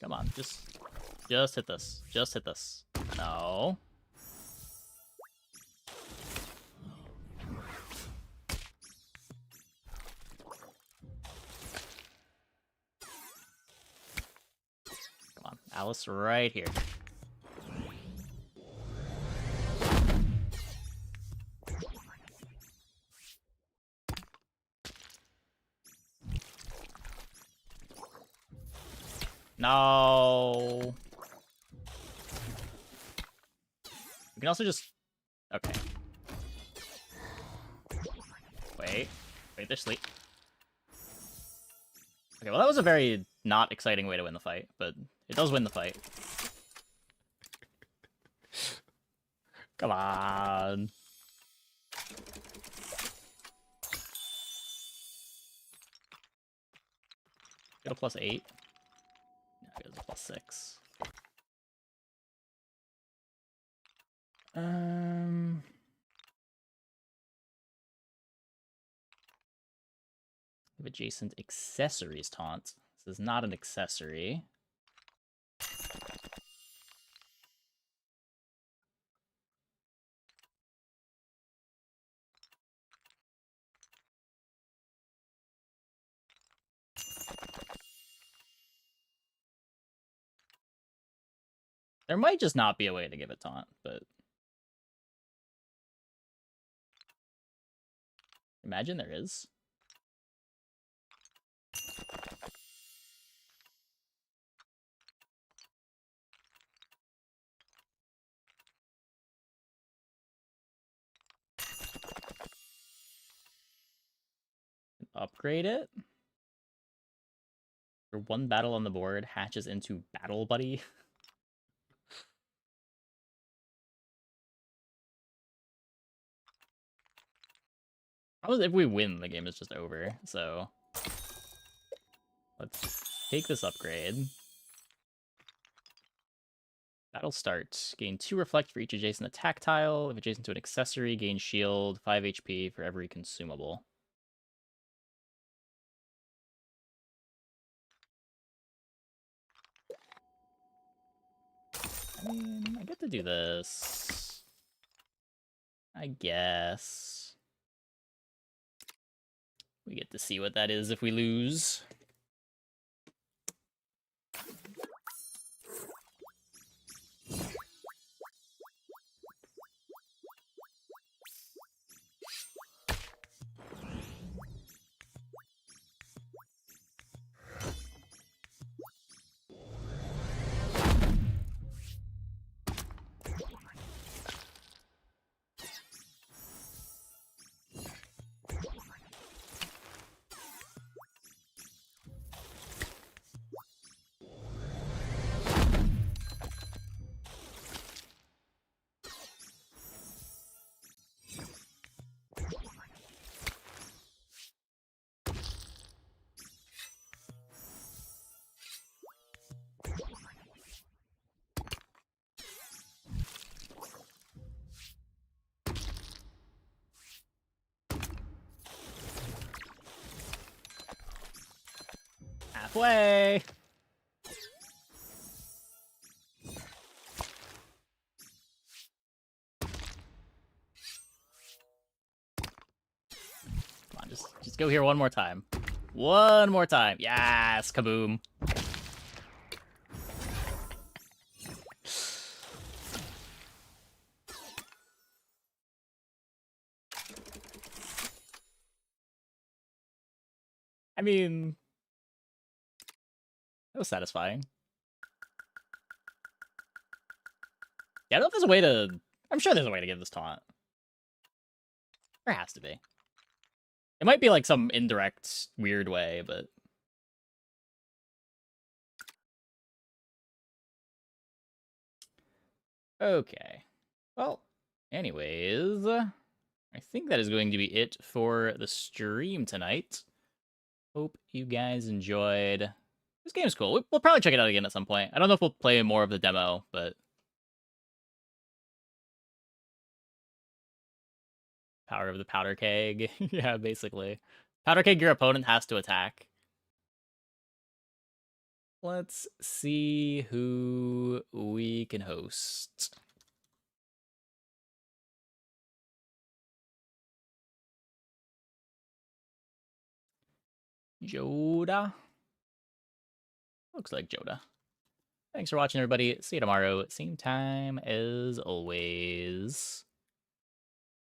Come on, just hit this. Just hit this. No. Come on, Alice, right here. No. We can also just... Okay. Wait, they're asleep. Okay, well that was a very not exciting way to win the fight, but it does win the fight. Come on. Get a +8. No, get a +6. Give adjacent accessories taunt. This is not an accessory. There might just not be a way to give it taunt, but... Imagine there is. Upgrade it. For one battle on the board, hatches into Battle Buddy. If we win, the game is just over, so... Let's take this upgrade. Battle start. Gain 2 reflect for each adjacent attack tile. If adjacent to an accessory, gain shield, 5 HP for every consumable. I mean, I get to do this. I guess. We get to see what that is if we lose. Halfway. Come on, just go here one more time. One more time. Yes, kaboom. I mean, that was satisfying. Yeah, I don't know if there's a way to... I'm sure there's a way to give this taunt. There has to be. It might be like some indirect, weird way, but... Okay. Well, anyways, I think that is going to be it for the stream tonight. Hope you guys enjoyed. This game's cool. We'll probably check it out again at some point. I don't know if we'll play more of the demo, but... Power of the powder keg. Yeah, basically. Powder keg, your opponent has to attack. Let's see who we can host. Joda. Looks like Joda. Thanks for watching, everybody. See you tomorrow. Same time as always.